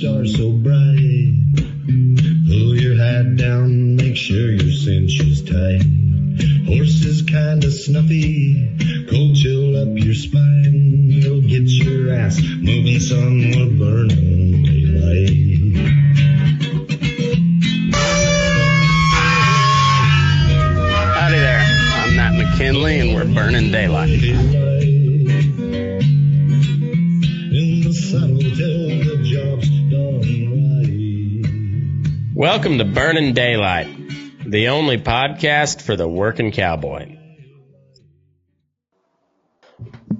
star so bright. Pull your hat down, make sure your cinch is tight. Horse is kinda snuffy, cold chill up your spine. You'll get your ass moving, son, we're burning daylight. Howdy there, I'm Matt McKinley and we're burning daylight. In the saddle till the job's done right. Welcome to Burning Daylight, the only podcast for the working cowboy.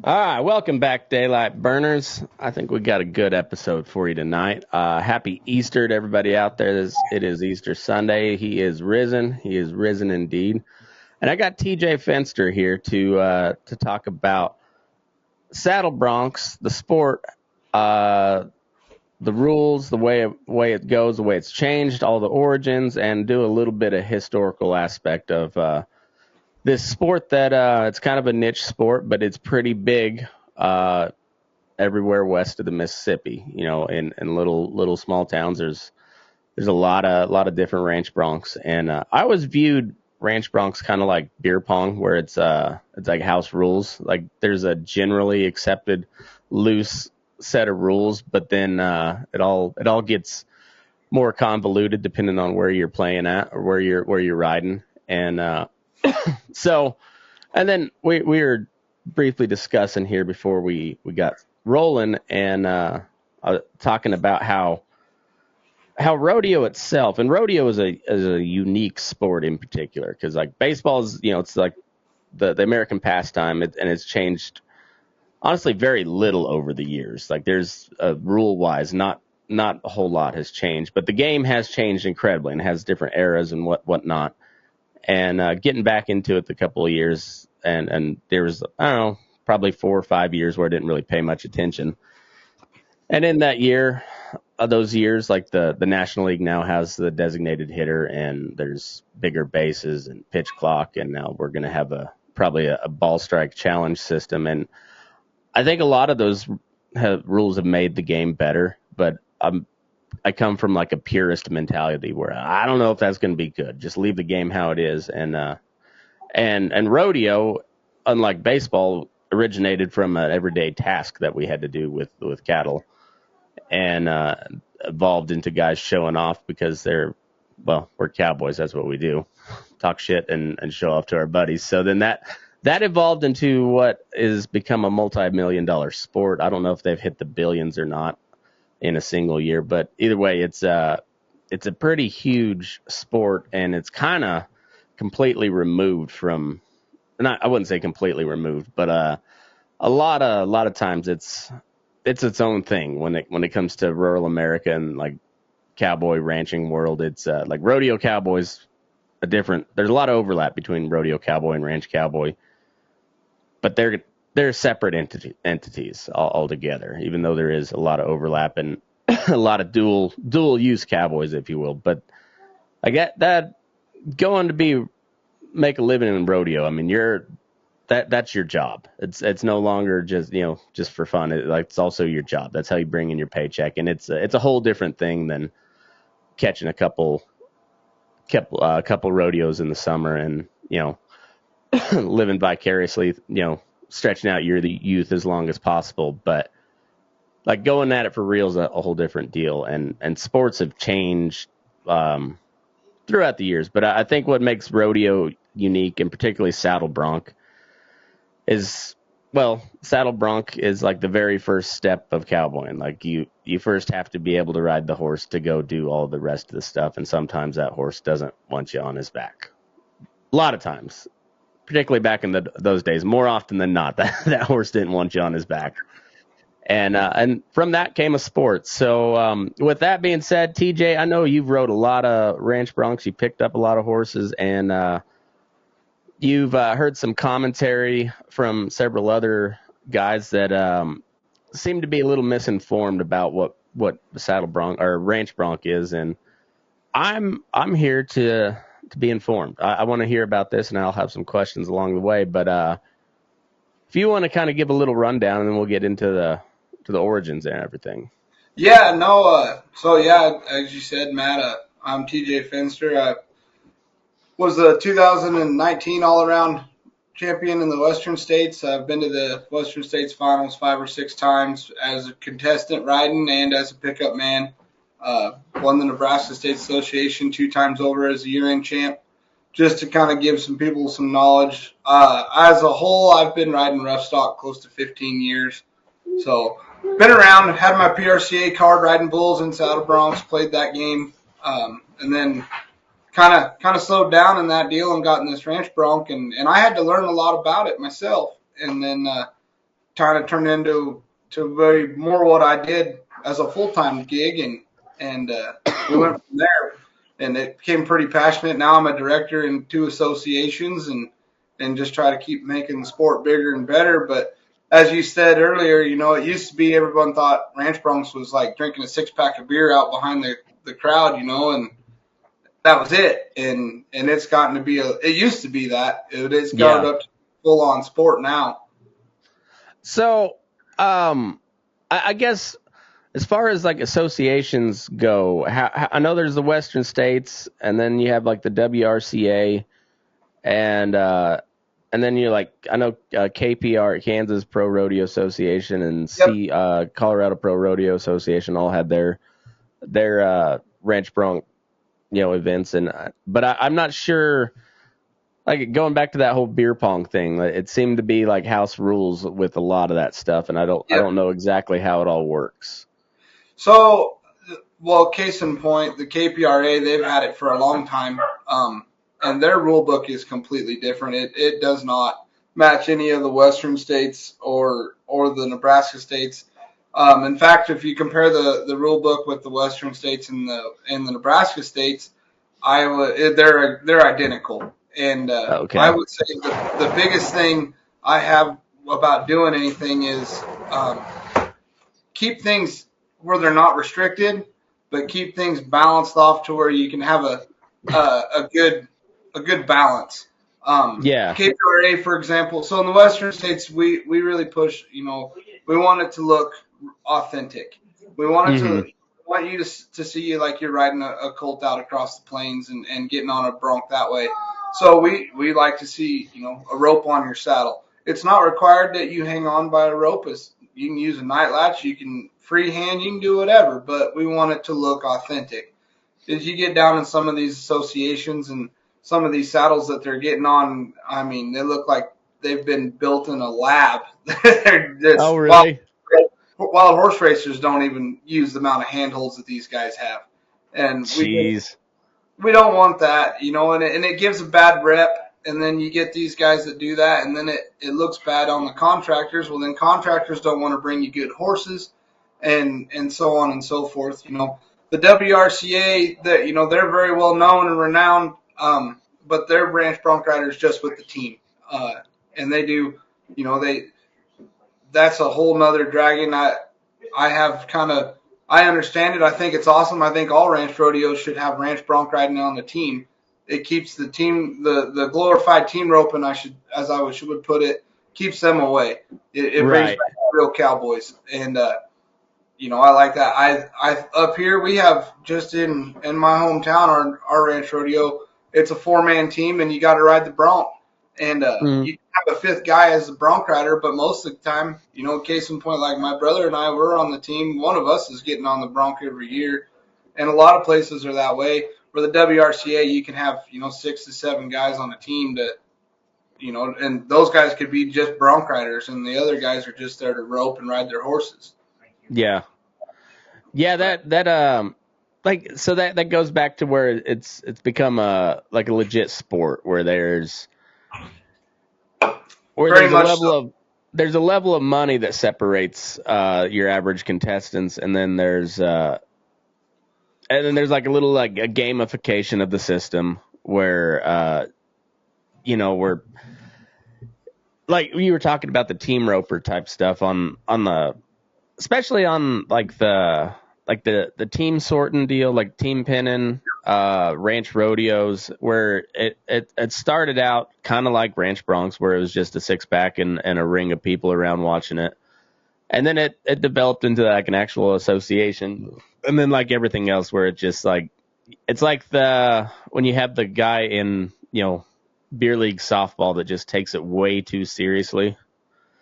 All right, welcome back, Daylight Burners. I think we got a good episode for you tonight. Happy Easter to everybody out there. It is Easter Sunday. He is risen. He is risen indeed. And I got TeJay Fenster here to talk about saddle broncs, the sport, the rules, the way it goes, the way it's changed, all the origins, and do a little bit of historical aspect of this sport that it's kind of a niche sport, but it's pretty big everywhere west of the Mississippi. You know, in little small towns, there's a lot of different ranch broncs, and I always viewed ranch broncs kind of like beer pong, where it's like house rules. Like there's a generally accepted loose set of rules, but then it all gets more convoluted depending on where you're playing at or where you're riding. And so, and then we were briefly discussing here before we got rolling, and talking about how rodeo itself, and rodeo is a unique sport in particular, because like baseball is, you know, it's like the American pastime, and it's changed honestly very little over the years. Like there's rule wise, not a whole lot has changed, but the game has changed incredibly and has different eras and whatnot. And getting back into it a couple of years, and there was, I don't know, probably 4 or 5 years where I didn't really pay much attention. And in that year, those years, like the National League now has the designated hitter, and there's bigger bases and pitch clock, and now we're going to have probably a ball strike challenge system. And I think a lot of those rules have made the game better, but I come from like a purist mentality where I don't know if that's going to be good. Just leave the game how it is. And rodeo, unlike baseball, originated from an everyday task that we had to do with cattle, and evolved into guys showing off because we're cowboys. That's what we do. Talk shit and show off to our buddies. So then that evolved into what is become a multi-million-dollar sport. I don't know if they've hit the billions or not in a single year, but either way, it's a pretty huge sport, and it's kind of completely removed from, I wouldn't say completely removed, but a lot of times it's its own thing when it comes to rural America and like cowboy ranching world. It's like rodeo cowboys there's a lot of overlap between rodeo cowboy and ranch cowboy, but they're separate entities altogether, even though there is a lot of overlap and a lot of dual use cowboys, if you will. But I get that going to make a living in rodeo. I mean, that's your job. It's no longer just for fun. It's also your job. That's how you bring in your paycheck, and it's a whole different thing than catching a couple rodeos in the summer and living vicariously, stretching out your youth as long as possible. But like going at it for real is a whole different deal, and sports have changed throughout the years. But I think what makes rodeo unique, and particularly saddle bronc, is, saddle bronc is like the very first step of cowboying. Like you first have to be able to ride the horse to go do all the rest of the stuff, and sometimes that horse doesn't want you on his back. A lot of times, particularly back in those days, more often than not, that horse didn't want you on his back. And from that came a sport. So with that being said, TeJay, I know you've rode a lot of ranch broncs. You picked up a lot of horses, and you've heard some commentary from several other guys that seem to be a little misinformed about what saddle bronc or ranch bronc is. And I'm here to be informed. I want to hear about this, and I'll have some questions along the way. But if you want to kind of give a little rundown, and then we'll get into the origins and everything. Yeah, no, so yeah, as you said, Matt, I'm TeJay Fenster. I was the 2019 all-around champion in the Western States. I've been to the Western States finals 5 or 6 times as a contestant riding and as a pickup man. Won the Nebraska State Association 2 times over as a year-end champ. Just to kind of give some people some knowledge. As a whole, I've been riding rough stock close to 15 years. So, been around, had my PRCA card, riding bulls in Saddle Broncs, played that game, and then kind of slowed down in that deal and got in this ranch bronc, and I had to learn a lot about it myself, and then kind of turned into very more what I did as a full time gig, and we went from there, and it became pretty passionate. Now I'm a director in 2 associations, and just try to keep making the sport bigger and better. But as you said earlier, it used to be everyone thought ranch broncs was like drinking a 6-pack of beer out behind the crowd, and that was it. And it's gotten to be it used to be that. It's got up to full on sport now. So, I guess as far as like associations go, I know there's the Western States, and then you have like the WRCA, and then you're like, I know KPRA, Kansas Pro Rodeo Association, and Colorado Pro Rodeo Association all had their ranch bronc, events, but I'm not sure. Like going back to that whole beer pong thing, it seemed to be like house rules with a lot of that stuff, and I don't know exactly how it all works. So, well, case in point, the KPRA, they've had it for a long time, and their rule book is completely different. It does not match any of the Western states or the Nebraska states. In fact, if you compare the rule book with the Western states and the Nebraska states, they're identical. And Okay. I would say the biggest thing I have about doing anything is keep things where they're not restricted, but keep things balanced off to where you can have a good balance. KPRA, for example. So in the Western states, we really push. We want it to look authentic. We want it to want you to see you like you're riding a colt out across the plains and getting on a bronc that way. So we like to see a rope on your saddle. It's not required that you hang on by a rope. You can use a night latch, you can freehand, you can do whatever, but we want it to look authentic. As you get down in some of these associations and some of these saddles that they're getting on, I mean, they look like they've been built in a lab. Oh, really? Wild horse racers don't even use the amount of handholds that these guys have. And we don't want that, and it gives a bad rep. And then you get these guys that do that, and then it looks bad on the contractors. Well, then contractors don't want to bring you good horses, and so on and so forth. The WRCA, they're very well known and renowned, but they're ranch bronc riders just with the team, and they do, that's a whole nother dragon. I understand it. I think it's awesome. I think all ranch rodeos should have ranch bronc riding on the team. It keeps the team, the glorified team roping, as I would put it, keeps them away. It brings back real cowboys, and I like that. I up here we have just in my hometown our ranch rodeo. It's a 4-man team, and you got to ride the bronc, and you have a 5th guy as the bronc rider, but most of the time, case in point, like my brother and I were on the team. One of us is getting on the bronc every year, and a lot of places are that way. For the WRCA, you can have 6 to 7 guys on a team and those guys could be just bronc riders, and the other guys are just there to rope and ride their horses. Yeah. That goes back to where it's become a legit sport where there's a level of money that separates your average contestants, and then there's like a little like a gamification of the system where we're like you were talking about the team roper type stuff on the, especially on like the team sorting deal, like team pinning, ranch rodeos, where it started out kind of like ranch broncs, where it was just a 6-pack and a ring of people around watching it. And then it developed into like an actual association. And then like everything else where it just like, it's like when you have the guy in, beer league softball that just takes it way too seriously.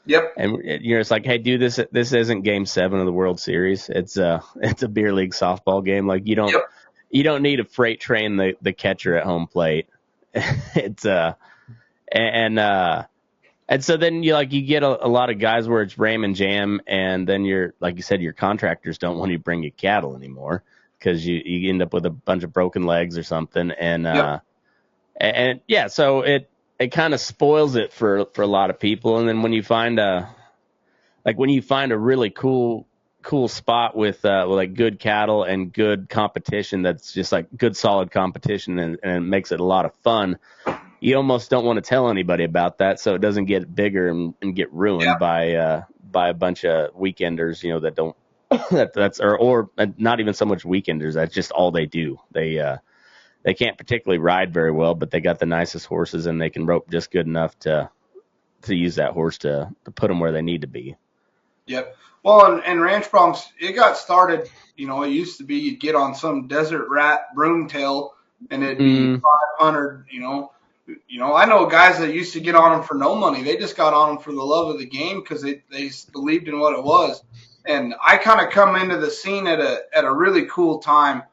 Yep. And it's like, hey, dude, this isn't Game 7 of the World Series. It's a beer league softball game. Like you don't need to freight train the catcher at home plate. It's and so then you get a lot of guys where it's ram and jam, and then like you said, your contractors don't want you to bring you cattle anymore because you end up with a bunch of broken legs or something, and so it kind of spoils it for a lot of people. And then when you find a really cool spot with like good cattle and good competition, that's just like good solid competition, and it makes it a lot of fun. You almost don't want to tell anybody about that, so it doesn't get bigger and get ruined by a bunch of weekenders, that don't or not even so much weekenders. That's just all they do. They can't particularly ride very well, but they got the nicest horses and they can rope just good enough to use that horse to put them where they need to be. Yep. Well, and ranch broncs, it got started. It used to be you'd get on some desert rat broomtail and it'd be 500. I know guys that used to get on them for no money. They just got on them for the love of the game because they believed in what it was. And I kind of come into the scene at a really cool time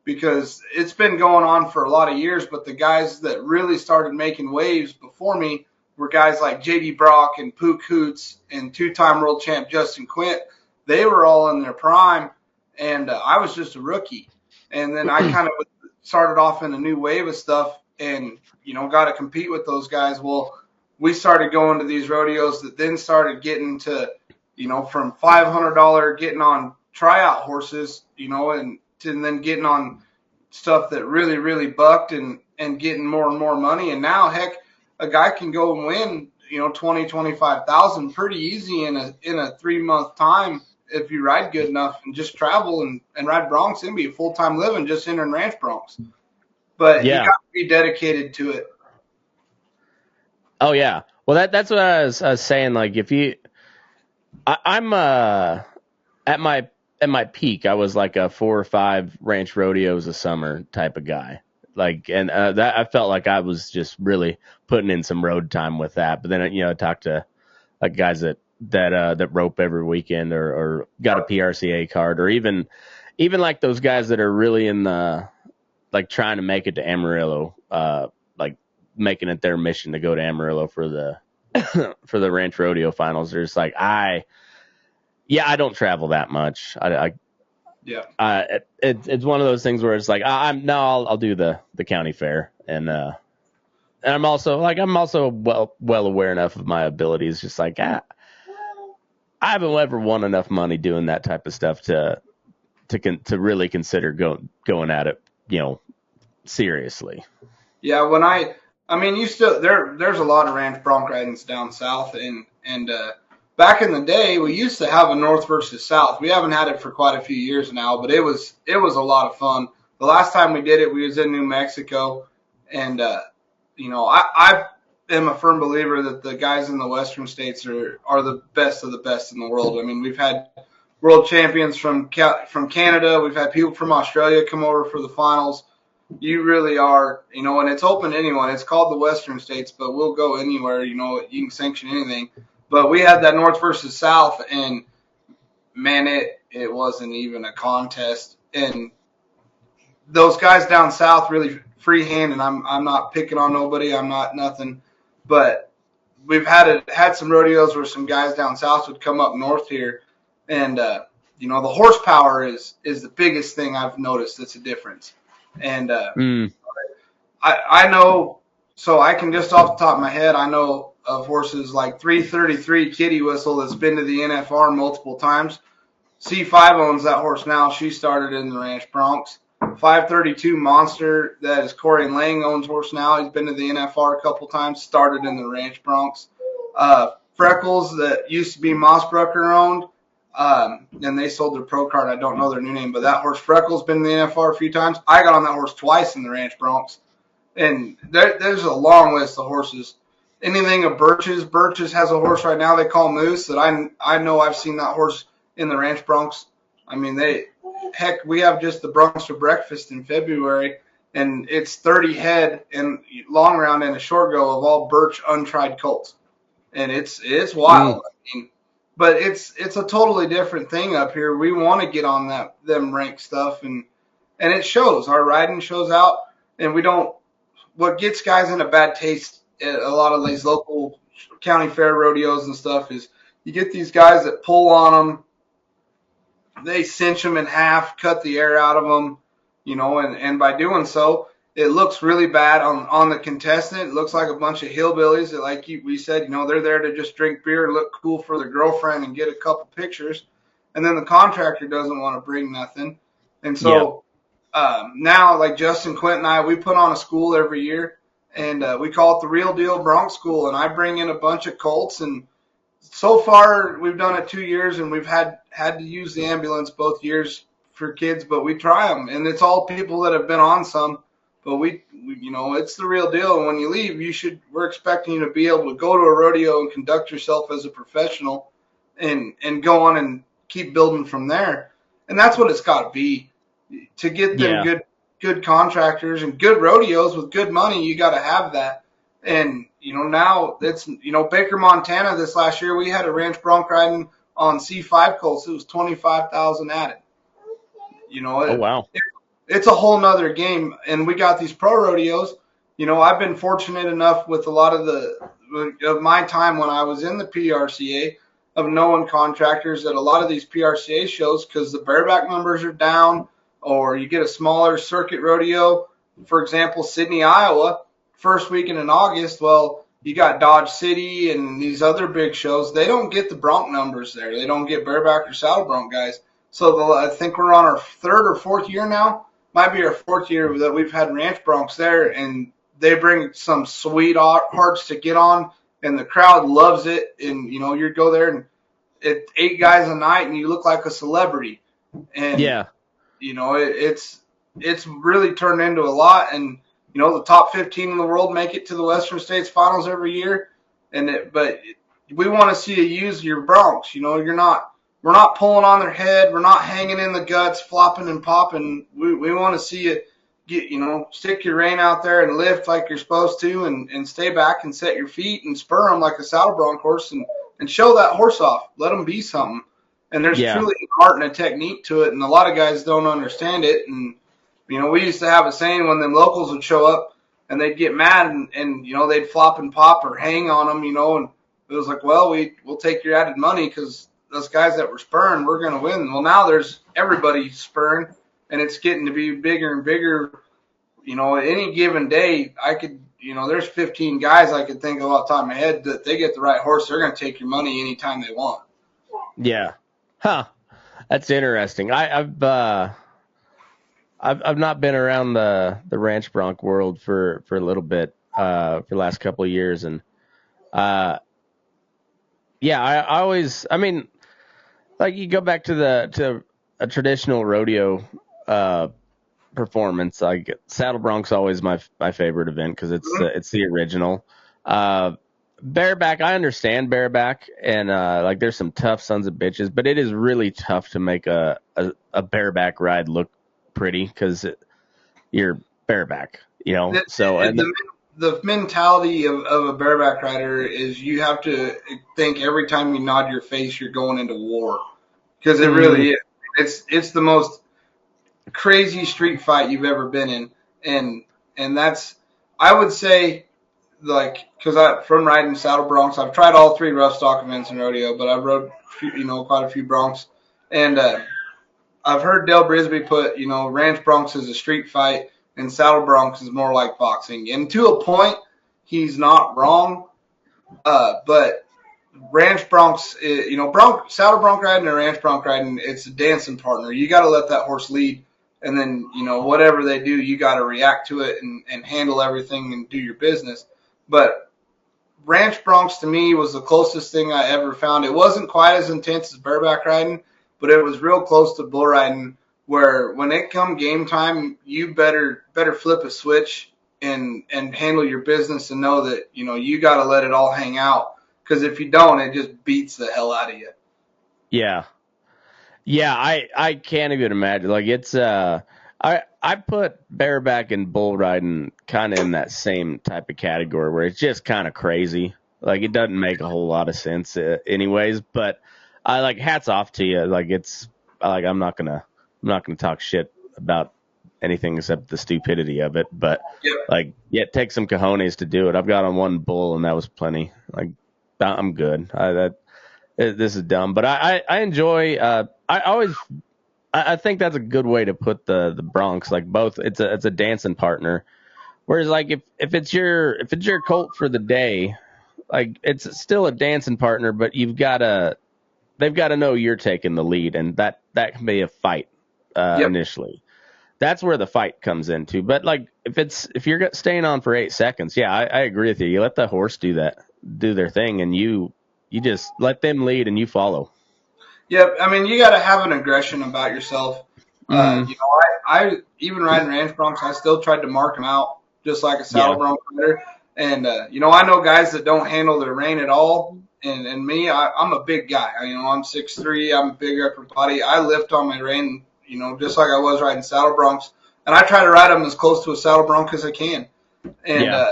because it's been going on for a lot of years. But the guys that really started making waves before me were guys like J.D. Bronc and Pook Hoots and two-time world champ Justin Quint. They were all in their prime, and I was just a rookie. And then I kind of started off in a new wave of stuff and, got to compete with those guys. Well, we started going to these rodeos that then started getting to, from $500 getting on tryout horses, and then getting on stuff that really, really bucked and getting more and more money. And now, heck, a guy can go and win, 20, 25,000 pretty easy in a 3-month time if you ride good enough and just travel and ride broncs and be a full-time living just entering ranch broncs. But you got to be dedicated to it. Oh yeah. Well, that's what I was saying. Like I'm at my peak, I was like a 4 or 5 ranch rodeos a summer type of guy. Like, and that I felt like I was just really putting in some road time with that. But then I talked to like guys that rope every weekend or got a PRCA card, or even like those guys that are really in the like trying to make it to Amarillo, like making it their mission to go to Amarillo for the for the ranch rodeo finals. They're just like I don't travel that much. It's one of those things where it's like I'll do the county fair, and I'm also well aware enough of my abilities. Just like I haven't ever won enough money doing that type of stuff to really consider going at it, seriously. Yeah, when you still there's a lot of ranch bronc ridings down south, and back in the day we used to have a north versus south. We haven't had it for quite a few years now, but it was a lot of fun. The last time we did it, we was in New Mexico, and I am a firm believer that the guys in the western states are the best of the best in the world. I mean, we've had world champions from Canada, we've had people from Australia come over for the finals. You really are, and it's open to anyone. It's called the Western States, but we'll go anywhere. You can sanction anything. But we had that North versus South, and man, it wasn't even a contest. And those guys down south really freehand, and I'm not picking on nobody. I'm not nothing. But we've had some rodeos where some guys down south would come up north here, and the horsepower is the biggest thing I've noticed that's a difference. And I know, so I can just off the top of my head, I know of horses like 333 Kitty Whistle that's been to the NFR multiple times. C5 owns that horse now. She started in the ranch broncs. 532 Monster, that is Corey Lang owns horse now. He's been to the NFR a couple times, started in the ranch broncs. Freckles, that used to be Mossbrucker owned. And they sold their pro card. I don't know their new name, but that horse Freckles been in the NFR a few times. I got on that horse twice in the ranch broncs, and there's a long list of horses. anything of Birch's. Birch's has a horse right now they call Moose that I know I've seen that horse in the Ranch Broncs. I mean, we have just the Broncs for breakfast in February, and it's 30 head in long round and a short go of all Birch untried colts, and it's wild. I mean, but it's a totally different thing up here. We want to get on them rank stuff, and it shows. Our riding shows out, and we don't. What gets guys in a bad taste at a lot of these local county fair rodeos and stuff is you get these guys that pull on them, they cinch them in half, cut the air out of them, and by doing so, it looks really bad on the contestant. It looks like a bunch of hillbillies that, like we said, they're there to just drink beer and look cool for their girlfriend and get a couple pictures, and then the contractor doesn't want to bring nothing, and so. Yeah. Now, like Justin, Quint, and I, we put on a school every year, and we call it the Real Deal Bronc School, and I bring in a bunch of colts, and so far we've done it 2 years, and we've had to use the ambulance both years for kids, but we try them, and it's all people that have been on some, but we it's the real deal, and when you leave, we're expecting you to be able to go to a rodeo and conduct yourself as a professional and go on and keep building from there, and that's what it's got to be. To get them good contractors and good rodeos with good money, you got to have that. And, now it's, Baker, Montana this last year, we had a ranch bronc riding on C5 colts. It was 25,000 added. Oh, wow. It's a whole nother game. And we got these pro rodeos. I've been fortunate enough with a lot of my time when I was in the PRCA of knowing contractors at a lot of these PRCA shows because the bareback numbers are down. Or you get a smaller circuit rodeo, for example, Sydney, Iowa, first weekend in August. Well, you got Dodge City and these other big shows. They don't get the bronc numbers there. They don't get bareback or saddle bronc guys. So I think we're on our third or fourth year now. Might be our fourth year that we've had ranch broncs there, and they bring some sweet hearts to get on, and the crowd loves it. And you go there and it's 8 guys a night, and you look like a celebrity. And yeah. It's really turned into a lot, and the top 15 in the world make it to the Western States Finals every year, but we want to see you use your broncs. We're not pulling on their head, we're not hanging in the guts, flopping and popping. We want to see you get stick your rein out there and lift like you're supposed to, and stay back and set your feet and spur them like a saddle bronc horse, and show that horse off. Let them be something. And there's truly an art and a technique to it, and a lot of guys don't understand it. And, we used to have a saying when them locals would show up and they'd get mad and they'd flop and pop or hang on them, and it was like, well, we'll take your added money because those guys that were spurring, we're going to win. Well, now there's everybody spurring, and it's getting to be bigger and bigger. Any given day, I could, there's 15 guys I could think of off the top of my head that they get the right horse, they're going to take your money anytime they want. Yeah. Huh. That's interesting. I've not been around the ranch bronc world for a little bit for the last couple of years, and I always, like you go back to a traditional rodeo performance. Like saddle bronc's always my favorite event because it's the original. Bareback, I understand bareback, and like there's some tough sons of bitches, but it is really tough to make a bareback ride look pretty because you're bareback, So the mentality of a bareback rider is you have to think every time you nod your face, you're going into war, because it really is. It's the most crazy street fight you've ever been in, and that's, I would say. Like, because from riding saddle broncs, I've tried all 3 rough stock events in rodeo, but I've rode, quite a few broncs. And I've heard Dale Brisby put, ranch broncs is a street fight and saddle broncs is more like boxing. And to a point, he's not wrong. But ranch broncs, saddle bronc riding and ranch bronc riding, it's a dancing partner. You got to let that horse lead. And then, whatever they do, you got to react to it and handle everything and do your business. But ranch broncs to me was the closest thing I ever found. It wasn't quite as intense as bareback riding, but it was real close to bull riding, where when it come game time, you better flip a switch and handle your business and know that, you got to let it all hang out. Because if you don't, it just beats the hell out of you. Yeah. Yeah, I can't even imagine. Like it's I put bareback and bull riding kind of in that same type of category where it's just kind of crazy. Like it doesn't make a whole lot of sense anyways, but I like hats off to you. Like it's like I'm not gonna talk shit about anything except the stupidity of it, but Yep. like yeah, it takes some cojones to do it. I've got on one bull and that was plenty. Like I'm good. This is dumb, but I enjoy. I think that's a good way to put the Broncs. Like both, it's a dancing partner. Whereas like if it's your colt for the day, like it's still a dancing partner, but they've got to know you're taking the lead, and that can be a fight Yep. initially. That's where the fight comes into. But like if you're staying on for 8 seconds, yeah, I agree with you. You let the horse do their thing, and you just let them lead and you follow. Yeah, I mean, you got to have an aggression about yourself. Mm-hmm. I even riding ranch broncs, I still tried to mark them out just like a saddle Yeah. bronc rider. And I know guys that don't handle their rein at all. And me, I'm a big guy. I'm 6'3". I'm a big upper body. I lift on my rein, just like I was riding saddle broncs. And I try to ride them as close to a saddle bronc as I can. And Yeah.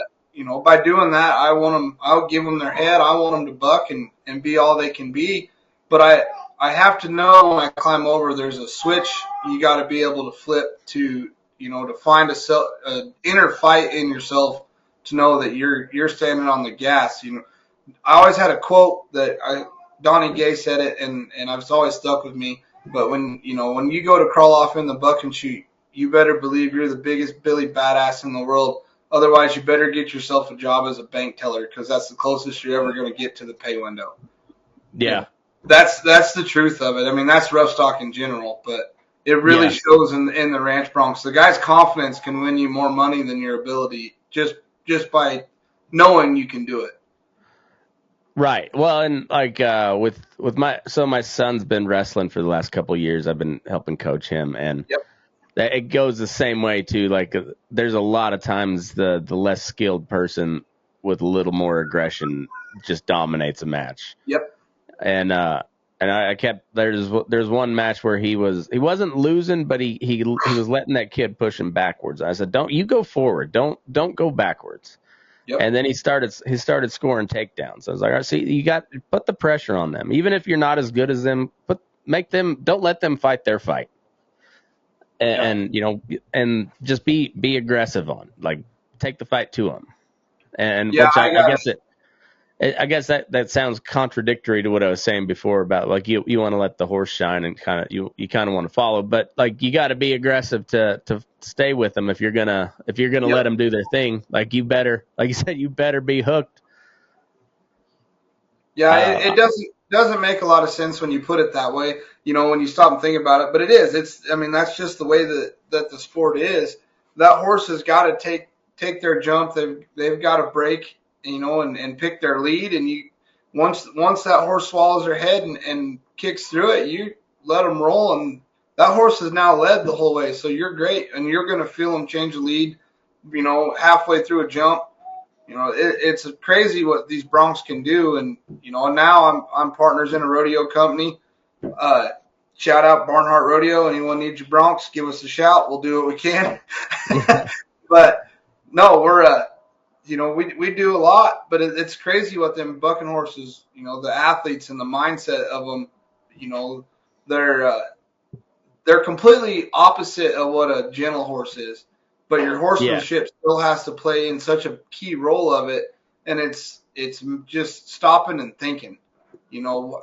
by doing that, I'll give them their head. I want them to buck and be all they can be. But I have to know when I climb over, there's a switch you got to be able to flip to, to find a inner fight in yourself to know that you're standing on the gas. I always had a quote that Donnie Gay said it, and it's always stuck with me. But when you go to crawl off in the buck and shoot, you better believe you're the biggest Billy badass in the world. Otherwise, you better get yourself a job as a bank teller, because that's the closest you're ever going to get to the pay window. Yeah. That's the truth of it. I mean, that's rough stock in general, but it really shows in the ranch broncs. The guy's confidence can win you more money than your ability just by knowing you can do it. Right. Well, and like with my son's been wrestling for the last couple of years. I've been helping coach him, and Yep. it goes the same way too. Like there's a lot of times the less skilled person with a little more aggression just dominates a match. Yep. And I kept there's one match where he wasn't losing, but he was letting that kid push him backwards. I said, "Don't you go forward. Don't go backwards." Yep. And then he started scoring takedowns. I was like, "All right, see, you got put the pressure on them. Even if you're not as good as them, don't let them fight their fight." And and just be aggressive on, like, take the fight to them. And Yeah, which I guess that sounds contradictory to what I was saying before about like you want to let the horse shine and kind of you kind of want to follow, but like you got to be aggressive to stay with them if you're gonna let them do their thing. Like you better, like you said, you better be hooked. Yeah, it doesn't make a lot of sense when you put it that way. When you stop and think about it, but it is. That's just the way that the sport is. That horse has got to take their jump. They've got to break, and pick their lead. And once that horse swallows their head and kicks through it, you let them roll, and that horse has now led the whole way. So you're great, and you're going to feel them change the lead, halfway through a jump. It's crazy what these broncs can do. And, now I'm partners in a rodeo company. Shout out Barnhart Rodeo. Anyone needs your broncs, give us a shout. We'll do what we can. But no, we're, we do a lot, but it's crazy what them bucking horses, the athletes and the mindset of them, they're completely opposite of what a gentle horse is. But your horsemanship still has to play in such a key role of it, and it's just stopping and thinking.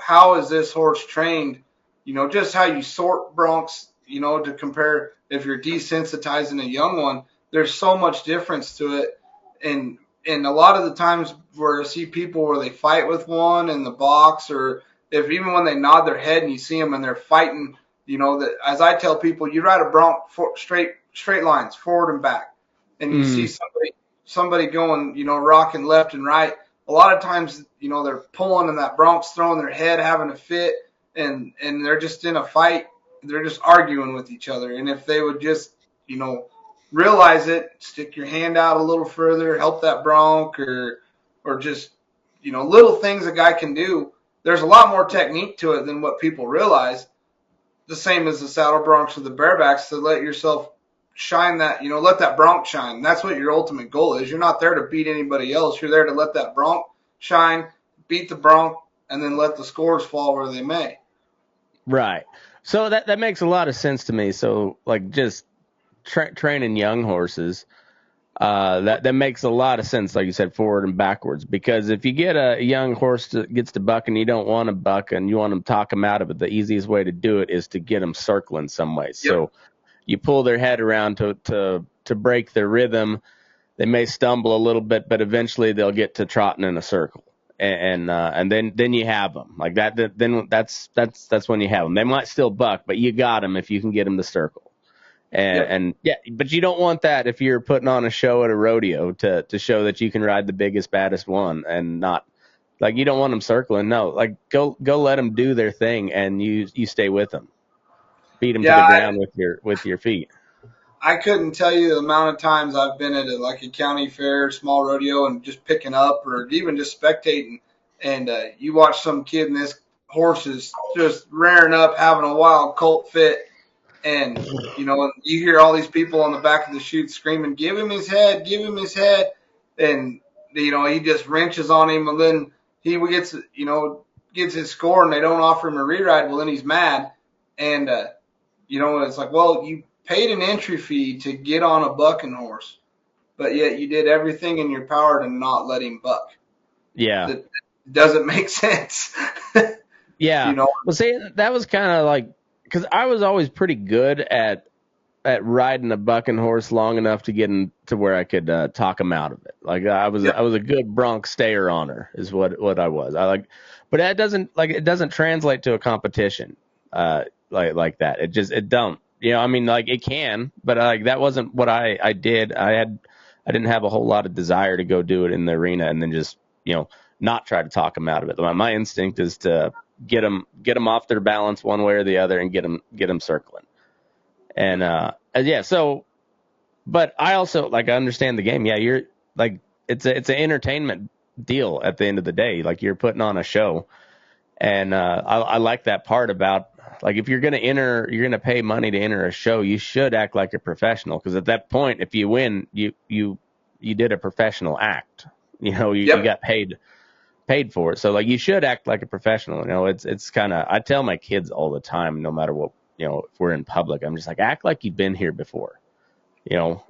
How is this horse trained? Just how you sort broncs. To compare if you're desensitizing a young one, there's so much difference to it, and a lot of the times where I see people where they fight with one in the box, or if even when they nod their head and you see them and they're fighting. That as I tell people, you ride a bronc straight lines, forward and back, and you see somebody going, rocking left and right. A lot of times, they're pulling and that bronc's throwing their head, having a fit, and they're just in a fight. They're just arguing with each other. And if they would just, realize it, stick your hand out a little further, help that bronc, or just, little things a guy can do. There's a lot more technique to it than what people realize. The same as the saddle broncs or the barebacks, to let yourself shine that, let that bronc shine. That's what your ultimate goal is. You're not there to beat anybody else. You're there to let that bronc shine, beat the bronc, and then let the scores fall where they may. Right. So that makes a lot of sense to me. So like just training young horses, that makes a lot of sense, like you said, forward and backwards. Because if you get a young horse that gets to buck and you don't want to buck and you want to talk them out of it, the easiest way to do it is to get them circling some way. Yep. So you pull their head around to break their rhythm. They may stumble a little bit, but eventually they'll get to trotting in a circle. And then you have them like that. Then that's when you have them. They might still buck, but you got them if you can get them to circle. And but you don't want that if you're putting on a show at a rodeo to show that you can ride the biggest, baddest one, and not like you don't want them circling. No, like go let them do their thing, and you stay with them, beat them to the ground with your feet. I couldn't tell you the amount of times I've been at a county fair, small rodeo, and just picking up or even just spectating, and you watch some kid and this horse is just rearing up, having a wild colt fit. And, you hear all these people on the back of the chute screaming, give him his head, give him his head. And, he just wrenches on him, and then he gets his score, and they don't offer him a reride. Well, then he's mad. And, it's like, well, you paid an entry fee to get on a bucking horse, but yet you did everything in your power to not let him buck. Yeah. That doesn't make sense. Yeah. Well, see, that was kind of like, because I was always pretty good at riding a bucking horse long enough to get him to where I could talk him out of it. Like I was a good bronc stayer on her is what I was. But that doesn't translate to a competition like that. It don't. I mean, like it can, but that wasn't what I did. I didn't have a whole lot of desire to go do it in the arena and then just not try to talk them out of it. My instinct is to get them off their balance one way or the other and get them circling. And so, but I also I understand the game. Yeah, you're like it's an entertainment deal at the end of the day. Like you're putting on a show, and I like that part about if you're gonna pay money to enter a show, you should act like a professional, because at that point, if you win, you did a professional act. You got paid for it. So you should act like a professional. It's kind of, I tell my kids all the time, no matter what, if we're in public, I'm just like, act like you've been here before,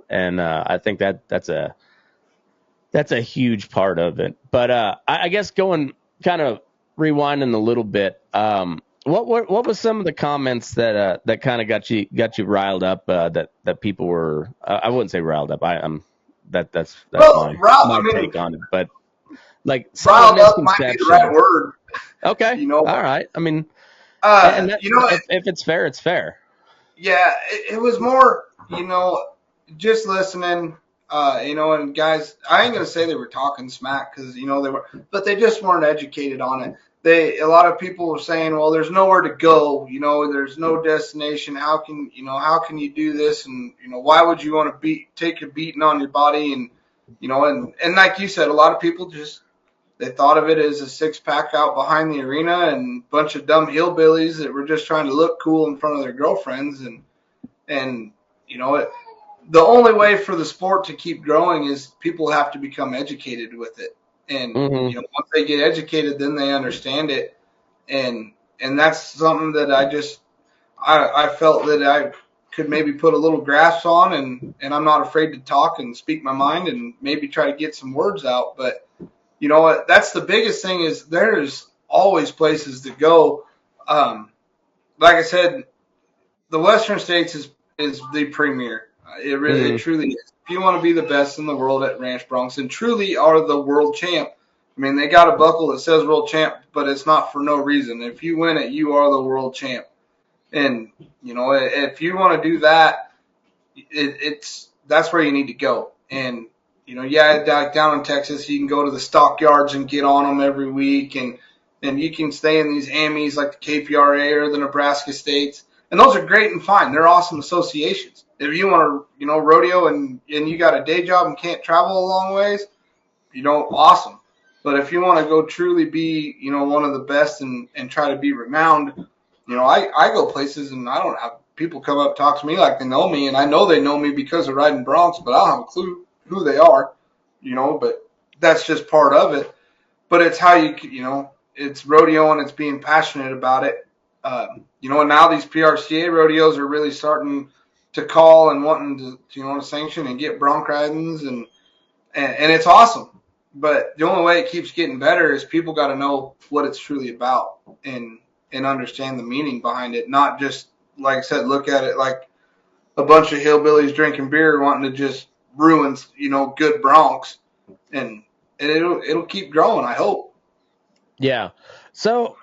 and I think that's a huge part of it. But I guess going kind of rewinding a little bit, what was some of the comments that kind of got you riled up, that people were, I wouldn't say riled up. That's my take on it, but riled up might be the right word. Okay. All right. I mean, if it's fair, it's fair. Yeah, it was more, just listening, and guys, I ain't gonna say they were talking smack, because they were, but they just weren't educated on it. A lot of people were saying, well, there's nowhere to go, there's no destination. How can you do this? And why would you want to take a beating on your body? And and like you said, a lot of people they thought of it as a 6-pack out behind the arena and a bunch of dumb hillbillies that were just trying to look cool in front of their girlfriends. And the only way for the sport to keep growing is people have to become educated with it. And, once they get educated, then they understand it. And that's something that I felt that I could maybe put a little grasp on, and I'm not afraid to talk and speak my mind and maybe try to get some words out. But that's the biggest thing, is there's always places to go. Like I said, the Western States is the premier. It really, it truly is. If you want to be the best in the world at ranch broncs and truly are the world champ, I mean, they got a buckle that says world champ, but it's not for no reason. If you win it, you are the world champ. And, if you want to do that, that's where you need to go. And, down in Texas, you can go to the stockyards and get on them every week. And you can stay in these AMIs like the KPRA or the Nebraska states. And those are great and fine. They're awesome associations. If you want to, rodeo and you got a day job and can't travel a long ways, awesome. But if you want to go truly be, one of the best and try to be renowned, I go places and I don't have people come up talk to me like they know me, and I know they know me because of riding Broncs, but I don't have a clue who they are, but that's just part of it. But it's how it's rodeo and it's being passionate about it. And now these PRCA rodeos are really starting to call and wanting to sanction and get bronc ridings, and it's awesome. But the only way it keeps getting better is people got to know what it's truly about and understand the meaning behind it, not just, like I said, look at it like a bunch of hillbillies drinking beer wanting to just ruin, good broncs, and it'll keep growing, I hope. Yeah. So,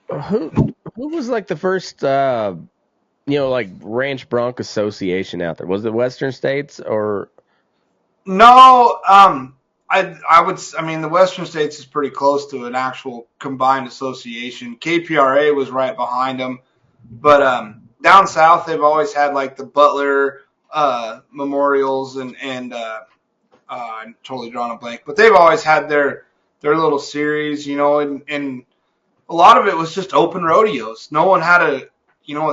who was like the first, like ranch bronc association out there? Was it Western States or? No, the Western States is pretty close to an actual combined association. KPRA was right behind them, but down south they've always had like the Butler memorials and I'm totally drawing a blank, but they've always had their little series, and a lot of it was just open rodeos. No one had a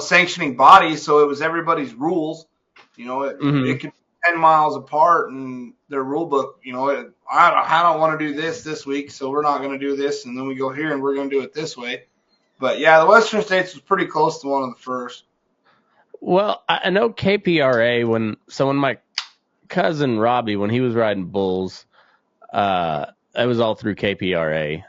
sanctioning body, so it was everybody's rules. It could 10 miles apart, and their rule book, I don't want to do this week, so we're not going to do this, and then we go here and we're going to do it this way. But yeah, the Western States was pretty close to one of the first. Well, I know KPRA when my cousin Robbie, when he was riding bulls, it was all through KPRA.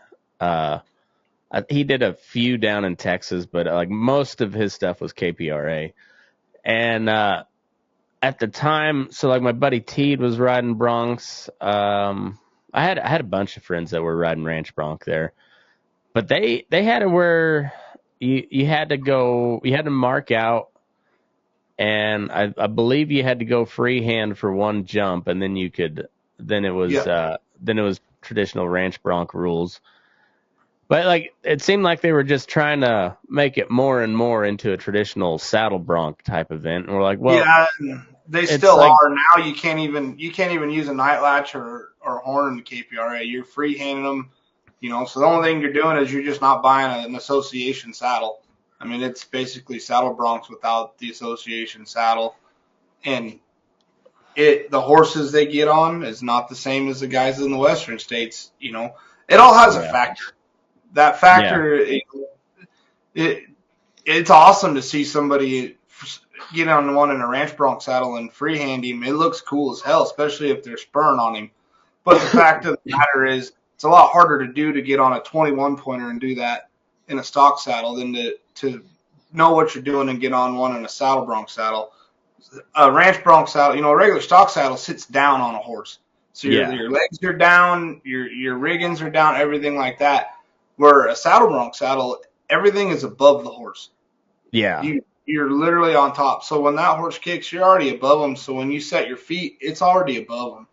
He did a few down in Texas, but like most of his stuff was KPRA. And at the time, so like my buddy Teed was riding Broncs. I had a bunch of friends that were riding ranch bronc there, but they had it where you had to mark out, and I believe you had to go freehand for one jump, and then it was traditional ranch bronc rules. But like it seemed like they were just trying to make it more and more into a traditional saddle bronc type event, and we're like, well, yeah, they still are now. You can't even use a night latch or horn in the KPRA. You're freehanding them, So the only thing you're doing is you're just not buying an association saddle. I mean, it's basically saddle broncs without the association saddle, and the horses they get on is not the same as the guys in the Western States. It all has a factor. That factor, it's awesome to see somebody get on one in a ranch bronc saddle and freehand him. It looks cool as hell, especially if they're spurring on him. But the fact of the matter is, it's a lot harder to do to get on a 21 pointer and do that in a stock saddle than to know what you're doing and get on one in a saddle bronc saddle. A ranch bronc saddle, a regular stock saddle sits down on a horse. So your legs are down, your riggings are down, everything like that. Where a saddle bronc saddle, everything is above the horse. Yeah. You're literally on top. So when that horse kicks, you're already above them. So when you set your feet, it's already above them.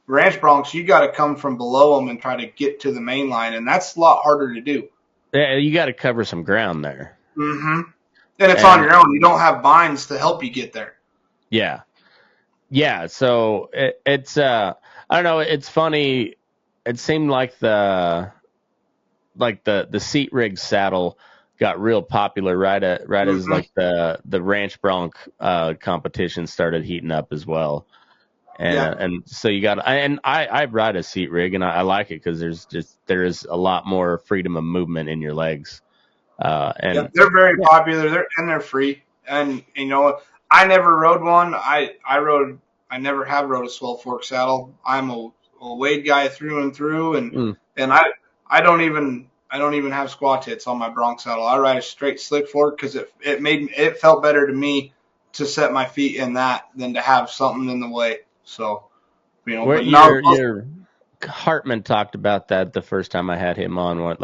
Ranch broncs, you got to come from below them and try to get to the main line, and that's a lot harder to do. Yeah, you got to cover some ground there. Mm-hmm. And it's on your own. You don't have binds to help you get there. Yeah. Yeah, so it's I don't know, it's funny. It seemed like the seat rig saddle got real popular right as like the ranch bronc competition started heating up as well, and so you got, and I ride a seat rig and I like it because there is a lot more freedom of movement in your legs, and they're very popular. They're free, and I never rode one. I never have rode a swell fork saddle. I'm a Wade guy through and through, and I don't even have squat hits on my bronc saddle. I ride a straight slick fork because it felt better to me to set my feet in that than to have something in the way. So, your Hartman talked about that the first time I had him on.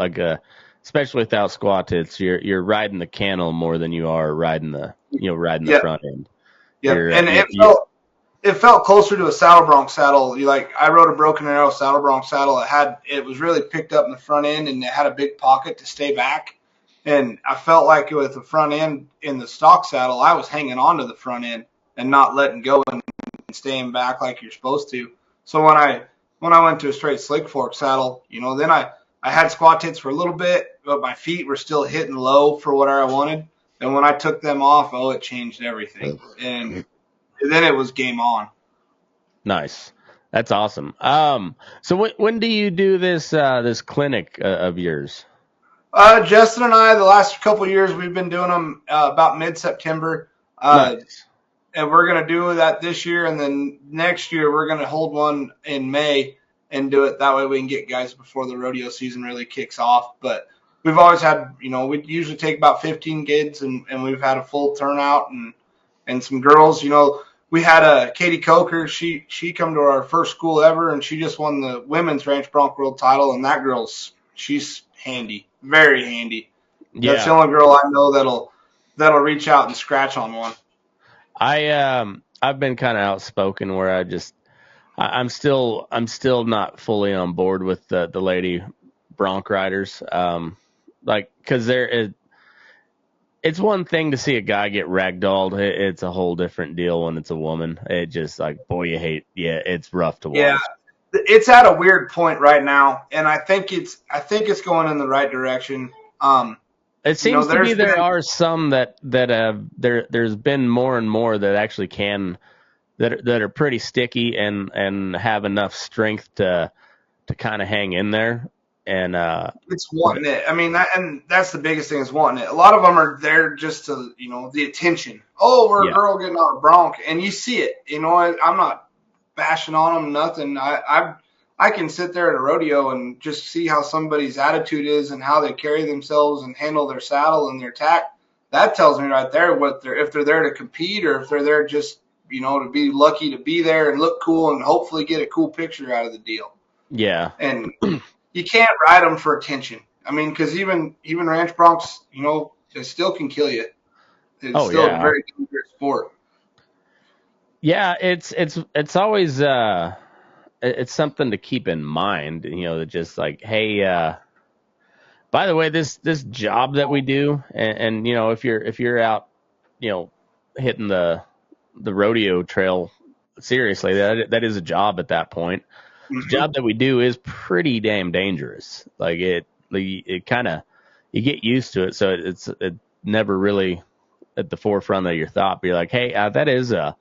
Especially without squat hits, you're riding the cantle more than you are riding the front end. Yeah, and it felt closer to a saddle bronc saddle. I rode a broken arrow saddle bronc saddle. It was really picked up in the front end, and it had a big pocket to stay back. And I felt like with the front end in the stock saddle, I was hanging on to the front end and not letting go and staying back like you're supposed to. So when I went to a straight slick fork saddle, then I had squat tits for a little bit, but my feet were still hitting low for what I wanted. And when I took them off, it changed everything. And then it was game on. Nice. That's awesome. So when do you do this this clinic of yours? Justin and I, the last couple of years, we've been doing them about mid-September. Nice. And we're going to do that this year. And then next year, we're going to hold one in May and do it. That way we can get guys before the rodeo season really kicks off. But we've always had, we usually take about 15 kids, and we've had a full turnout and some girls. We had Katie Coker. She come to our first school ever, and she just won the women's ranch bronc world title. And that she's handy, very handy. Yeah. That's the only girl I know that'll reach out and scratch on one. I've been kind of outspoken where I'm still not fully on board with the lady bronc riders. Because it's one thing to see a guy get ragdolled. It's a whole different deal when it's a woman. It just it's rough to watch. Yeah, it's at a weird point right now, and I think it's going in the right direction. It seems to be there are some that have there's been more and more that actually that are pretty sticky and have enough strength to kind of hang in there. And it's wanting it. I mean, that's the biggest thing is wanting it. A lot of them are there just to, the attention. Oh, we're a girl getting on a bronc, and you see it. I'm not bashing on them, nothing. I can sit there at a rodeo and just see how somebody's attitude is and how they carry themselves and handle their saddle and their tack. That tells me right there if they're there to compete or if they're there just, to be lucky to be there and look cool and hopefully get a cool picture out of the deal. Yeah. And you can't ride them for attention. I mean, because even ranch broncs, they still can kill you. It's still a very dangerous sport. Yeah, it's always it's something to keep in mind. That just like, hey, by the way, this job that we do, and if you're out, hitting the rodeo trail seriously, that is a job at that point. The job that we do is pretty damn dangerous. Like it kind of, you get used to it. So it never really at the forefront of your thought. Be like, hey, that is a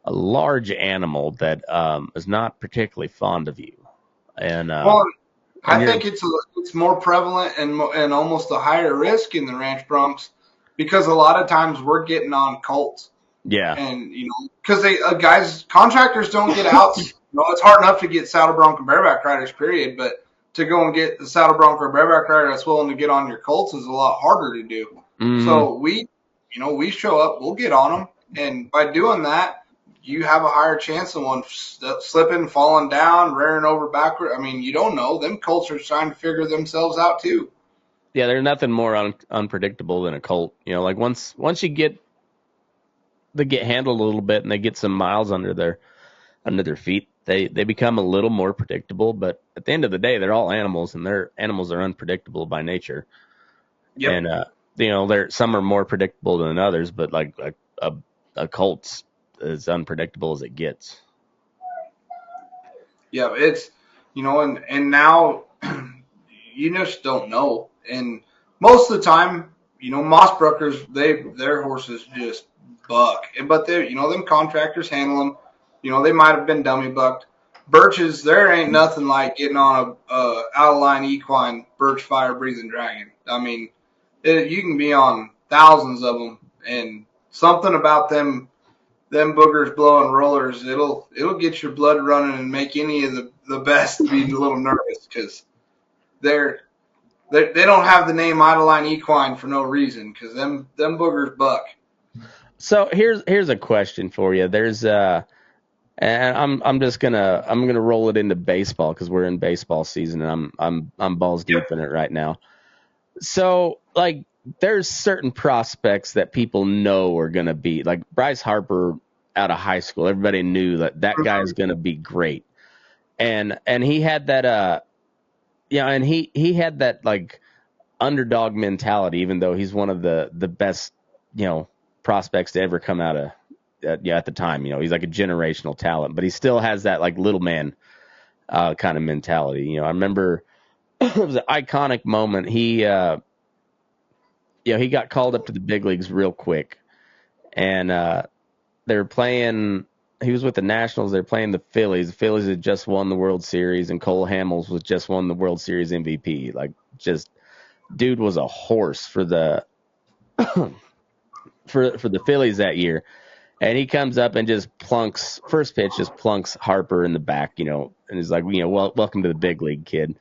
large animal that is not particularly fond of you. And I think it's more prevalent and almost a higher risk in the ranch broncs because a lot of times we're getting on colts. Yeah. And, because contractors don't get outs. It's hard enough to get saddle bronc and bareback riders, period. But to go and get the saddle bronc or bareback rider that's willing to get on your colts is a lot harder to do. Mm-hmm. So we show up, we'll get on them. And by doing that, you have a higher chance of one slipping, falling down, rearing over backward. I mean, you don't know. Them colts are trying to figure themselves out too. Yeah, there's nothing more unpredictable than a colt. Like once they get handled a little bit and they get some miles under their feet, they become a little more predictable. But at the end of the day, they're all animals, and their animals are unpredictable by nature. Yep. And some are more predictable than others, but like a colt's as unpredictable as it gets. Yeah, it's and now you just don't know. And most of the time, Mossbrookers, their horses just buck. But they, them contractors handle them. They might have been dummy bucked. Birches, there ain't nothing like getting on a out of line equine birch fire breathing dragon. I mean, you can be on thousands of them, and something about them boogers blowing rollers, it'll get your blood running and make any of the best be a little nervous because they don't have the name Idleline Equine for no reason because them boogers buck. So here's a question for you. There's and I'm gonna roll it into baseball because we're in baseball season and I'm balls deep in it right now. So like there's certain prospects that people know are gonna be like Bryce Harper out of high school. Everybody knew that guy is gonna be great, and he had that and he had that like underdog mentality, even though he's one of the best, prospects to ever come out of, at the time. He's like a generational talent, but he still has that like little man kind of mentality. I remember it was an iconic moment. He got called up to the big leagues real quick, and they were playing. He was with the Nationals. They're playing the Phillies. The Phillies had just won the World Series, and Cole Hamels was just won the World Series MVP. Like, just dude was a horse for the for the Phillies that year. And he comes up and just plunks first pitch, just plunks Harper in the back, and he's like, welcome to the big league, kid.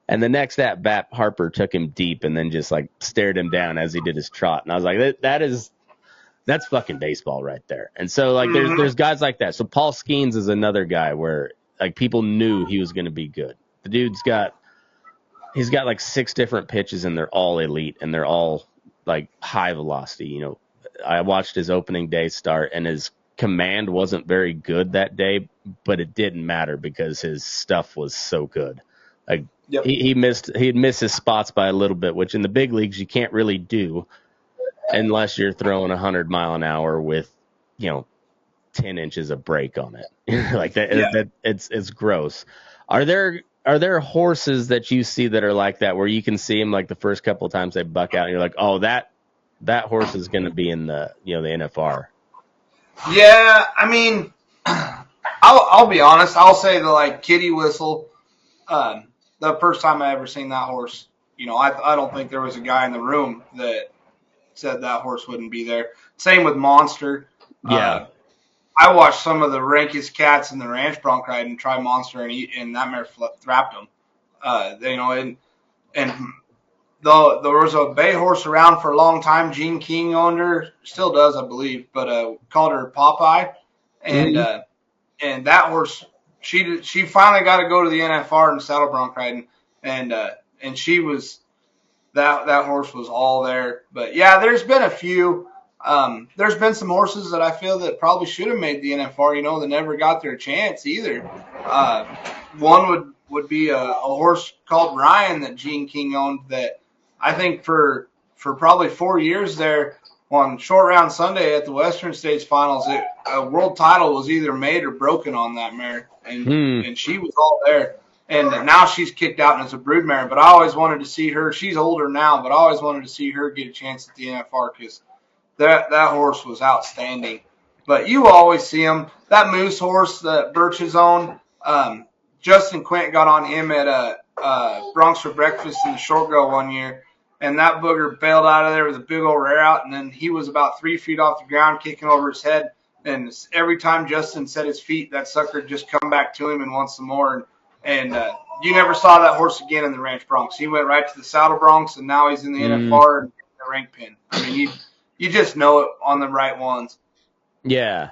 And the next at bat, Harper took him deep and then just like stared him down as he did his trot. And I was like, that's fucking baseball right there. And so like there's guys like that. So Paul Skeens is another guy where like people knew he was going to be good. The dude's got like 6 different pitches and they're all elite and they're all like high velocity. I watched his opening day start and his command wasn't very good that day, but it didn't matter because his stuff was so good. Like he'd missed his spots by a little bit, which in the big leagues you can't really do unless you're throwing 100 mile an hour with 10 inches of break on it. Like that it's gross. Are there horses that you see that are like that where you can see them like the first couple of times they buck out and you're like, oh, that horse is going to be in the the NFR? Yeah, I mean, I'll be honest. I'll say the like Kitty Whistle. The first time I ever seen that horse, I don't think there was a guy in the room that said that horse wouldn't be there. Same with Monster. Yeah. I watched some of the rankest cats in the ranch bronc ride and try Monster and that mare thrapped him. And though there was a bay horse around for a long time, Gene King owned her, still does, I believe, but called her Popeye. And and that horse, she finally got to go to the NFR and saddle bronc riding, and she was that horse was all there. But yeah, there's been a few. There's been some horses that I feel that probably should have made the NFR, that never got their chance either. One would be a horse called Ryan that Gene King owned that I think for probably 4 years there on Short Round Sunday at the Western States Finals, a world title was either made or broken on that mare, and she was all there. And now she's kicked out and it's a brood mare, but I always wanted to see her. She's older now, but I always wanted to see her get a chance at the NFR because that horse was outstanding. But you always see him. That Moose horse that Birch's owned, Justin Quint got on him at Bronx for Breakfast in the short go one year, and that booger bailed out of there with a big old rear out, and then he was about 3 feet off the ground kicking over his head, and every time Justin set his feet, that sucker just come back to him and wants some more. And you never saw that horse again in the Ranch Bronx. He went right to the Saddle Bronx, and now he's in the NFR and the rank pin. I mean, you just know it on the right ones. Yeah,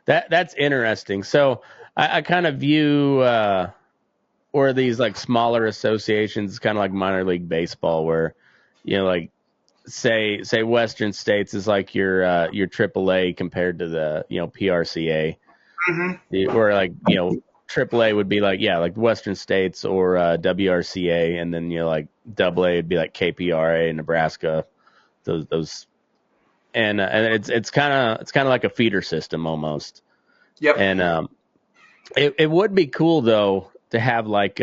that's interesting. So I kind of view or these like smaller associations, kind of like minor league baseball, where like say Western States is like your AAA compared to the PRCA, or like AAA would be like like Western States or WRCA, and then like AA would be like KPRA in Nebraska. Those and it's kind of like a feeder system almost. Yep. And it would be cool though to have like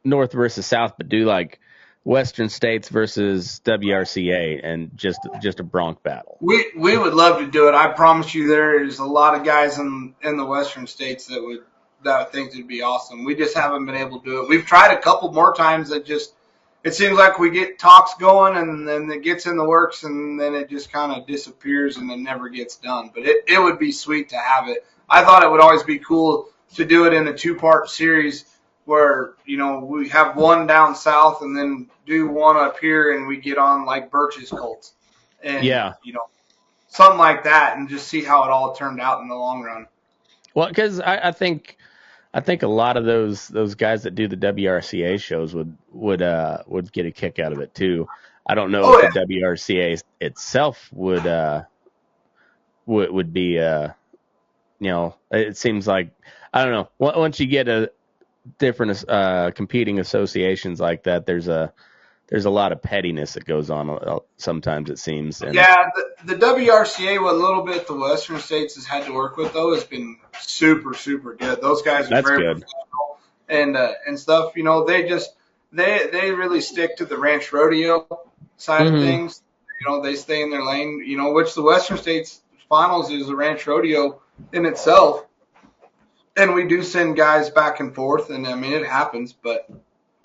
North versus South, but do like Western States versus WRCA and just a bronc battle. We would love to do it. I promise you, there's a lot of guys in the Western States that would think it'd be awesome. We just haven't been able to do it. We've tried a couple more times. It seems like we get talks going and then it gets in the works and then it just kind of disappears and it never gets done. But it would be sweet to have it. I thought it would always be cool to do it in a 2-part series where, we have one down south and then do one up here and we get on like Birch's colts. And, something like that and just see how it all turned out in the long run. Well, because I think a lot of those guys that do the WRCA shows would get a kick out of it too. I don't know if the WRCA itself would be it seems like, I don't know, once you get different competing associations like that, there's a lot of pettiness that goes on sometimes, it seems. And Yeah, the WRCA, what little bit the Western states has had to work with, though, has been super, super good. Those guys are that's very good. professional and stuff. They really stick to the ranch rodeo side of Mm-hmm. things. They stay in their lane. Which the Western states finals is a ranch rodeo in itself, and we do send guys back and forth, and I mean it happens, but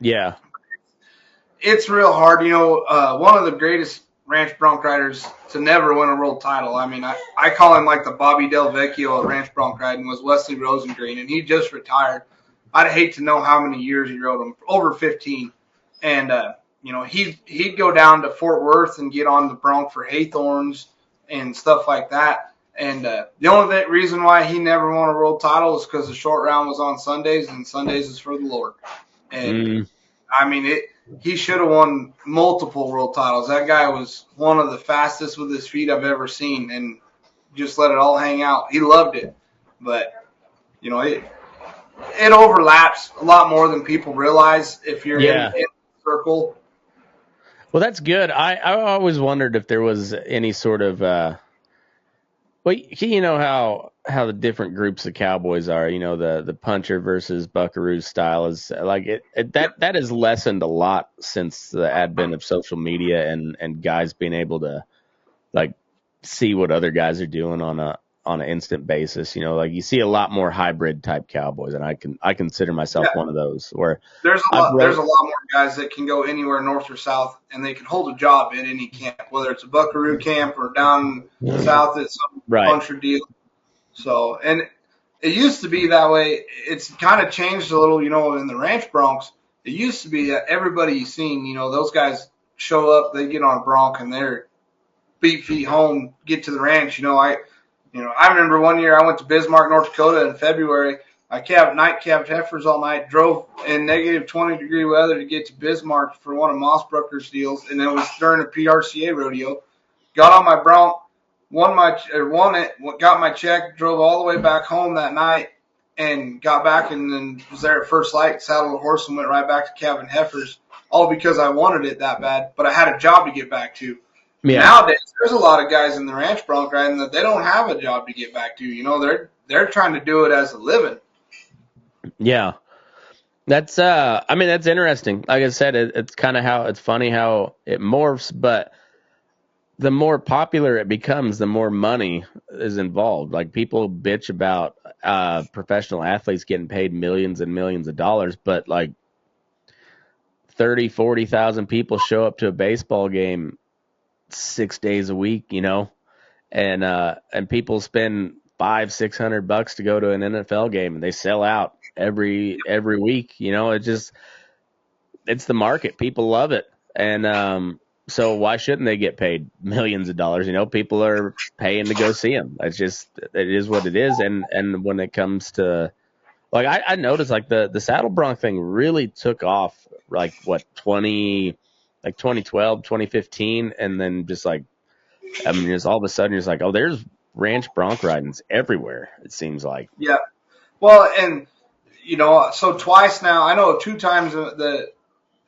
Yeah. it's real hard. One of the greatest ranch bronc riders to never win a world title. I mean, I call him like the Bobby Del Vecchio of ranch bronc riding, was Wesley Rosengreen, and he just retired. I'd hate to know how many years he rode him, over 15. And, he'd go down to Fort Worth and get on the bronc for haythorns and stuff like that. And the only reason why he never won a world title is because the short round was on Sundays, and Sundays is for the Lord. And I mean, he should have won multiple world titles. That guy was one of the fastest with his feet I've ever seen, and just let it all hang out. He loved it, but it overlaps a lot more than people realize if you're in the circle. Well, that's good. I always wondered if there was any sort of well, you know how the different groups of cowboys are. The puncher versus buckaroo style is like that has lessened a lot since the advent of social media and guys being able to like see what other guys are doing on an instant basis. Like you see a lot more hybrid type cowboys, and I consider myself one of those. Where there's a lot more guys that can go anywhere north or south, and they can hold a job at any camp, whether it's a buckaroo camp or down south at some puncher deal. So, and it used to be that way. It's kind of changed a little, in the ranch broncs. It used to be that everybody you seen, those guys show up, they get on a bronc, and they're beat feet home, get to the ranch. I remember one year I went to Bismarck, North Dakota in February. I night-cabbed heifers all night, drove in negative 20-degree weather to get to Bismarck for one of Mossbrucker's deals, and it was during a PRCA rodeo. Got on my bronc, won it, got my check, drove all the way back home that night, and got back and then was there at first light, saddled a horse and went right back to cabbing heifers, all because I wanted it that bad, but I had a job to get back to. Yeah. Nowadays, there's a lot of guys in the ranch bronc riding that they don't have a job to get back to. They're trying to do it as a living. Yeah, that's that's interesting. Like I said, it's kind of it's funny how it morphs, but the more popular it becomes, the more money is involved. Like people bitch about professional athletes getting paid millions and millions of dollars, but like 30,000-40,000 people show up to a baseball game 6 days a week, and people spend $500-$600 to go to an NFL game, and they sell out every week. It's the market. People love it, and so why shouldn't they get paid millions of dollars? People are paying to go see them. It is what it is. And when it comes to like, I noticed like the saddle bronc thing really took off like 2012, 2015, and then just like, just all of a sudden, it's like, oh, there's ranch bronc ridings everywhere, it seems like. Yeah. Well, and, so twice now, I know 2 times that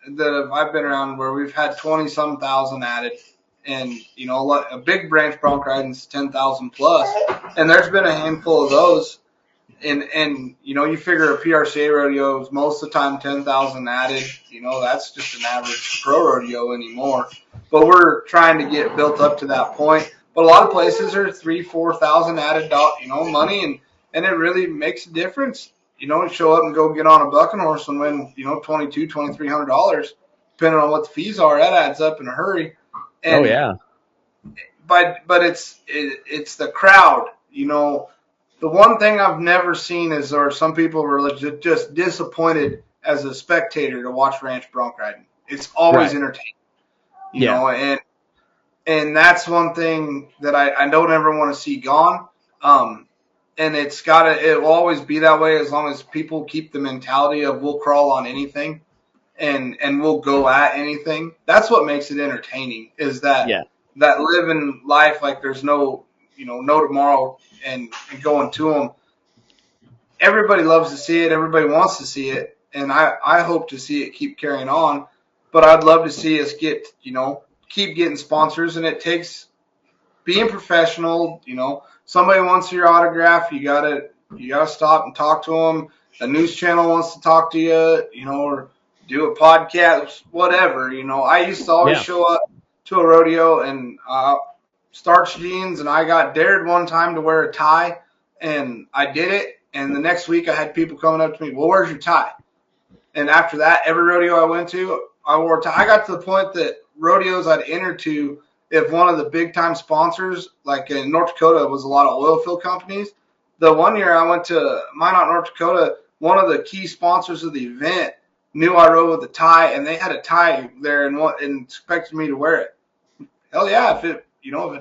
I've been around where we've had 20-some thousand added. And, a big branch bronc riding is 10,000 plus. And there's been a handful of those. And you figure a PRCA rodeo is most of the time 10,000 added. That's just an average pro rodeo anymore. But we're trying to get built up to that point. But a lot of places are 3,000-4,000 added, money, and it really makes a difference. Show up and go get on a bucking horse and win, $2,200-$2,300, depending on what the fees are. That adds up in a hurry. And, oh yeah. But it's the crowd. The one thing I've never seen is some people were just disappointed as a spectator to watch ranch bronc riding. It's always entertaining, you know, and that's one thing that I don't ever want to see gone. And it will always be that way as long as people keep the mentality of we'll crawl on anything and we'll go at anything. That's what makes it entertaining, is that living life like there's no tomorrow and going to them. Everybody loves to see it. Everybody wants to see it. and I hope to see it keep carrying on. But I'd love to see us get, keep getting sponsors, and it takes being professional. Somebody wants your autograph, you gotta stop and talk to them. A news channel wants to talk to you, or do a podcast, whatever. I used to always show up to a rodeo and starch jeans, and I got dared one time to wear a tie, and I did it. And the next week, I had people coming up to me, well, where's your tie? And after that, every rodeo I went to, I wore a tie. I got to the point that rodeos I'd enter to, if one of the big time sponsors, like in North Dakota, was a lot of oil field companies. The one year I went to Minot, North Dakota, one of the key sponsors of the event knew I rode with a tie, and they had a tie there and expected me to wear it. Hell yeah, if it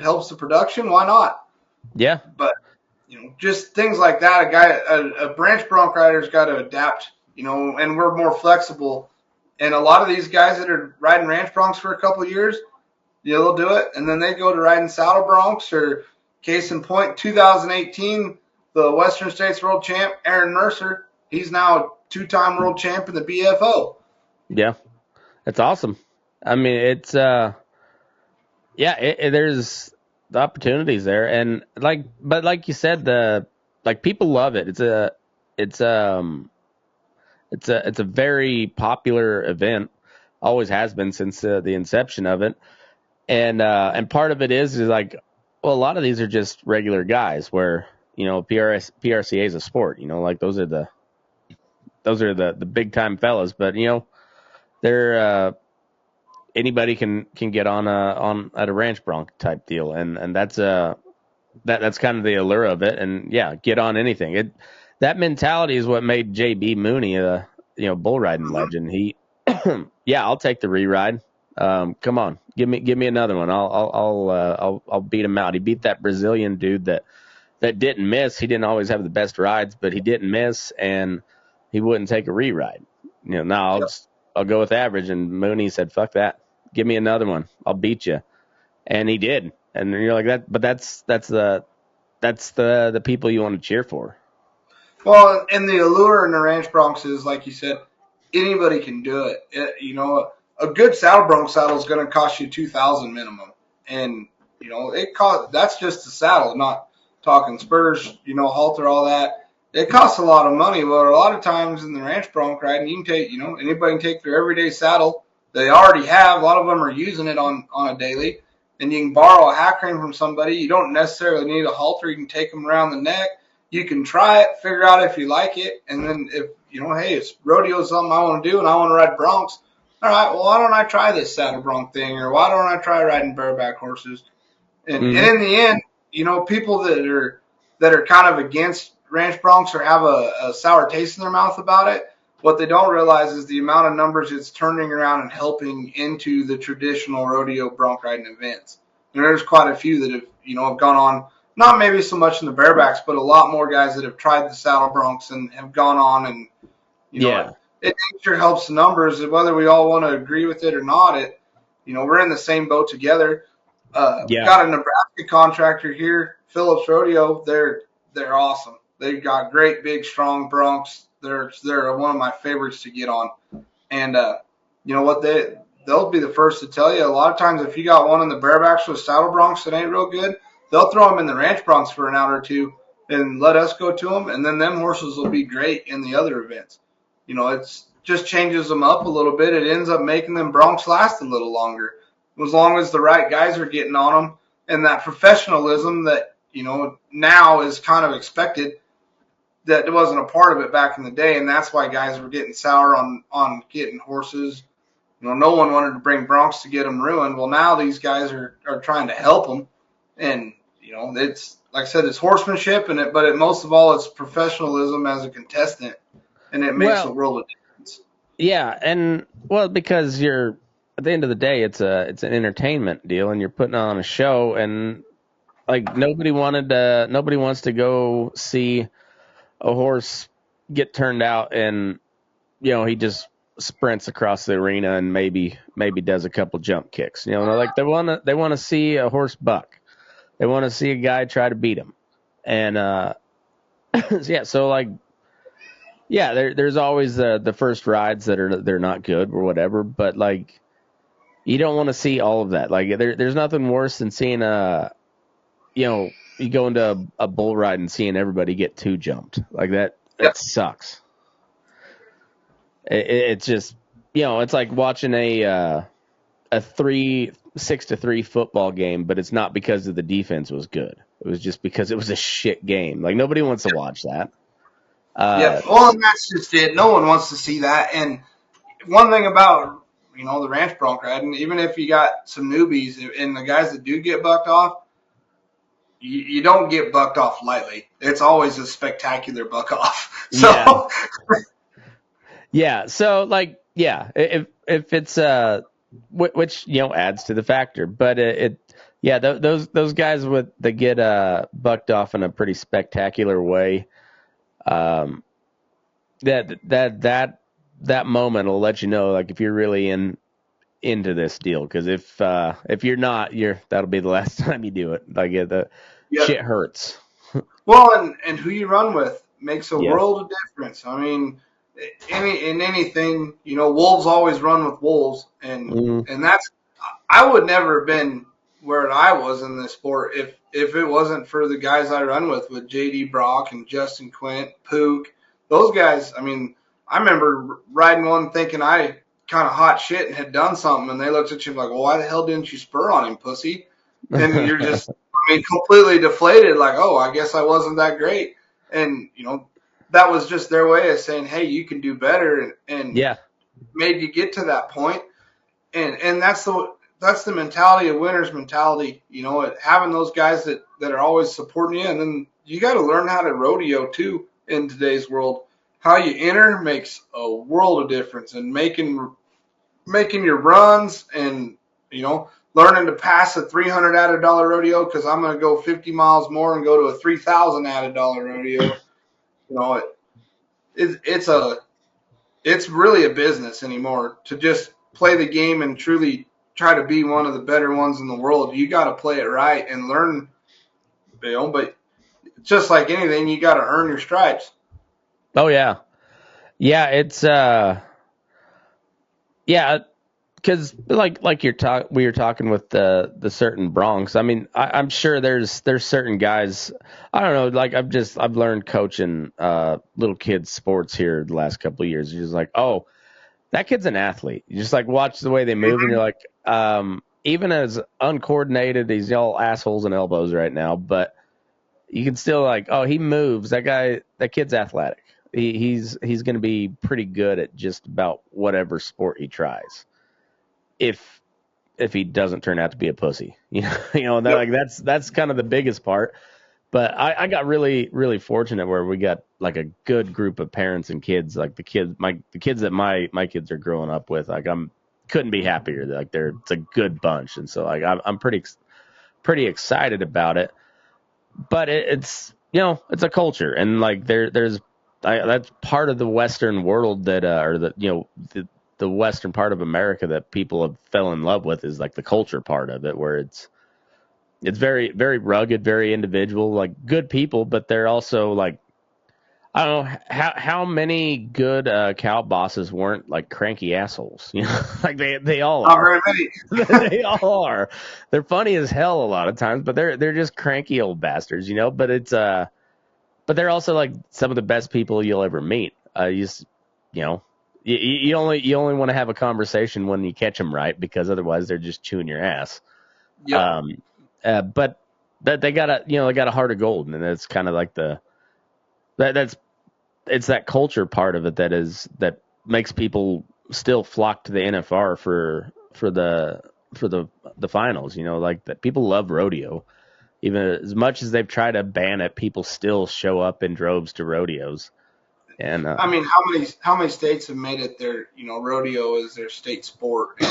helps the production, why not? Yeah. But just things like that. A branch bronc rider's got to adapt, and we're more flexible. And a lot of these guys that are riding ranch broncs for a couple of years, they'll do it, and then they go to riding saddle broncs. Or case in point, 2018, the Western States World Champ, Aaron Mercer, he's now a 2-time world champ in the BFO. Yeah, that's awesome. I mean, it's there's the opportunities there, and but like you said, people love it. It's a very popular event, always has been since the inception of it, and part of it is like, well, a lot of these are just regular guys where PRCA is a sport, like those are the big time fellas, but they're anybody can get on at a ranch bronc type deal, and that's kind of the allure of it. And yeah, get on anything. That mentality is what made JB Mooney a bull riding legend. He I'll take the re-ride. Come on, give me another one. I'll beat him out. He beat that Brazilian dude that didn't miss. He didn't always have the best rides, but he didn't miss, and he wouldn't take a re-ride. Now I'll go with average. And Mooney said, "Fuck that. Give me another one. I'll beat you," and he did. And you're like that, but that's the people you want to cheer for. Well, and the allure in the ranch broncs is, like you said, anybody can do it. A good saddle bronc saddle is going to cost you $2,000 minimum, and that's just the saddle, not talking spurs, halter, all that. It costs a lot of money. But a lot of times in the ranch bronc riding, you can take, anybody can take their everyday saddle they already have. A lot of them are using it on a daily, and you can borrow a hack rein from somebody. You don't necessarily need a halter. You can take them around the neck. You can try it, figure out if you like it, and then if hey, it's rodeo something I want to do and I want to ride broncs. All right, well, why don't I try this saddle bronc thing, or why don't I try riding bareback horses? And in the end, people that are kind of against ranch broncs or have a sour taste in their mouth about it, what they don't realize is the amount of numbers it's turning around and helping into the traditional rodeo bronc riding events. And there's quite a few that have gone on, not maybe so much in the barebacks, but a lot more guys that have tried the saddle broncs and have gone on, and it sure helps the numbers. Whether we all want to agree with it or not, we're in the same boat together. We've got a Nebraska contractor here, Phillips Rodeo. They're awesome. They've got great, big, strong broncs. They're one of my favorites to get on. And what they'll be the first to tell you. A lot of times, if you got one in the barebacks with saddle broncs that ain't real good, they'll throw them in the ranch broncs for an hour or two and let us go to them, and then them horses will be great in the other events. It's just changes them up a little bit. It ends up making them broncs last a little longer, as long as the right guys are getting on them, and that professionalism that now is kind of expected, that wasn't a part of it back in the day, and that's why guys were getting sour on getting horses. No one wanted to bring broncs to get them ruined. Well, now these guys are trying to help them, and it's like I said, it's horsemanship, but most of all, it's professionalism as a contestant, and it makes a world of difference. Yeah, and because you're at the end of the day, it's an entertainment deal, and you're putting on a show, and like nobody wants to go see a horse get turned out, and he just sprints across the arena and maybe does a couple jump kicks. Like they want to see a horse buck. They want to see a guy try to beat him. And so like Yeah, there's always the first rides they're not good or whatever, but like you don't want to see all of that. Like there's nothing worse than seeing you go into a bull ride and seeing everybody get two jumped like that. Yep. That sucks. It's just it's like watching a 6-3 football game, but it's not because of the defense was good. It was just because it was a shit game. Like nobody wants to watch that. Yep. Well, and that's just it. No one wants to see that. And one thing about the ranch bronc riding, even if you got some newbies and the guys that do get bucked off, you don't get bucked off lightly. It's always a spectacular buck off. So yeah. So like if it's which adds to the factor, but those guys that get bucked off in a pretty spectacular way. That moment will let you know, like, if you're really into this deal. Because if you're not, that'll be the last time you do it. Like the shit hurts. Well, and who you run with makes a Yeah. world of difference. I mean, in anything, wolves always run with wolves, and that's I would never have been where I was in this sport if it wasn't for the guys I run with JD Brock and Justin Quint, Pook, those guys. I mean, I remember riding one thinking I kind of hot shit and had done something, and they looked at you like, well, why the hell didn't you spur on him, pussy? And you're just, completely deflated, like, oh, I guess I wasn't that great. And, that was just their way of saying, hey, you can do better, and made you get to that point. And that's the mentality of winner's mentality, having those guys that are always supporting you. And then you got to learn how to rodeo too in today's world. How you enter makes a world of difference, and making your runs, and learning to pass a $300 added dollar rodeo because I'm going to go 50 miles more and go to a 3,000 added dollar rodeo. It's really a business anymore. To just play the game and truly try to be one of the better ones in the world, you got to play it right and learn. But just like anything, you got to earn your stripes. Oh yeah, it's because like we were talking with the certain Broncs. I mean, I'm sure there's certain guys. I don't know. Like I've learned coaching little kids sports here the last couple of years. You're just like, oh, that kid's an athlete. You just like watch the way they move, and you're like, even as uncoordinated, he's all assholes and elbows right now, but you can still like, oh, he moves. That kid's athletic. He's going to be pretty good at just about whatever sport he tries. If he doesn't turn out to be a pussy, like that's kind of the biggest part. But I got really, really fortunate where we got like a good group of parents and kids, like the kids that my kids are growing up with. Like couldn't be happier. Like it's a good bunch. And so like, I'm pretty excited about it, but it's a culture, and like that's part of the Western world that, or the Western part of America that people have fell in love with, is like the culture part of it, where it's very, very rugged, very individual, like good people, but they're also like, I don't know how many good cow bosses weren't like cranky assholes, like they all Not are. very many. They all are. They're funny as hell a lot of times, but they're just cranky old bastards, but it's but they're also like some of the best people you'll ever meet. You only want to have a conversation when you catch them right, because otherwise they're just chewing your ass. Yep. But they got a heart of gold, and it's kind of like it's that culture part of it that makes people still flock to the NFR for the finals. Like that, people love rodeo. Even as much as they've tried to ban it, people still show up in droves to rodeos. And I mean, how many states have made it their rodeo is their state sport?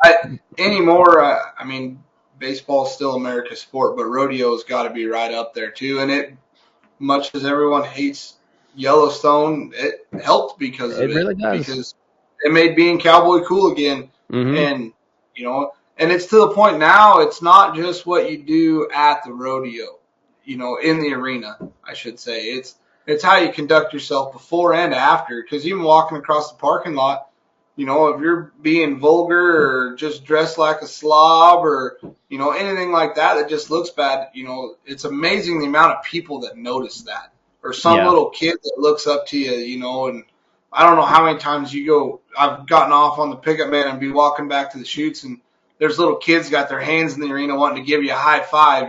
And anymore, I mean, baseball is still America's sport, but rodeo's got to be right up there too. And much as everyone hates Yellowstone, it helped because of it really does. Because it made being cowboy cool again. Mm-hmm. And it's to the point now, it's not just what you do at the rodeo, in the arena, I should say. It's how you conduct yourself before and after. Because even walking across the parking lot, if you're being vulgar or just dressed like a slob or, anything like that that just looks bad, it's amazing the amount of people that notice that. Or some Yeah. little kid that looks up to you, and I don't know how many times I've gotten off on the pickup man and be walking back to the chutes, and there's little kids got their hands in the arena wanting to give you a high five,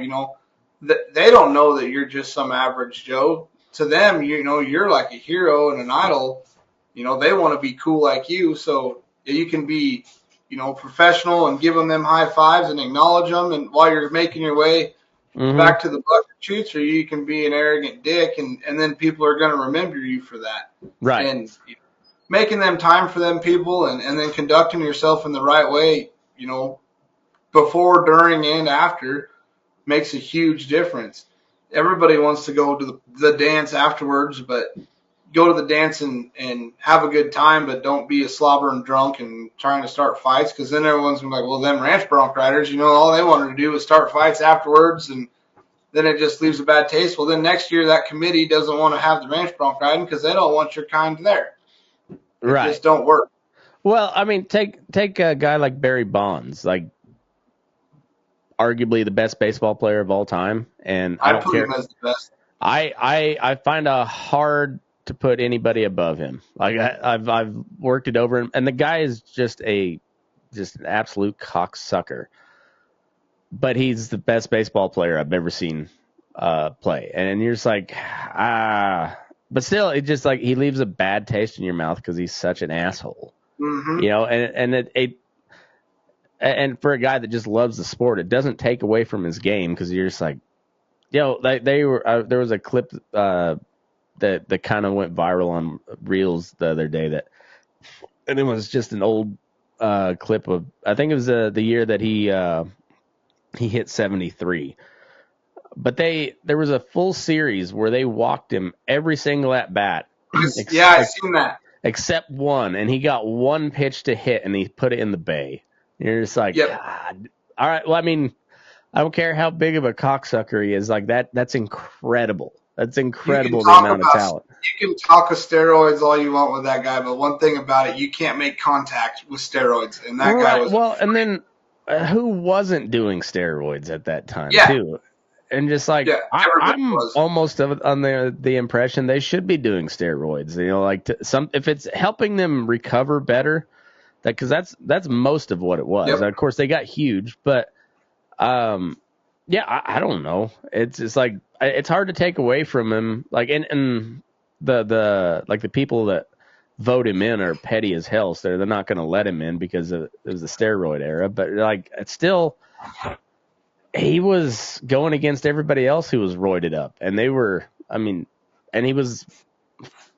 They don't know that you're just some average Joe. To them, you're like a hero and an idol. They want to be cool like you, so you can be, professional and give them high fives and acknowledge them, and while you're making your way back to the bucket chutes, or you can be an arrogant dick, and then people are going to remember you for that. Right. And making them time for them people, and then conducting yourself in the right way, before, during, and after makes a huge difference. Everybody wants to go to the dance afterwards, but go to the dance and have a good time, but don't be a slobbering drunk and trying to start fights, because then everyone's gonna be like, well, them ranch bronc riders, all they wanted to do was start fights afterwards, and then it just leaves a bad taste. Well, then next year that committee doesn't want to have the ranch bronc riding because they don't want your kind there. It Right. just don't work. Well, I mean, take a guy like Barry Bonds, like arguably the best baseball player of all time, and I don't put care. him as the best. I find it hard to put anybody above him. Like I've worked it over, and the guy is just an absolute cocksucker. But he's the best baseball player I've ever seen play, and you're just like but still, it just like he leaves a bad taste in your mouth because he's such an asshole. Mm-hmm. And for a guy that just loves the sport, it doesn't take away from his game, because you're just like, they were. There was a clip that kind of went viral on Reels the other day, and it was just an old clip of, I think it was the year that he hit 73. But there was a full series where they walked him every single at bat. Yeah, I've seen that. Except one, and he got one pitch to hit, and he put it in the bay. You're just like, Yep. God. All right, well, I mean, I don't care how big of a cocksucker he is. Like that's incredible. That's incredible, the amount of talent. You can talk of steroids all you want with that guy, but one thing about it, you can't make contact with steroids, and that guy was. Well, and then who wasn't doing steroids at that time too? And just like, I'm almost on the impression they should be doing steroids. Like if it's helping them recover better, because that's most of what it was. Yep. Of course, they got huge, but I don't know. It's like, it's hard to take away from him. Like, and the people that vote him in are petty as hell. So they're not going to let him in because it was the steroid era. But like, it's still, he was going against everybody else who was roided up, and they were, and he was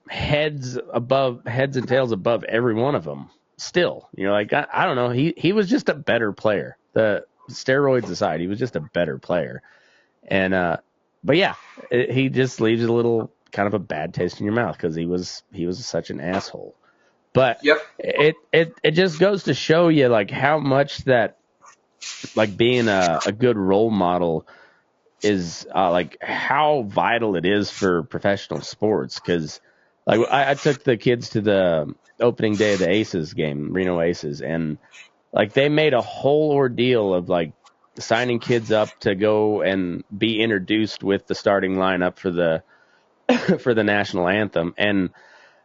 heads and tails above every one of them. Still, like, I don't know. He was just a better player. The steroids aside, he was just a better player. And but yeah, he just leaves a little kind of a bad taste in your mouth because he was such an asshole. But it just goes to show you like how much that, like, being a good role model is like how vital it is for professional sports. Because like I took the kids to the opening day of the Aces game, Reno Aces, and like they made a whole ordeal of like signing kids up to go and be introduced with the starting lineup for the for the national anthem. And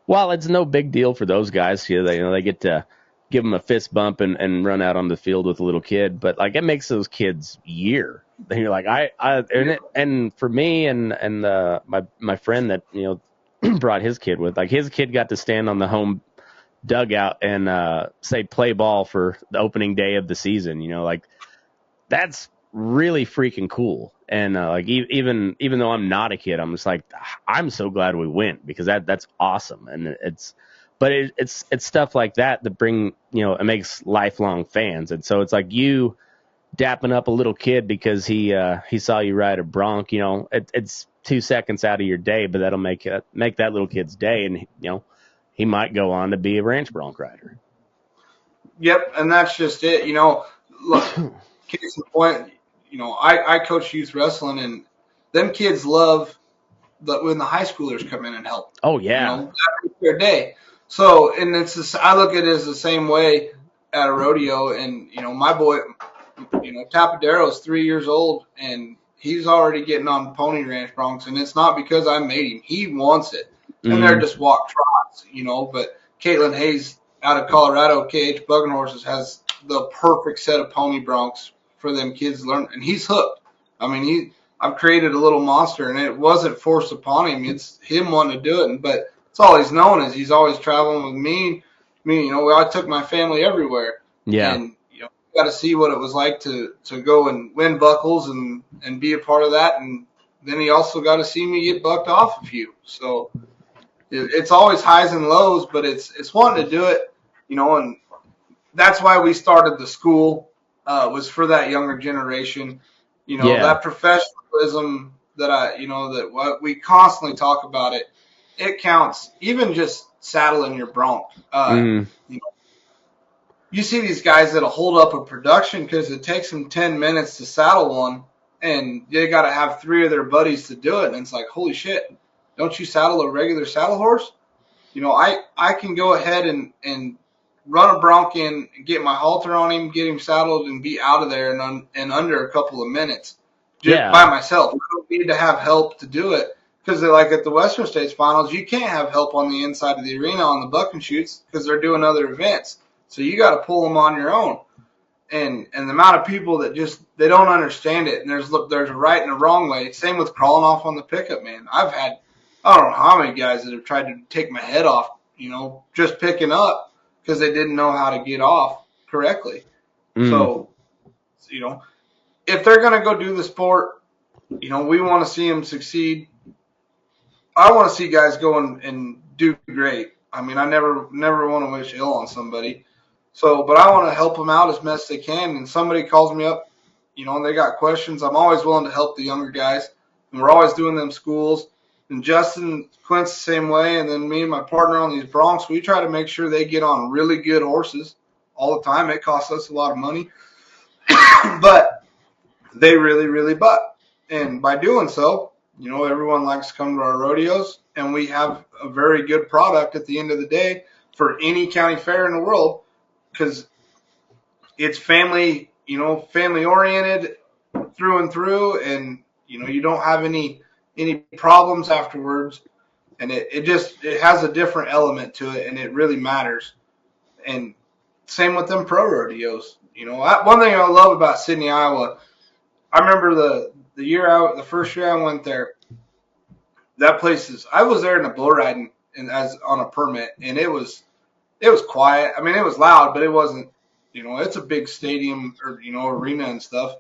while it's no big deal for those guys, they get to give them a fist bump and run out on the field with a little kid, but like it makes those kids year. You're like, and for me and my friend that brought his kid with, like, his kid got to stand on the home dugout and say play ball for the opening day of the season. Like, that's really freaking cool. And like even though I'm not a kid, I'm just like, I'm so glad we went, because that's awesome. And it's stuff like that bring, it makes lifelong fans. And so it's like you dapping up a little kid because he saw you ride a Bronc. It's 2 seconds out of your day, but that'll make that little kid's day, and he might go on to be a ranch bronc rider. Yep, and that's just it. Look, case in point, I coach youth wrestling, and them kids love when the high schoolers come in and help. Oh yeah. You know, that makes their day. So, and I look at it as the same way at a rodeo. And you know, my boy, you know, Tapadero is 3 years old, and he's already getting on pony ranch broncs, and it's not because I made him. He wants it, and they're just walk trots, you know. But Caitlin Hayes out of Colorado, KH Bugging Horses, has the perfect set of pony broncs for them kids to learn, and he's hooked. I mean, I've created a little monster, and it wasn't forced upon him. It's him wanting to do it, but it's all he's known is he's always traveling with me. You know, I took my family everywhere. Yeah. And, you know, got to see what it was like to go and win buckles and be a part of that. And then he also got to see me get bucked off a few. So it's always highs and lows, but it's wanting to do it, you know, and that's why we started the school, was for that younger generation. You know, that professionalism that what we constantly talk about it counts. Even just saddling your bronc. You know, you see these guys that'll hold up a production because it takes them 10 minutes to saddle one, and they got to have 3 of their buddies to do it. And it's like, holy shit, don't you saddle a regular saddle horse? You know, I can go ahead and run a bronc in, get my halter on him, get him saddled, and be out of there in under a couple of minutes just by myself. I don't need to have help to do it. Because they're like at the Western States Finals, you can't have help on the inside of the arena on the buck and shoots because they're doing other events. So you got to pull them on your own. And the amount of people that they don't understand it. And there's a right and a wrong way. Same with crawling off on the pickup, man. I've had, I don't know how many guys that have tried to take my head off, you know, just picking up because they didn't know how to get off correctly. So, you know, if they're going to go do the sport, you know, we want to see them succeed. I want to see guys go and do great. I mean, I never want to wish ill on somebody. So, but I want to help them out as best they can. And somebody calls me up, you know, and they got questions. I'm always willing to help the younger guys. And we're always doing them schools. And Justin Quint's the same way. And then me and my partner on these broncs, we try to make sure they get on really good horses all the time. It costs us a lot of money. But they really, really butt. And by doing so, you know, everyone likes to come to our rodeos, and we have a very good product at the end of the day for any county fair in the world because it's family oriented through and through, and, you know, you don't have any problems afterwards, and it has a different element to it, and it really matters. And same with them pro rodeos. You know, one thing I love about Sydney, Iowa, I remember the first year I went there, that place I was there in a bull riding as on a permit, and it was quiet. I mean, it was loud, but it wasn't, you know, it's a big stadium or, you know, arena and stuff.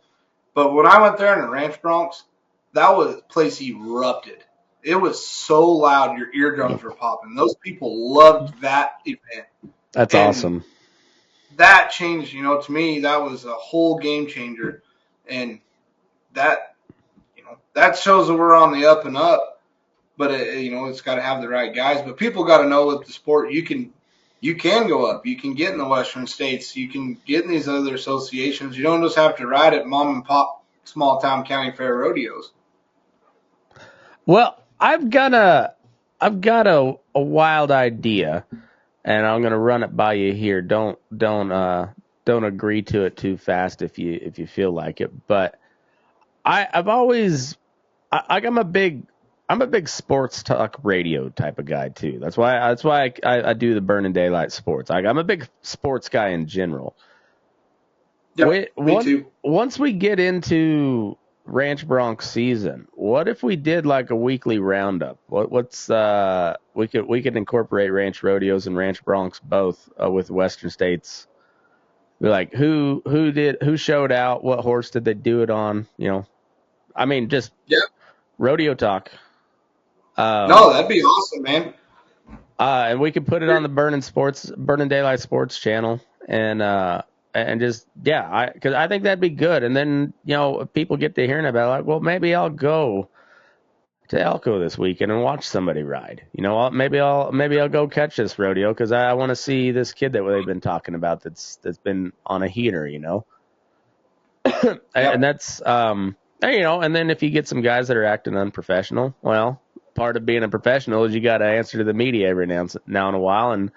But when I went there in the ranch broncs, that place erupted. It was so loud, your eardrums were popping. Those people loved that event. That's awesome. That changed, you know, to me, that was a whole game changer. And that, you know, that shows that we're on the up and up. But, you know, it's got to have the right guys. But people got to know with the sport, you can go up. You can get in the Western States. You can get in these other associations. You don't just have to ride at mom and pop small town county fair rodeos. Well, I've got a wild idea, and I'm gonna run it by you here. Don't agree to it too fast if you feel like it. But I'm a big sports talk radio type of guy too. That's why I do the Burning Daylight Sports. I'm a big sports guy in general. Yep, me too. Once we get into Ranch Bronc season, what if we did like a weekly roundup? We could incorporate ranch rodeos and ranch broncs both with Western States. Be like who showed out, what horse did they do it on? You know, I mean just rodeo talk. No, that'd be awesome, man. And we could put it on the Burning Daylight Sports channel, and just because I think that'd be good. And then, you know, if people get to hearing about it, like, well, maybe I'll go to Elko this weekend and watch somebody ride. You know, maybe I'll go catch this rodeo because I want to see this kid that they've been talking about that's been on a heater. You know, and that's you know, and then if you get some guys that are acting unprofessional, well, part of being a professional is you got to answer to the media every now and a while and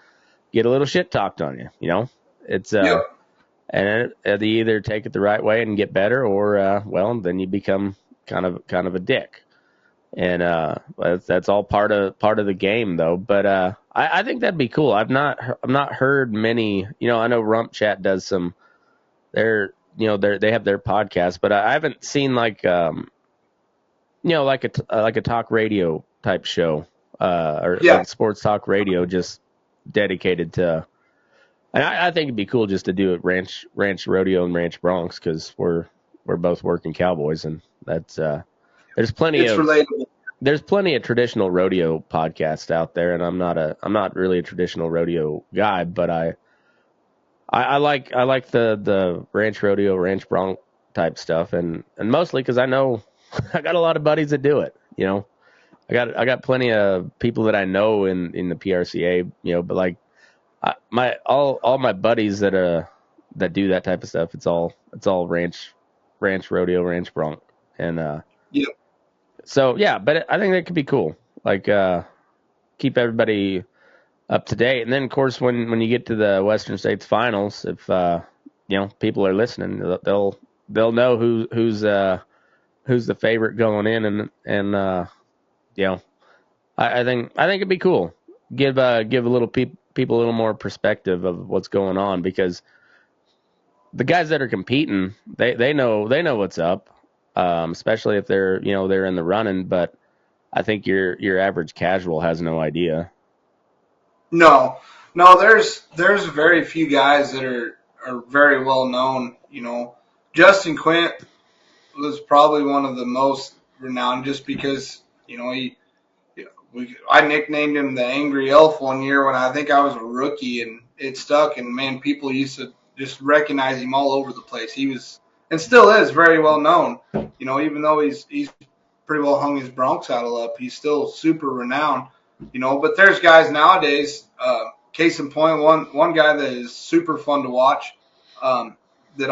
get a little shit talked on you. You know, it's Yep. and they either take it the right way and get better, or well, then you become kind of a dick. And that's all part of the game, though. But I think that'd be cool. I've not heard many. You know, I know Rump Chat does some. They have their podcast, but I haven't seen like like a talk radio type show, or like sports talk radio, just dedicated to. And I think it'd be cool just to do it ranch rodeo and ranch Broncs, because we're both working cowboys, and that's there's plenty of relatable. There's plenty of traditional rodeo podcasts out there, and I'm not really a traditional rodeo guy, but I like the ranch rodeo, ranch Bronc type stuff, and mostly because I know I got a lot of buddies that do it. You know, I got plenty of people that I know in the PRCA. You know, but like all my buddies that do that type of stuff, it's all ranch rodeo, ranch Bronc, and Yep. So yeah, but I think that could be cool. Like keep everybody up to date, and then of course when you get to the Western States Finals, if people are listening, they'll know who's the favorite going in, and I think it'd be cool. Give a little people a little more perspective of what's going on, because the guys that are competing, they know what's up, especially if they're in the running. But I think your average casual has no idea. No, there's very few guys that are very well known. You know, Justin Quint was probably one of the most renowned, just because I nicknamed him the Angry Elf one year when I think I was a rookie, and it stuck. And man, people used to just recognize him all over the place. He was, and still is, very well known. You know, even though he's pretty well hung his Bronc saddle up, he's still super renowned. You know, but there's guys nowadays. Case in point, one guy that is super fun to watch. That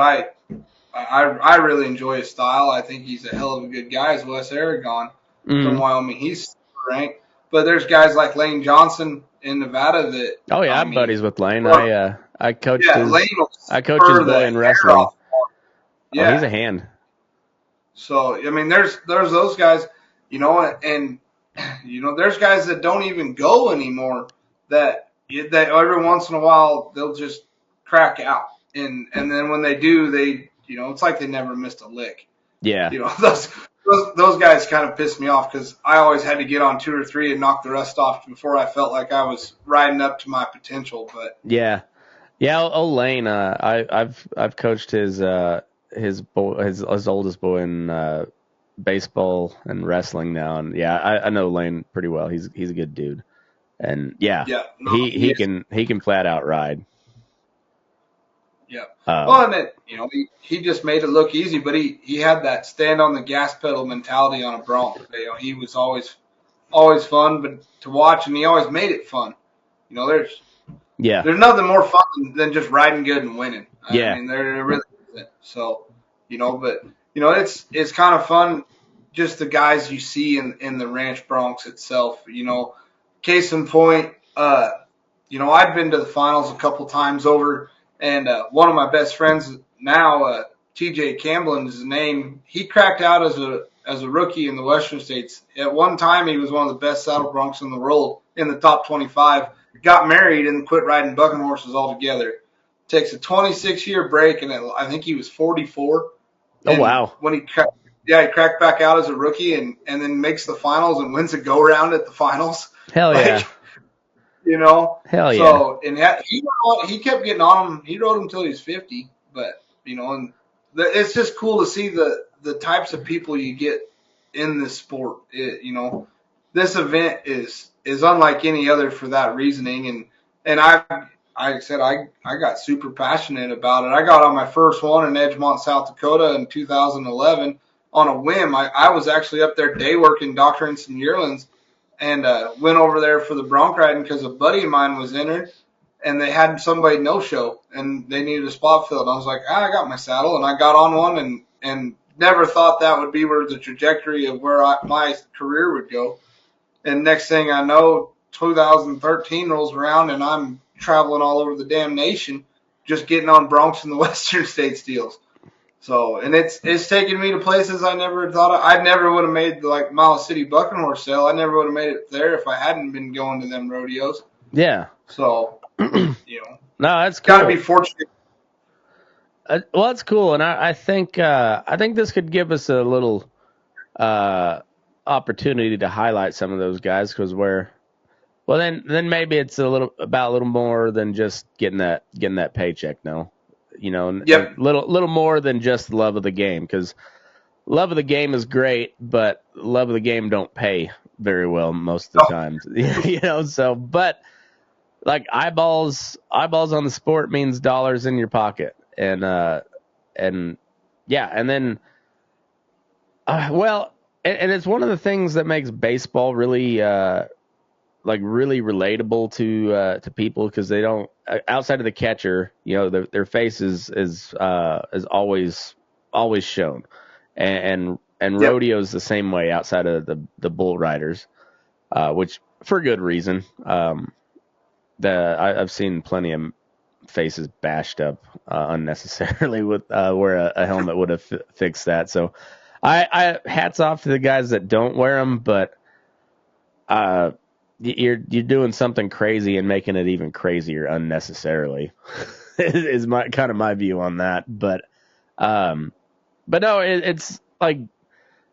I really enjoy his style. I think he's a hell of a good guy. Is WSRRA from Wyoming. He's super ranked. But there's guys like Lane Johnson in Nevada that. Oh yeah, I'm buddies with Lane. I coached his boy in wrestling. Yeah, he's a hand. So I mean, there's those guys, and there's guys that don't even go anymore. That every once in a while they'll just crack out, and then when they do, it's like they never missed a lick. Yeah. Those guys kind of pissed me off, because I always had to get on 2 or 3 and knock the rest off before I felt like I was riding up to my potential. But yeah. Old Lane, I've coached his oldest boy in baseball and wrestling now, and yeah, I know Lane pretty well. He's a good dude, and he can flat out ride. Yeah. Well, and he just made it look easy, but he had that stand on the gas pedal mentality on a Bronc. He was always fun, but to watch, and he always made it fun. There's nothing more fun than just riding good and winning. I mean, there really isn't. So, but it's kind of fun, just the guys you see in the ranch Broncs itself. Case in point, I'd been to the finals a couple times over. And one of my best friends now, TeJay Camblin is his name. He cracked out as a rookie in the Western States. At one time, he was one of the best saddle Broncs in the world, in the top 25. Got married and quit riding bucking horses altogether. Takes a 26-year break, and I think he was 44. Oh, wow. When he cracked back out as a rookie, and then makes the finals and wins a go-round at the finals. Hell yeah. Hell yeah. So, and he kept getting on him. He rode him until he was 50. But, and it's just cool to see the types of people you get in this sport. This event is unlike any other for that reasoning. And I said, I got super passionate about it. I got on my first one in Edgemont, South Dakota in 2011 on a whim. I was actually up there day working, doctoring some yearlings. And went over there for the Bronc riding because a buddy of mine was entered, and they had somebody no-show, and they needed a spot filled. I was like, I got my saddle, and I got on one, and never thought that would be where the trajectory of where my career would go. And next thing I know, 2013 rolls around and I'm traveling all over the damn nation, just getting on Broncs and the Western States deals. So, and it's taken me to places I never thought I never would have made, like Miles City Bucking Horse Sale. I never would have made it there if I hadn't been going to them rodeos. Yeah. So, No, that's cool. Gotta be fortunate. Well, that's cool, and I think this could give us a little opportunity to highlight some of those guys because then maybe it's a little more than just getting that paycheck. No, Yep. little more than just love of the game, because love of the game is great, but love of the game don't pay very well most of the times. So but like eyeballs on the sport means dollars in your pocket, and yeah, and then and it's one of the things that makes baseball really really relatable to people, because they don't, outside of the catcher, their face is always shown, and rodeo's the same way outside of the bull riders, which for good reason. I've seen plenty of faces bashed up unnecessarily with where a helmet would have fixed that. So I hats off to the guys that don't wear them, but you're doing something crazy and making it even crazier unnecessarily is my view on that. But no, it's like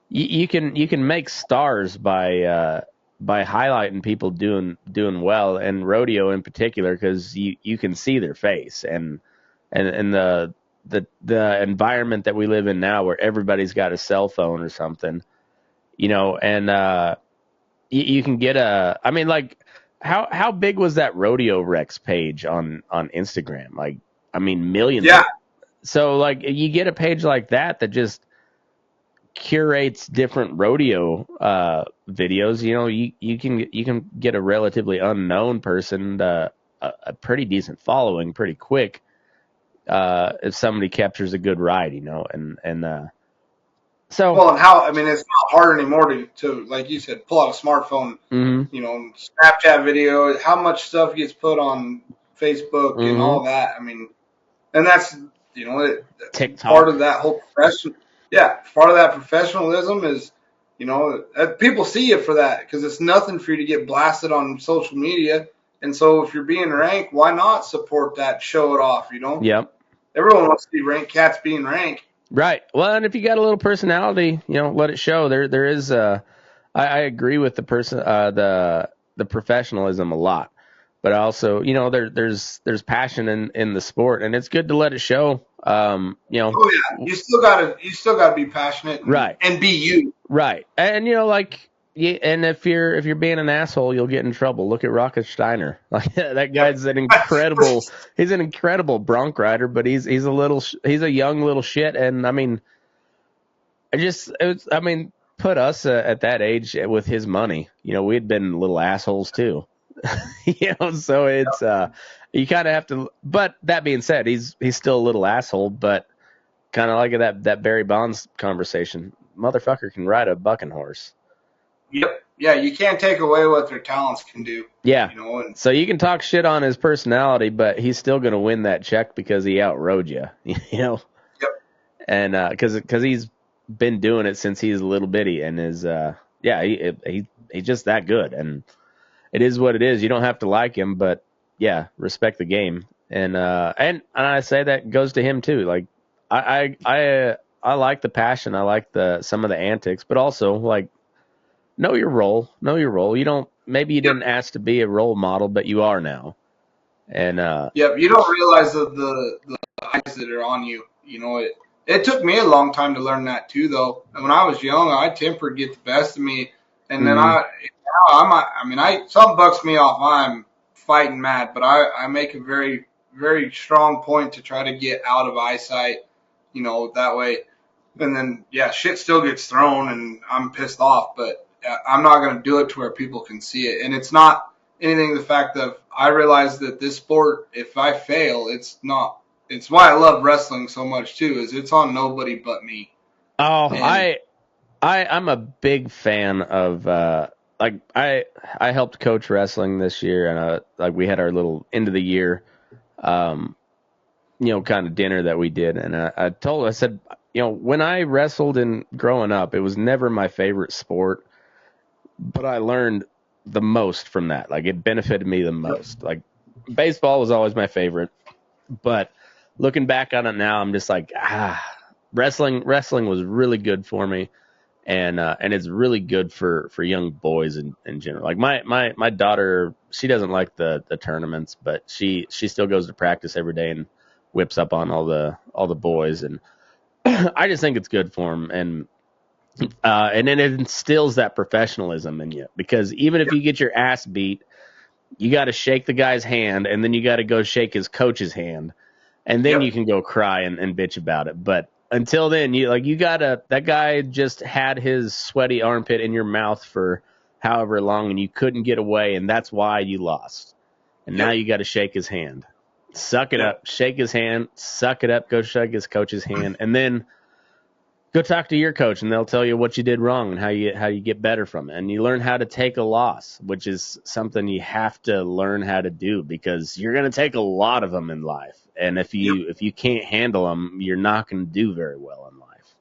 you can make stars by highlighting people doing well, and rodeo in particular, because you can see their face, and the environment that we live in now, where everybody's got a cell phone or something, and you can get how big was that Rodeo Rex page on Instagram? Like, I mean, millions. Yeah. So like you get a page like that just curates different rodeo videos. You can get a relatively unknown person a pretty decent following pretty quick if somebody captures a good ride, and so. Well, and how, I mean, it's not hard anymore to like you said, pull out a smartphone, Snapchat video, how much stuff gets put on Facebook and all that. I mean, and that's, TikTok. Part of that whole profession. Yeah, part of that professionalism is, people see you for that, because it's nothing for you to get blasted on social media. And so if you're being ranked, why not support that, show it off, Yep. Everyone wants to see ranked cats being ranked. Right. Well, and if you got a little personality, let it show. There is I agree with the professionalism a lot, but also, there's passion in the sport, and it's good to let it show. Oh yeah, you still gotta be passionate, right, and be you, right, and and if you're being an asshole, you'll get in trouble. Look at Rocket Steiner. Like, that guy's an incredible bronc rider, but he's a young little shit. And I mean, put us at that age with his money. We had been little assholes too. So it's you kind of have to. But that being said, he's still a little asshole. But kind of like that Barry Bonds conversation, motherfucker can ride a bucking horse. Yep. Yeah, you can't take away what their talents can do. Yeah. So you can talk shit on his personality, but he's still going to win that check because he outrode you. Yep. And because he's been doing it since he's a little bitty, and he's just that good. And it is what it is. You don't have to like him, but yeah, respect the game. And I say that goes to him too. Like I like the passion. I like some of the antics, but also like. Know your role. Maybe you didn't ask to be a role model, but you are now. And yep, you don't realize the eyes that are on you. It took me a long time to learn that too, though. And when I was young, temper get the best of me, and then something bucks me off. I'm fighting mad, but I make a very, very strong point to try to get out of eyesight. That way, and then shit still gets thrown, and I'm pissed off, but. I'm not going to do it to where people can see it. And it's not anything the fact that I realize that this sport, if I fail, it's why I love wrestling so much too, is it's on nobody but me. Oh, and I'm a big fan of like I helped coach wrestling this year, and like we had our little end of the year, kind of dinner that we did, and I said, when I wrestled and growing up, it was never my favorite sport, but I learned the most from that. Like it benefited me the most. Like baseball was always my favorite, but looking back on it now, I'm just like, wrestling was really good for me. And it's really good for young boys in general. Like my daughter, she doesn't like the tournaments, but she still goes to practice every day and whips up on all the boys, and I just think it's good for them, and then it instills that professionalism in you, because even if you get your ass beat, you got to shake the guy's hand, and then you got to go shake his coach's hand, and then you can go cry and bitch about it. But until then, that guy just had his sweaty armpit in your mouth for however long, and you couldn't get away, and that's why you lost. And now you got to shake his hand. Suck it up, shake his hand, suck it up, go shake his coach's hand, and then go talk to your coach, and they'll tell you what you did wrong and how you get better from it. And you learn how to take a loss, which is something you have to learn how to do, because you're going to take a lot of them in life. And if you can't handle them, you're not going to do very well in life.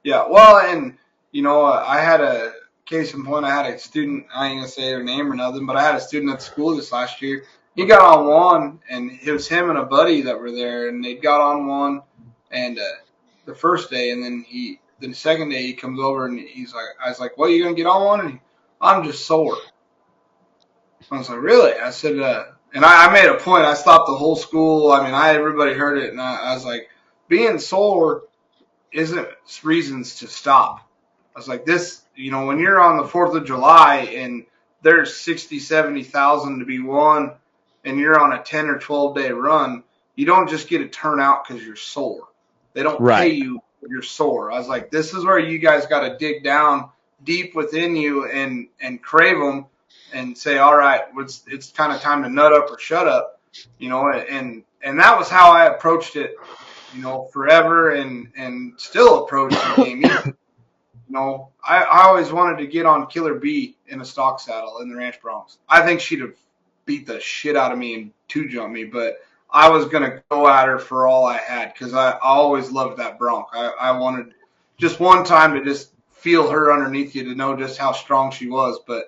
Yeah, well, and I had a case in point. I had a student. I ain't gonna say their name or nothing, but I had a student at school this last year. He got on one, and it was him and a buddy that were there, and they got on one, and the first day, and then the second day he comes over and he's like, I was like, "What, you gonna get on one?" And I'm just sore. I was like, "Really?" I said, and I made a point. I stopped the whole school. I mean, everybody heard it, and I was like, being sore isn't reasons to stop. I was like, this, when you're on the 4th of July and there's 60, 70,000 to be won, and you're on a 10 or 12 day run, you don't just get a turnout because you're sore. They don't pay you if you're sore. I was like, this is where you guys got to dig down deep within you and crave them and say, all right, it's kind of time to nut up or shut up, and that was how I approached it, forever, and still approach the game. I always wanted to get on Killer B in a stock saddle in the Ranch Broncs. I think she'd have beat the shit out of me and two-jump me, but I was going to go at her for all I had, because I always loved that Bronc. I wanted just one time to just feel her underneath you, to know just how strong she was. But,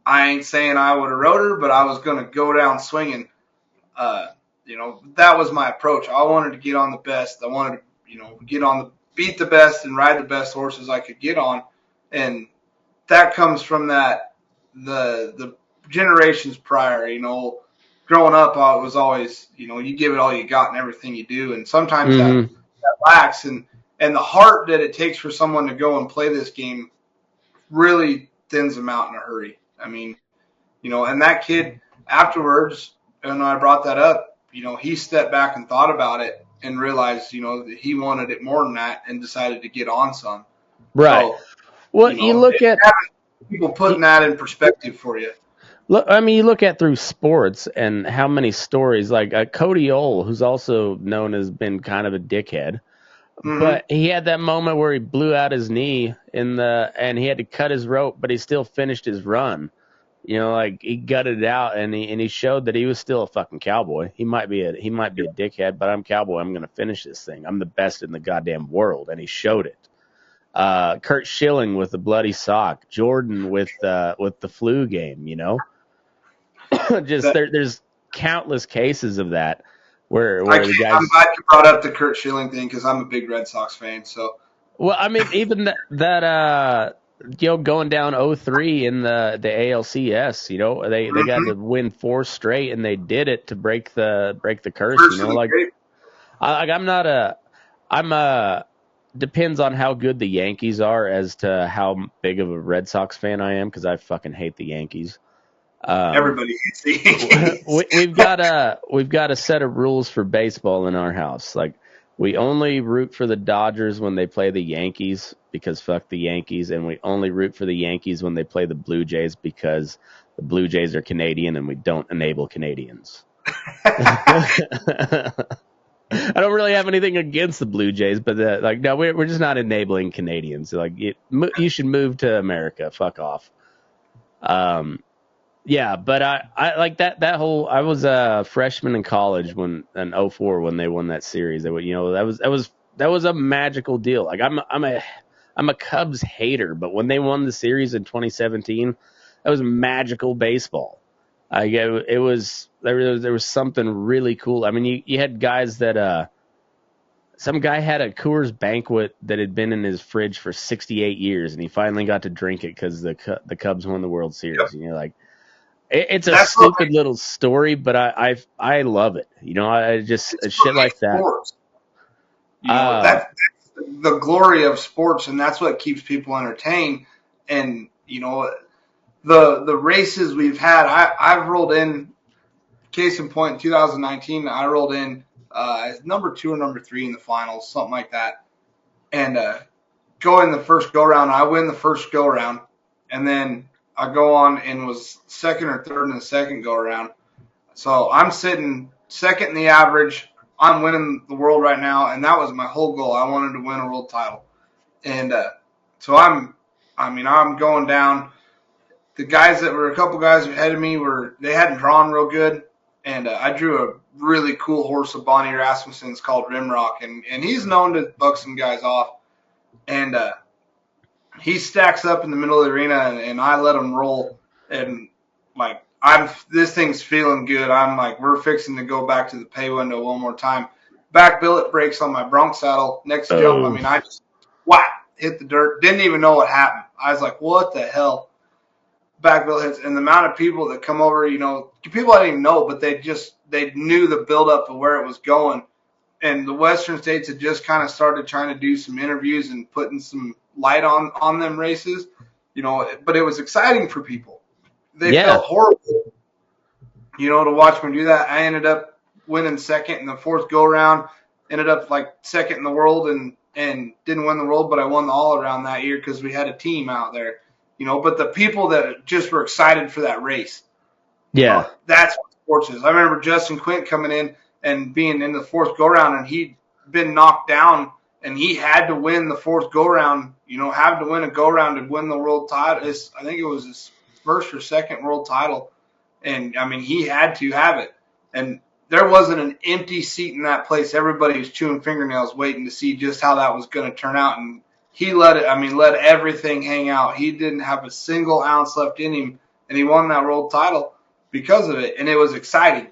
I ain't saying I would have rode her, but I was going to go down swinging. That was my approach. I wanted to get on the best. I wanted to, beat the best and ride the best horses I could get on. And that comes from the generations prior, growing up, I was always, you give it all you got in everything you do. And sometimes that lacks, and the heart that it takes for someone to go and play this game really thins them out in a hurry. I mean, and that kid afterwards, and I brought that up, he stepped back and thought about it and realized, that he wanted it more than that, and decided to get on some. Right. So, well, you look at people putting that in perspective for you. Look, I mean, you look at through sports and how many stories, like Cody Ohl, who's also known as been kind of a dickhead, but he had that moment where he blew out his knee and he had to cut his rope, but he still finished his run. He gutted it out, and he showed that he was still a fucking cowboy. He might be a dickhead, but I'm cowboy. I'm gonna finish this thing. I'm the best in the goddamn world, and he showed it. Kurt Schilling with the bloody sock, Jordan with the flu game. There's countless cases of that where the guys. I'm glad you brought up the Kurt Schilling thing, because I'm a big Red Sox fan. So. Well, I mean, even that going down 0-3 in the ALCS, they got to win 4 straight, and they did it to break the curse. Depends on how good the Yankees are as to how big of a Red Sox fan I am, because I fucking hate the Yankees. Everybody hates the Yankees. we've got a set of rules for baseball in our house. Like, we only root for the Dodgers when they play the Yankees, because fuck the Yankees, and we only root for the Yankees when they play the Blue Jays, because the Blue Jays are Canadian and we don't enable Canadians. I don't really have anything against the Blue Jays, but no, we're just not enabling Canadians. Like, you should move to America. Fuck off. Yeah, but I like that whole. I was a freshman in college in '04 when they won that series. They would, that was a magical deal. Like I'm a Cubs hater, but when they won the series in 2017, that was magical baseball. It was there was something really cool. I mean, you had guys that some guy had a Coors Banquet that had been in his fridge for 68 years, and he finally got to drink it because the Cubs won the World Yep. Series. And you're like, it's a That's what stupid little story, but I love it. I just makes shit like that. sports. That's the glory of sports, and that's what keeps people entertained. And the races we've had, I've rolled in. Case in point, in 2019, I rolled in number 2 or number 3 in the finals, something like that. And go in the first go round. I win the first go round, and then I go on and was second or third in the second go around. So I'm sitting second in the average. I'm winning the world right now, and that was my whole goal. I wanted to win a world title, and so I'm going down. The guys that were a couple guys ahead of me they hadn't drawn real good, and I drew a really cool horse of Bonnie Rasmussen's called Rimrock, and he's known to buck some guys off, and he stacks up in the middle of the arena, and I let him roll, and like this thing's feeling good. I'm like, we're fixing to go back to the pay window one more time. Back billet breaks on my Bronc saddle. Next jump, I just hit the dirt. Didn't even know what happened. I was like, what the hell? Back billet hits, and the amount of people that come over, people I didn't even know, but they knew the buildup of where it was going. And the Western states had just kind of started trying to do some interviews and putting some light on them races, but it was exciting for people. They felt horrible, to watch me do that. I ended up winning second in the fourth go round, ended up like second in the world and didn't win the world, but I won the all around that year because we had a team out there, but the people that just were excited for that race. That's what sports is. I remember Justin Quint coming in and being in the fourth go round, and he'd been knocked down and he had to win the fourth go round, have to win a go round to win the world title. I think it was his first or second world title. And he had to have it. And there wasn't an empty seat in that place. Everybody was chewing fingernails waiting to see just how that was going to turn out. And he let everything hang out. He didn't have a single ounce left in him, and he won that world title because of it. And it was exciting.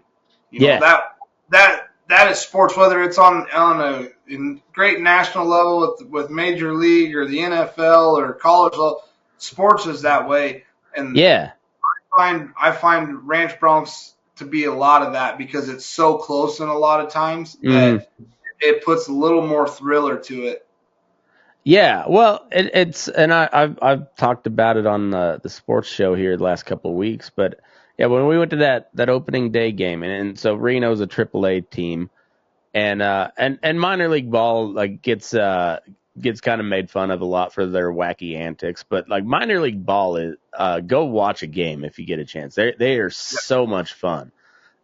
That is sports, whether it's on a great national level with Major League or the NFL or college level. Sports is that way. And I find ranch broncs to be a lot of that because it's so close in a lot of times that it puts a little more thriller to it. Yeah, well, I've talked about it on the sports show here the last couple of weeks, but yeah, when we went to that opening day game, and so Reno's a AAA team, and minor league ball like gets kind of made fun of a lot for their wacky antics, but like minor league ball is go watch a game if you get a chance. They are so much fun.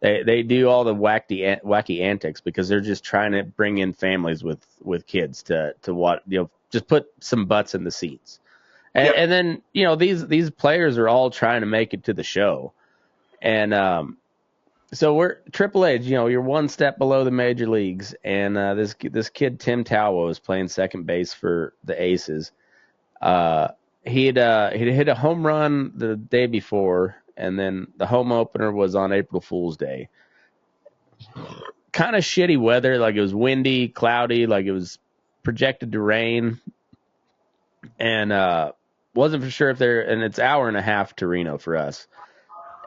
They do all the wacky antics because they're just trying to bring in families with kids to watch, just put some butts in the seats. And then, these players are all trying to make it to the show. And so we're AAA, you're one step below the major leagues. And this kid, Tim Tawa, was playing second base for the Aces. He'd hit a home run the day before, and then the home opener was on April Fool's Day. Kind of shitty weather, like it was windy, cloudy, like it was projected to rain, and wasn't for sure and it's hour and a half to Reno for us.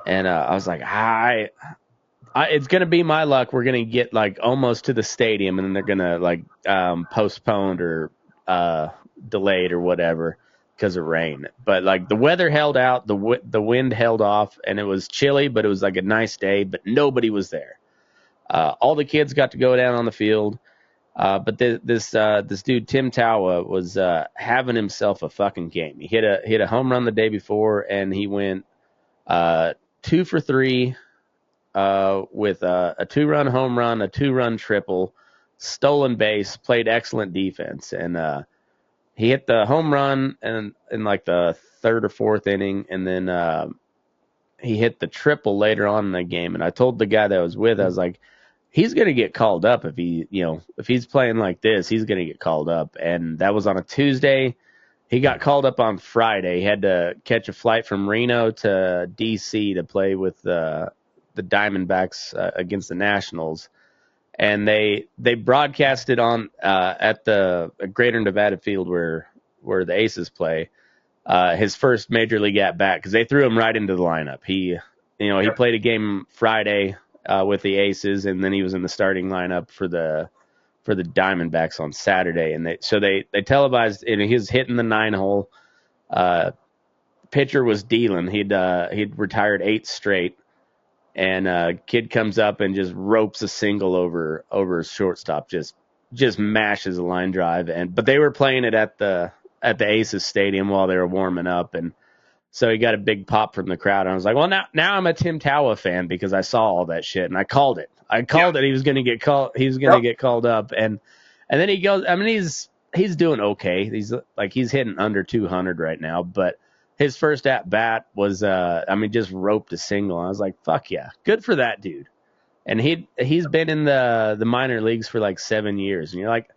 And I was like, it's gonna be my luck. We're gonna get like almost to the stadium, and then they're gonna like postponed or delayed or whatever because of rain. But like the weather held out, the wind held off, and it was chilly, but it was like a nice day. But nobody was there. All the kids got to go down on the field, but this dude Tim Tawa was having himself a fucking game. He hit a home run the day before, and he went 2 for 3 with a 2-run home run, a 2-run triple, stolen base, played excellent defense, and he hit the home run in like the third or fourth inning, and then he hit the triple later on in the game. And I told the guy that I was with, I was like, he's going to get called up if if he's playing like this, he's going to get called up. And that was on a Tuesday. He got called up on Friday. He had to catch a flight from Reno to D.C. to play with the Diamondbacks against the Nationals. And they broadcasted on at the Greater Nevada field where the Aces play. His first major league at bat, because they threw him right into the lineup. He played a game Friday with the Aces, and then he was in the starting lineup for the Diamondbacks on Saturday. And they televised, and he was hitting the 9-hole. Pitcher was dealing. He'd retired 8 straight, and kid comes up and just ropes a single over his shortstop, just mashes a line drive. But they were playing it at the Aces Stadium while they were warming up, and so he got a big pop from the crowd. And I was like, well, now I'm a Tim Tawa fan because I saw all that shit, and I called it. That he was going to get called. He was going to get called up, and then he goes. I mean, he's doing okay. He's hitting under 200 right now, but his first at bat was just roped a single. I was like, fuck yeah, good for that dude. And he's been in the minor leagues for like 7 years, and you're like,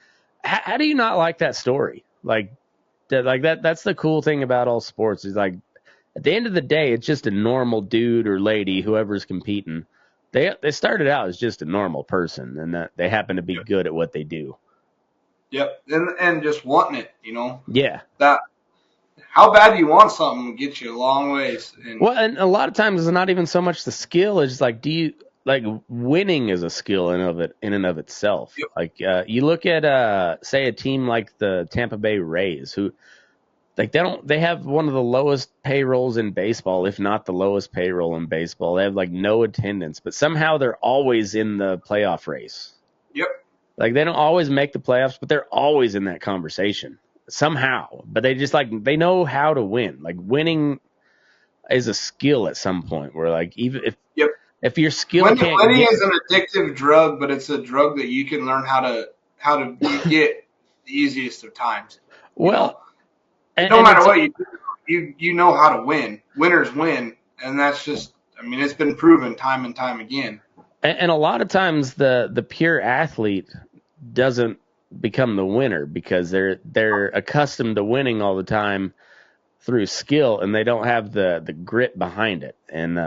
how do you not like that story? That's the cool thing about all sports is like at the end of the day, it's just a normal dude or lady, whoever's competing. They started out as just a normal person, and that they happen to be good at what they do. Yep, and just wanting it, Yeah. That how bad you want something gets you a long ways. And a lot of times it's not even so much the skill. It's like, winning is a skill in and of itself. Yep. Like you look at say a team like the Tampa Bay Rays, who they have one of the lowest payrolls in baseball, if not the lowest payroll in baseball. They have like no attendance, but somehow they're always in the playoff race. Yep. Like they don't always make the playoffs, but they're always in that conversation somehow. But they just they know how to win. Like winning is a skill at some point where like even if your skill winning is an addictive drug, but it's a drug that you can learn how to get the easiest of times. Well, no matter what you know how to win. Winners win, and that's just it's been proven time and time again. And a lot of times the pure athlete doesn't become the winner because they're accustomed to winning all the time through skill, and they don't have the grit behind it. And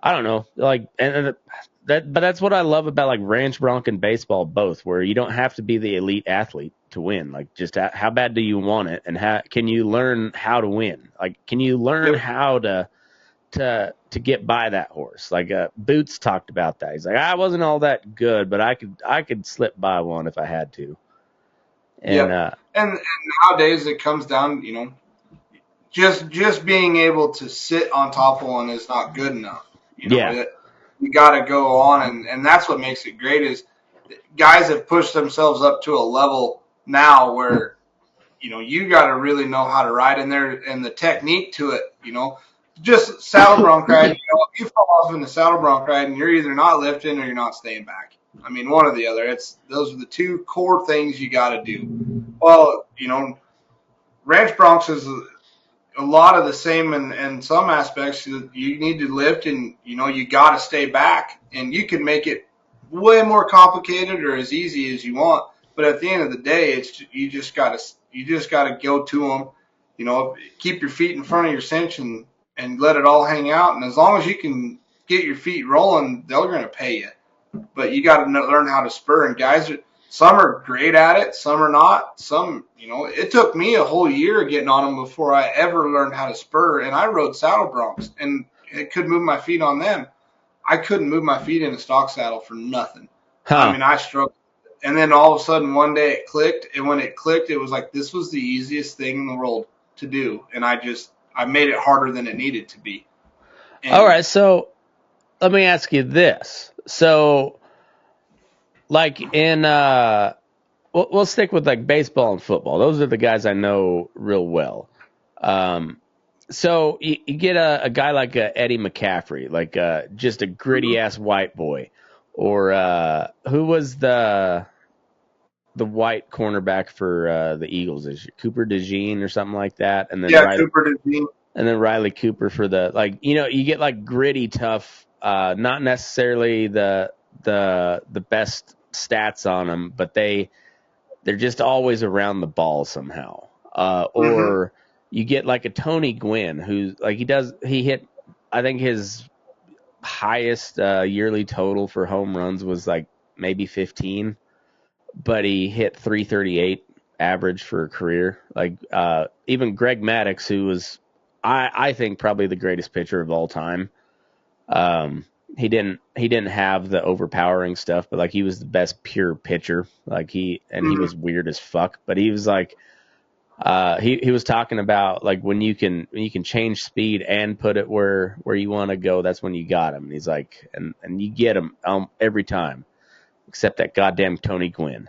I don't know, but that's what I love about like ranch, bronc, and baseball both, where you don't have to be the elite athlete to win. Like just how bad do you want it, and how can you learn how to win? Like can you learn how to get by that horse? Like Boots talked about that. He's like, I wasn't all that good, but I could slip by one if I had to. And and nowadays it comes down, just being able to sit on top of one is not good enough. You got to go on, and that's what makes it great is guys have pushed themselves up to a level now where you got to really know how to ride in there and the technique to it. Just saddle bronc ride. If you fall off in the saddle bronc ride, and you're either not lifting or you're not staying back. One or the other. Those are the two core things you got to do. Well, ranch broncs is a lot of the same in some aspects. You need to lift, and you got to stay back, and you can make it way more complicated or as easy as you want. But at the end of the day, you just got to go to them. Keep your feet in front of your cinch and let it all hang out. And as long as you can get your feet rolling, they're going to pay you. But you got to learn how to spur. And guys, some are great at it, some are not. Some, it took me a whole year getting on them before I ever learned how to spur. And I rode saddle broncs, and it could move my feet on them. I couldn't move my feet in a stock saddle for nothing. I struggled. And then all of a sudden one day it clicked. And when it clicked, it was like this was the easiest thing in the world to do. And I made it harder than it needed to be. All right, so let me ask you this. So, like in, we'll stick with like baseball and football. Those are the guys I know real well. So you get a guy like Eddie McCaffrey, like just a gritty ass white boy, or who was the the white cornerback for the Eagles is Cooper DeJean or something like that, and then Cooper DeJean. And then Riley Cooper for the you get like gritty, tough, not necessarily the best stats on them, but they're just always around the ball somehow. Or you get like a Tony Gwynn who's like he hit, I think his highest yearly total for home runs was like maybe 15, but he hit 338 average for a career. Like even Greg Maddux, who was I think probably the greatest pitcher of all time. He didn't have the overpowering stuff, but like he was the best pure pitcher. Like he was weird as fuck, but he was like he was talking about like when you can change speed and put it where you want to go, that's when you got him. And he's like and you get him every time, except that goddamn Tony Gwynn.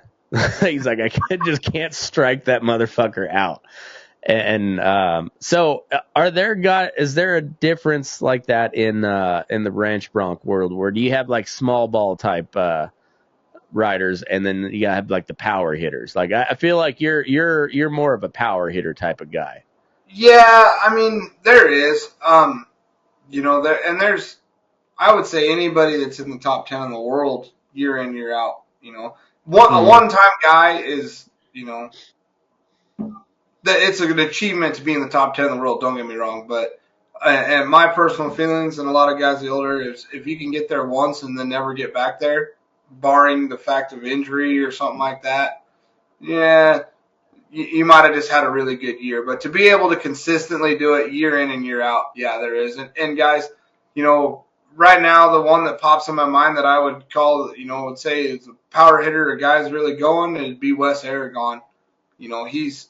He's like, just can't strike that motherfucker out. And so is there a difference like that in the ranch bronc world, where do you have like small ball type riders, and then you gotta have like the power hitters? Like I feel like you're more of a power hitter type of guy. Yeah, I mean there is, there's, I would say anybody that's in the top 10 in the world year in year out, a one-time guy is, that it's an achievement to be in the top 10 in the world. Don't get me wrong, but and my personal feelings, and a lot of guys the older, is if you can get there once and then never get back there, barring the fact of injury or something like that, yeah, you might have just had a really good year. But to be able to consistently do it year in and year out, yeah, there is. And guys, right now the one that pops in my mind that I would call, would say is a power hitter, a guy's really going, it'd be WSRRA. He's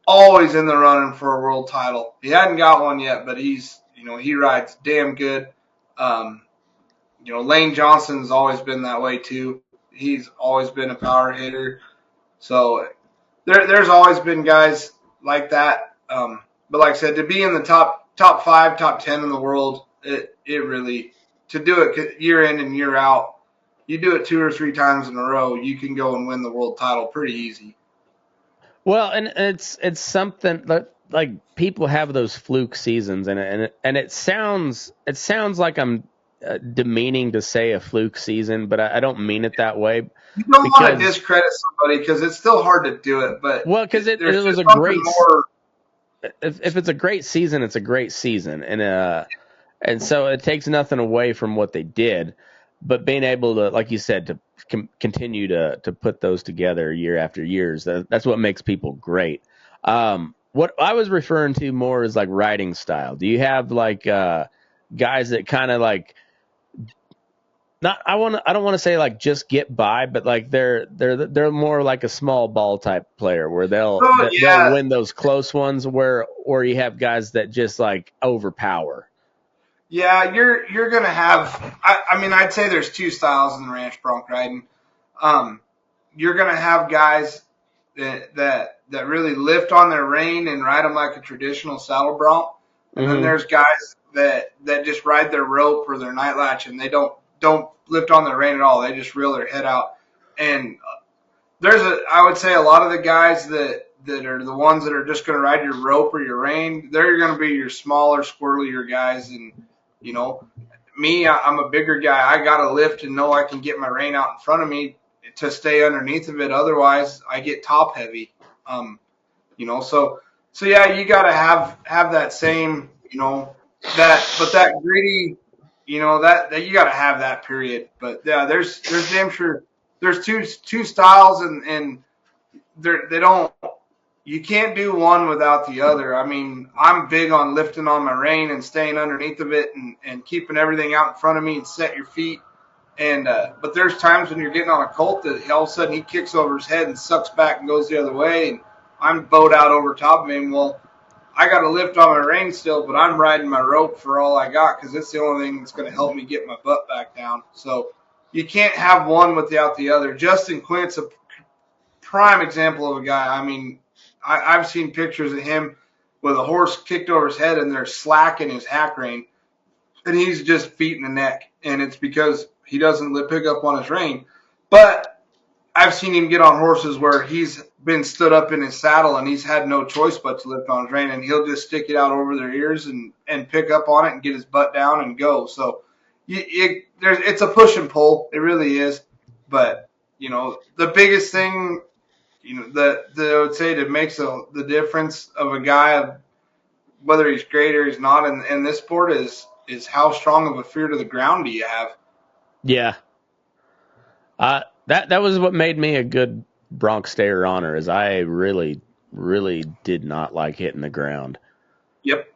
always in the running for a world title. He hadn't got one yet, but he's, he rides damn good. Lane Johnson's always been that way too. He's always been a power hitter. So there's always been guys like that. But like I said, to be in the top 5, top 10 in the world, it really, to do it year in and year out, you do it 2 or 3 times in a row, you can go and win the world title pretty easy. Well, and it's something that like people have those fluke seasons, and it sounds like I'm demeaning to say a fluke season, but I don't mean it that way. You don't want to discredit somebody because it's still hard to do it, but because it was a great. If it's a great season, it's a great season, and so it takes nothing away from what they did, but being able to, like you said, to continue to put those together year after years, that's what makes people great. What I was referring to more is like riding style. Do you have like guys that kind of like I don't want to say like just get by, but like they're more like a small ball type player where they'll win those close ones, or you have guys that just like overpower. Yeah, you're gonna have. I mean, I'd say there's 2 styles in the ranch bronc riding. You're gonna have guys that really lift on their rein and ride them like a traditional saddle bronc, and then there's guys that just ride their rope or their night latch and they don't lift on their rein at all. They just reel their head out. And I would say a lot of the guys that are the ones that are just going to ride your rope or your rein, they're going to be your smaller, squirrelier guys. And, me, I'm a bigger guy. I got to lift and know I can get my rein out in front of me to stay underneath of it. Otherwise, I get top heavy. So yeah, you got to have that same, that gritty, that you got to have that period. But yeah, there's damn sure there's two styles, and they don't. You can't do one without the other. I mean, I'm big on lifting on my rein and staying underneath of it and keeping everything out in front of me and set your feet. And but there's times when you're getting on a colt that all of a sudden he kicks over his head and sucks back and goes the other way, and I'm bowed out over top of him. Well, I got to lift on my rein still, but I'm riding my rope for all I got because it's the only thing that's going to help me get my butt back down. So you can't have one without the other. Justin Quint's a prime example of a guy. I mean, I've seen pictures of him with a horse kicked over his head and they're slacking his hack rein, and he's just feet in the neck, and it's because he doesn't pick up on his rein. But I've seen him get on horses where he's been stood up in his saddle and he's had no choice but to lift on his rein, and he'll just stick it out over their ears and pick up on it and get his butt down and go. So it's a push and pull. It really is. But, the biggest thing, that I would say that makes the difference of a guy, whether he's great or he's not in this sport, is how strong of a fear to the ground do you have? Yeah. That was what made me a good Bronc stayer honor, is I really, really did not like hitting the ground. Yep.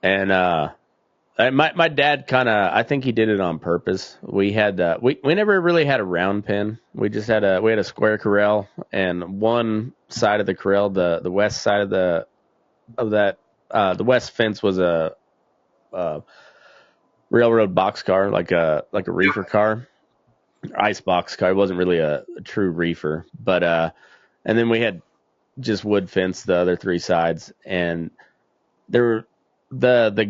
And my dad I think he did it on purpose. We had we never really had a round pen. We just had a square corral, and one side of the corral, the west side of the west fence was a railroad boxcar, like a reefer car. Ice box car. It wasn't really a true reefer, but and then we had just wood fence the other three sides, and the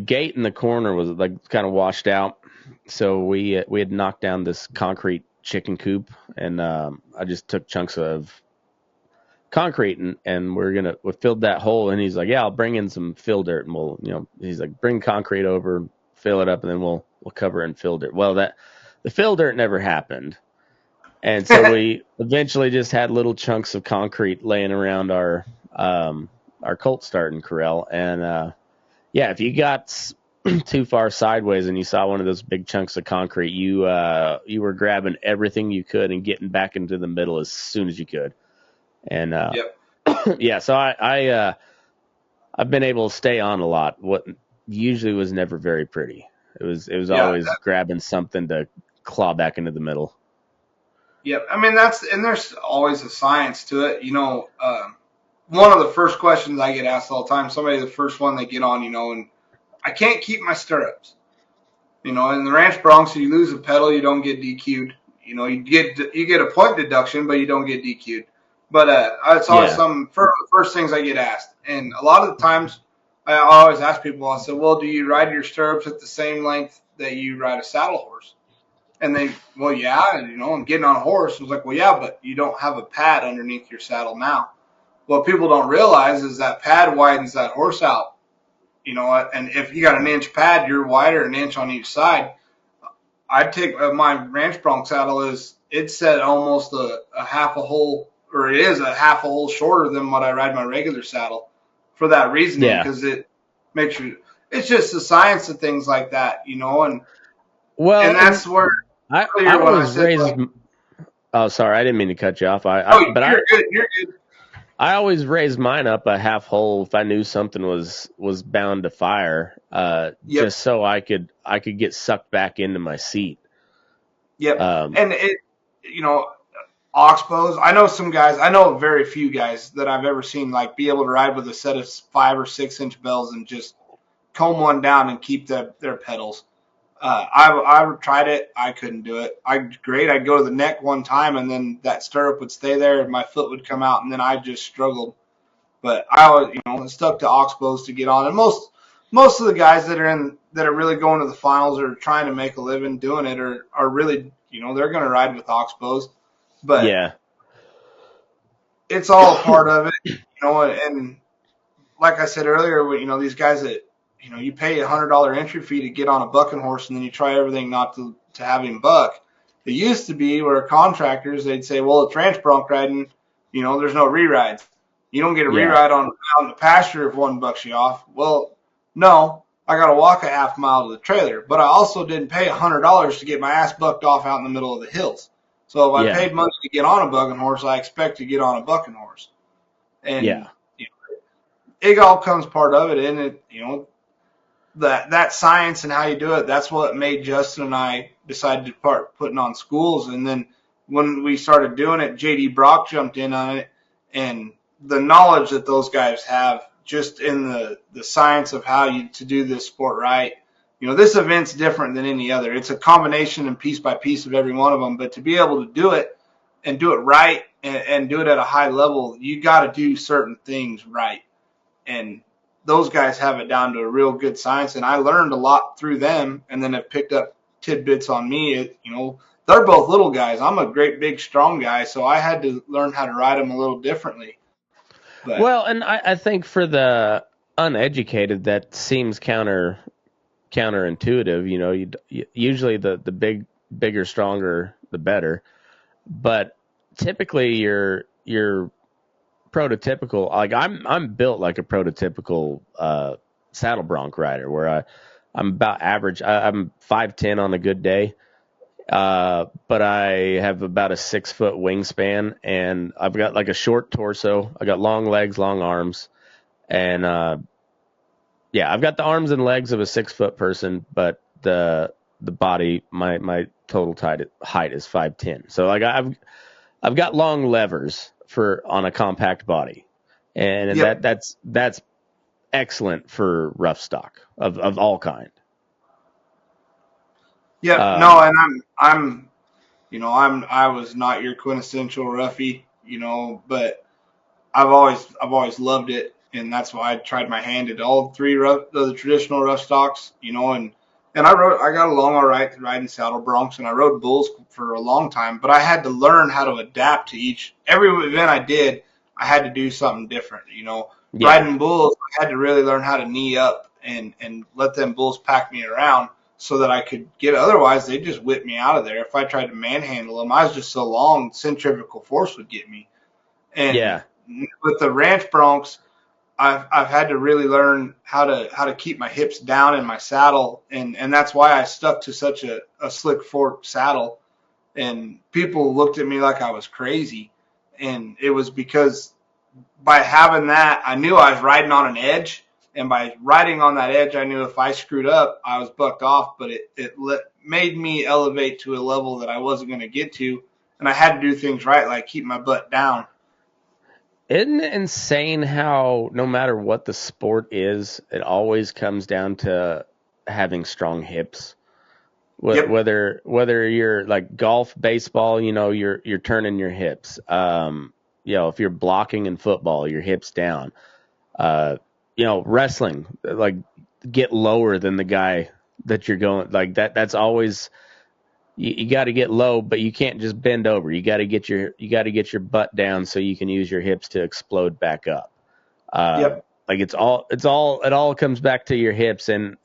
gate in the corner was like kind of washed out, so we had knocked down this concrete chicken coop, and I just took chunks of concrete and we filled that hole, and he's like, yeah, I'll bring in some fill dirt, and he's like, bring concrete over, fill it up, and then we'll cover it in fill dirt. Well, the fill dirt never happened. And so we eventually just had little chunks of concrete laying around our colt starting corral. And if you got too far sideways and you saw one of those big chunks of concrete, you were grabbing everything you could and getting back into the middle as soon as you could. And Yep. So I've been able to stay on a lot. What usually was never very pretty. It was always grabbing something to claw back into the middle. Yep. I mean, there's always a science to it. One of the first questions I get asked all the time, the first one they get on, and I can't keep my stirrups. In the ranch Broncs, you lose a pedal, you don't get DQ'd. You get a point deduction, but you don't get DQ'd. But it's always some first things I get asked. And a lot of the times I always ask people, I said, well, do you ride your stirrups at the same length that you ride a saddle horse? And they, well, yeah, and, I'm getting on a horse. I was like, well, yeah, but you don't have a pad underneath your saddle now. What people don't realize is that pad widens that horse out. And if you got an inch pad, you're wider an inch on each side. I'd take my ranch Bronc saddle it's set almost a half a hole, or it is a half a hole shorter than what I ride my regular saddle for that reason, because it makes you, it's just the science of things like that, and that's where I always raised. Oh, sorry, I didn't mean to cut you off. You're good. You're good. I always raised mine up a half hole if I knew something was bound to fire, just so I could get sucked back into my seat. Yep. And it, oxbows. I know very few guys that I've ever seen be able to ride with a set of 5 or 6 inch bells and just comb one down and keep their pedals. I tried it. I couldn't do it. I'd go to the neck one time, and then that stirrup would stay there, and my foot would come out, and then I just struggled. But I always, stuck to oxbows to get on. And most of the guys that are really going to the finals or trying to make a living doing it are really, they're going to ride with oxbows. But it's all part of it, And like I said earlier, these guys that, you pay $100 entry fee to get on a bucking horse, and then you try everything not to have him buck. It used to be where contractors, they'd say, well, it's ranch bronc riding, there's no re-rides. You don't get a re-ride out in the pasture if one bucks you off. Well, no, I got to walk a half mile to the trailer, but I also didn't pay $100 to get my ass bucked off out in the middle of the hills. So if I paid money to get on a bucking horse, I expect to get on a bucking horse. And it all comes part of it, and it, that science and how you do it, that's what made Justin and I decide to start putting on schools. And then when we started doing it, J.D. Brock jumped in on it, and the knowledge that those guys have just in the science of how to do this sport right. This event's different than any other. It's a combination and piece by piece of every one of them, but to be able to do it and do it right and do it at a high level, you got to do certain things right. And those guys have it down to a real good science, and I learned a lot through them, and then have picked up tidbits on me, they're both little guys. I'm a great, big, strong guy, so I had to learn how to ride them a little differently. But Well, and I think for the uneducated, that seems counterintuitive. You know, usually the bigger, stronger, the better. But typically, you're prototypical. Like I'm built like a prototypical saddle bronc rider, where I'm about average. I'm 5'10" on a good day. But I have about a 6 foot wingspan, and I've got like a short torso. I got long legs, long arms, and yeah, I've got the arms and legs of a 6 foot person, but the body, my total height is 5'10". So like I've got long levers for on a compact body, and yep, that's excellent for rough stock of all kind. yep, no, Um, and I was not your quintessential roughie, but I've always loved it, and that's why I tried my hand at all three the traditional rough stocks, and I got along all right riding saddle broncs, and I rode bulls for a long time, but I had to learn how to adapt to every event I did. I had to do something different, yeah, riding bulls. I had to really learn how to knee up and let them bulls pack me around so that I could get. Otherwise, they just whip me out of there. If I tried to manhandle them, I was just so long, centrifugal force would get me. And yeah. with the ranch broncs, I've had to really learn how to keep my hips down in my saddle, and that's why I stuck to such a slick fork saddle. And people looked at me like I was crazy, and it was because by having that, I knew I was riding on an edge, and by riding on that edge, I knew if I screwed up, I was bucked off. But made me elevate to a level that I wasn't going to get to, and I had to do things right, like keep my butt down. Isn't it insane how no matter what the sport is, it always comes down to having strong hips? Yep. Whether you're like golf, baseball, you're turning your hips. If you're blocking in football, your hips down. Wrestling, like get lower than the guy that you're going like that. That's always you got to get low, but you can't just bend over. You got to get your butt down so you can use your hips to explode back up. Yep. Like it all comes back to your hips. And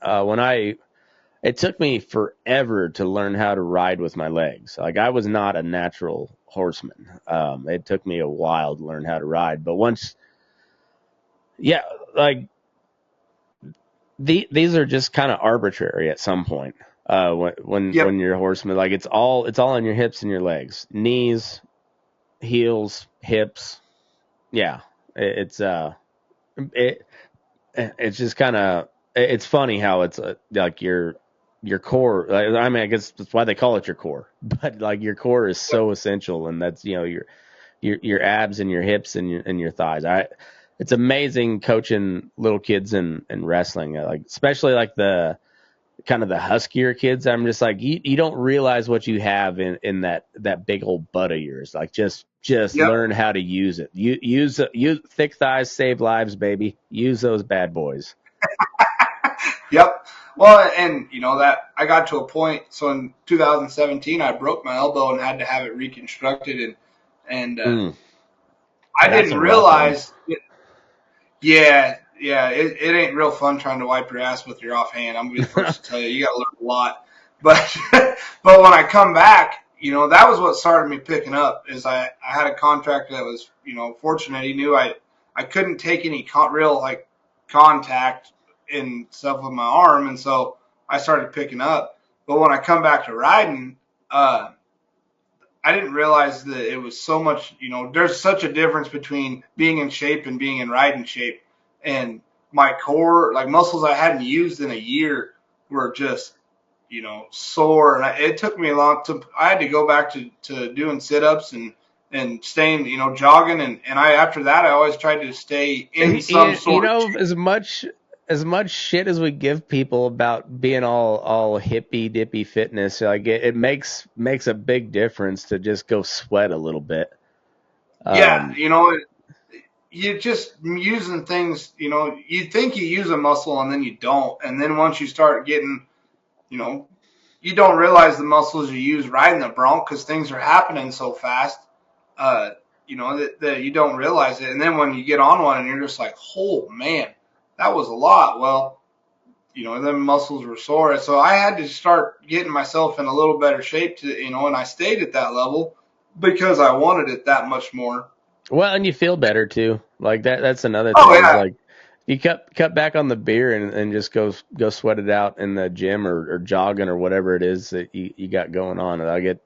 it took me forever to learn how to ride with my legs. Like I was not a natural horseman. It took me a while to learn how to ride, but once, yeah, like these are just kind of arbitrary at some point. When Yep. you're a horseman, like it's all on your hips and your legs, knees, heels, hips. Yeah, it it's just kind of it's funny how it's like your core. I mean, I guess that's why they call it your core, but like your core is so essential, and that's your abs and your hips and your thighs. It's amazing coaching little kids in wrestling, like especially like the kind of the huskier kids. I'm just like you don't realize what you have in that big old butt of yours. Like just Yep. learn how to use it. Use thick thighs save lives, baby. Use those bad boys. Yep. Well, and that I got to a point. So in 2017, I broke my elbow and had to have it reconstructed, and Mm, I that's didn't a rough one. realize. Yeah, yeah, it ain't real fun trying to wipe your ass with your offhand. I'm gonna be the first to tell you, you got to learn a lot. But but when I come back, that was what started me picking up. Is I had a contractor that was fortunate. He knew I couldn't take any real like contact and stuff with my arm, and so I started picking up. But when I come back to riding, I didn't realize that it was so much, there's such a difference between being in shape and being in riding shape. And my core, like muscles I hadn't used in a year, were just, sore. And it took me I had to go back to doing sit ups and staying, jogging. And after that, I always tried to stay in some You sort of know, shape. as much shit as we give people about being all hippy dippy fitness, like it makes a big difference to just go sweat a little bit. Yeah, Um, you just using things, you think you use a muscle and then you don't. And then once you start getting, you know, you don't realize the muscles you use riding the Bronc because things are happening so fast. That you don't realize it. And then when you get on one and you're just like, oh man, that was a lot. Well, then muscles were sore. So I had to start getting myself in a little better shape and I stayed at that level because I wanted it that much more. Well, and you feel better too. Like that's another thing. Oh Is yeah. like you cut back on the beer and just go sweat it out in the gym or jogging or whatever it is that you got going on. And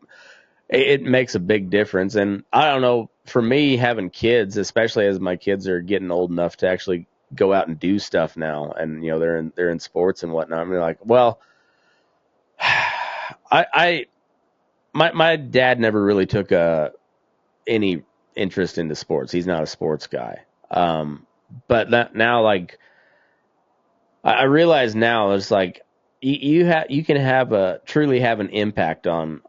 it makes a big difference. And I don't know, for me, having kids, especially as my kids are getting old enough to actually go out and do stuff now, and they're in sports and whatnot. I'm like, well, my dad never really took any interest into sports. He's not a sports guy. But now, like, I realize now, it's like you can truly have an impact on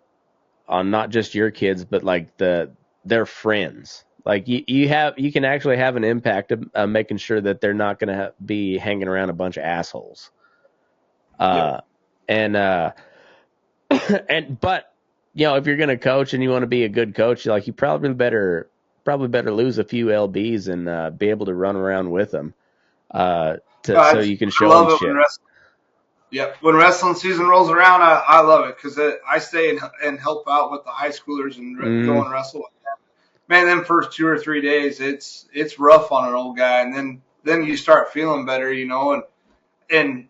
not just your kids, but like their friends. Like you can actually have an impact of making sure that they're not going to be hanging around a bunch of assholes. And but if you're going to coach and you want to be a good coach, you probably better lose a few lbs and be able to run around with them so you can show them shit. When wrestling season rolls around, I love it because I stay and help out with the high schoolers and go and wrestle with them. Man, them first 2 or 3 days, it's rough on an old guy, and then you start feeling better, and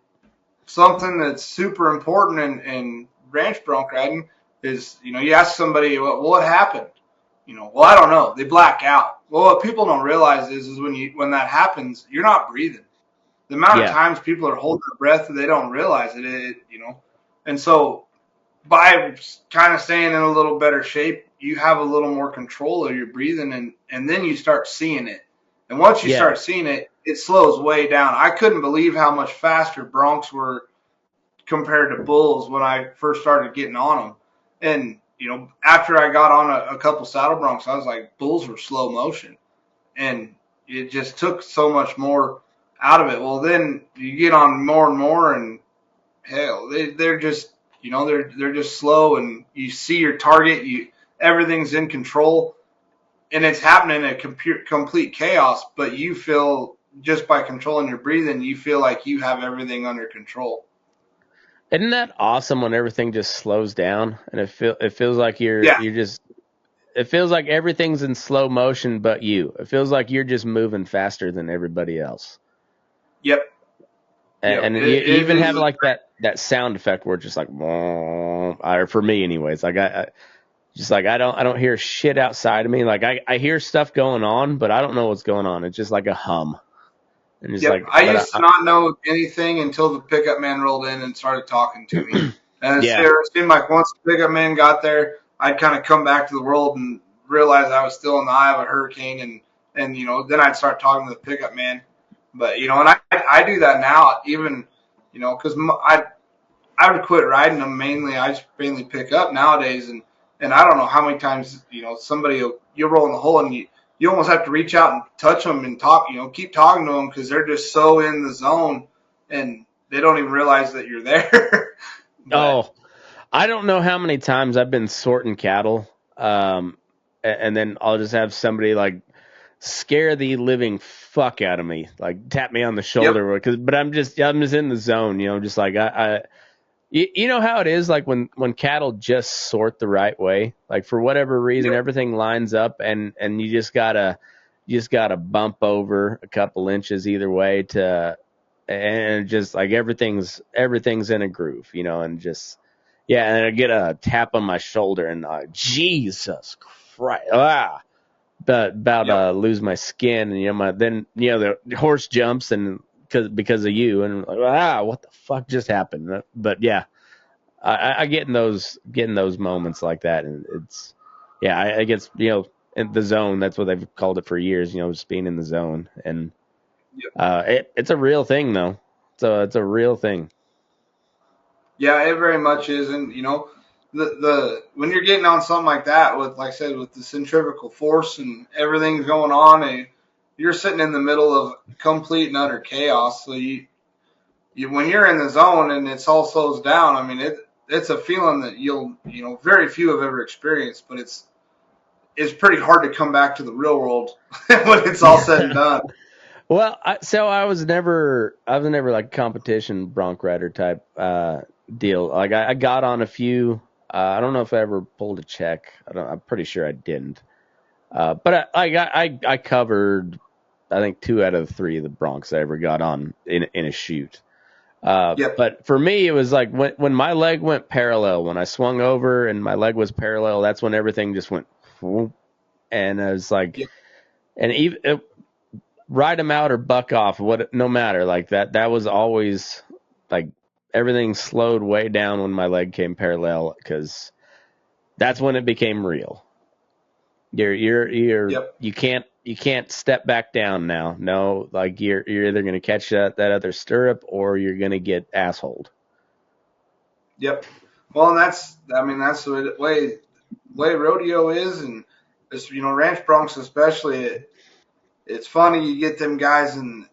something that's super important in ranch bronc riding is, you ask somebody, well, what happened? Well, I don't know. They black out. Well, what people don't realize is when that happens, you're not breathing. The amount of times people are holding their breath, they don't realize it, And so by kind of staying in a little better shape, you have a little more control of your breathing, and then you start seeing it. And once you start seeing it, it slows way down. I couldn't believe how much faster broncs were compared to bulls when I first started getting on them. And, after I got on a couple saddle broncs, I was like, bulls were slow motion. And it just took so much more out of it. Well, then you get on more and more, and hell, they're just, they're just slow, and you see your target, everything's in control, and it's happening in complete chaos, but you feel, just by controlling your breathing, you feel like you have everything under control. Isn't that awesome when everything just slows down and it feels like you're just, it feels like everything's in slow motion but you. It feels like you're just moving faster than everybody else. Yep. And you even have like that sound effect where it's just like, or for me anyways, like I don't hear shit outside of me. Like I hear stuff going on, but I don't know what's going on. It's just like a hum. And it's I used to not know anything until the pickup man rolled in and started talking to me. And it seemed like once the pickup man got there, I'd kind of come back to the world and realize I was still in the eye of a hurricane, and then I'd start talking to the pickup man. But and I do that now, even because I would quit riding them mainly. I just mainly pick up nowadays, and I don't know how many times somebody you'll roll in the hole and you almost have to reach out and touch them and talk, keep talking to them because they're just so in the zone and they don't even realize that you're there. I don't know how many times I've been sorting cattle, and then I'll just have somebody like scare the living fuck out of me, like tap me on the shoulder, but I'm just in the zone, just like you know how it is, like when cattle just sort the right way, like for whatever reason, everything lines up and you just gotta bump over a couple inches either way and just like everything's in a groove, and just, and I get a tap on my shoulder and Jesus Christ, lose my skin, and then the horse jumps and because of you, and like, what the fuck just happened? But I get in those moments like that, and it's I get in the zone. That's what they've called it for years, just being in the zone, and it's a real thing though. So it's a real thing. Yeah, it very much is, and the when you're getting on something like that with, like I said, with the centrifugal force and everything's going on, and you're sitting in the middle of complete and utter chaos. So when you're in the zone and it all slows down, I mean it's a feeling that very few have ever experienced, but it's pretty hard to come back to the real world when it's all said and done. Well, I was never like a competition bronc rider type deal. Like I got on a few. I don't know if I ever pulled a check. I'm pretty sure I didn't. But I covered, I think 2 out of the 3 of the broncs I ever got on in a shoot. Yep. But for me, it was like when my leg went parallel, when I swung over and my leg was parallel, that's when everything just went, whoop, and I was like, Yep. and even ride them out or buck off, no matter, like that was always like everything slowed way down when my leg came parallel, because that's when it became real. Yep. You can't step back down now. No, like you're either going to catch that other stirrup or you're going to get assholed. Yep. Well, and that's the way rodeo is, and it's, ranch broncs especially. It's funny, you get them guys, and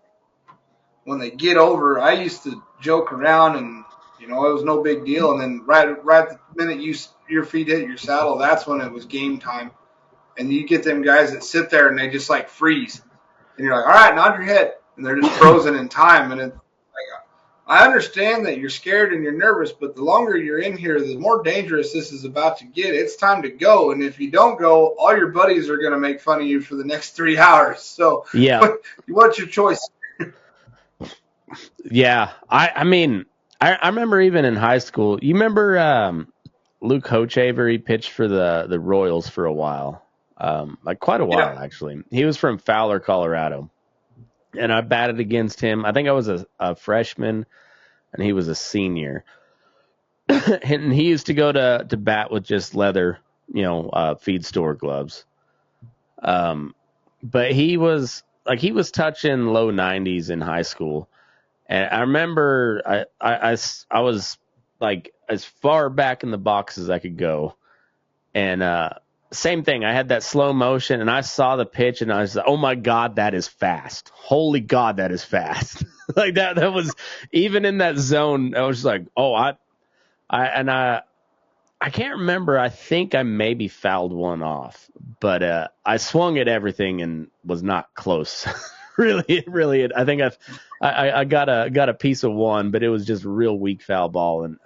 when they get over, I used to joke around, and it was no big deal, and then right the minute your feet hit your saddle, that's when it was game time. And you get them guys that sit there and they just like freeze, and you're like, all right, nod your head, and they're just frozen in time. And it's like, I understand that you're scared and you're nervous, but the longer you're in here, the more dangerous this is about to get. It's time to go, and if you don't go, all your buddies are going to make fun of you for the next 3 hours. So yeah, what's your choice? Yeah, I mean, I remember even in high school. You remember Luke Hochaver? He pitched for the Royals for a while, like quite a while actually. He was from Fowler, Colorado, and I batted against him. I think I was a freshman, and he was a senior. And he used to go to bat with just leather, feed store gloves. But he was touching low 90s in high school. And I remember I was like as far back in the box as I could go. And same thing. I had that slow motion, and I saw the pitch, and I was like, oh, my God, that is fast. Holy God, that is fast. Like that was, even in that zone, I was just like, oh, I can't remember. I think I maybe fouled one off, but I swung at everything and was not close. really. I think I got a piece of one, but it was just a real weak foul ball, and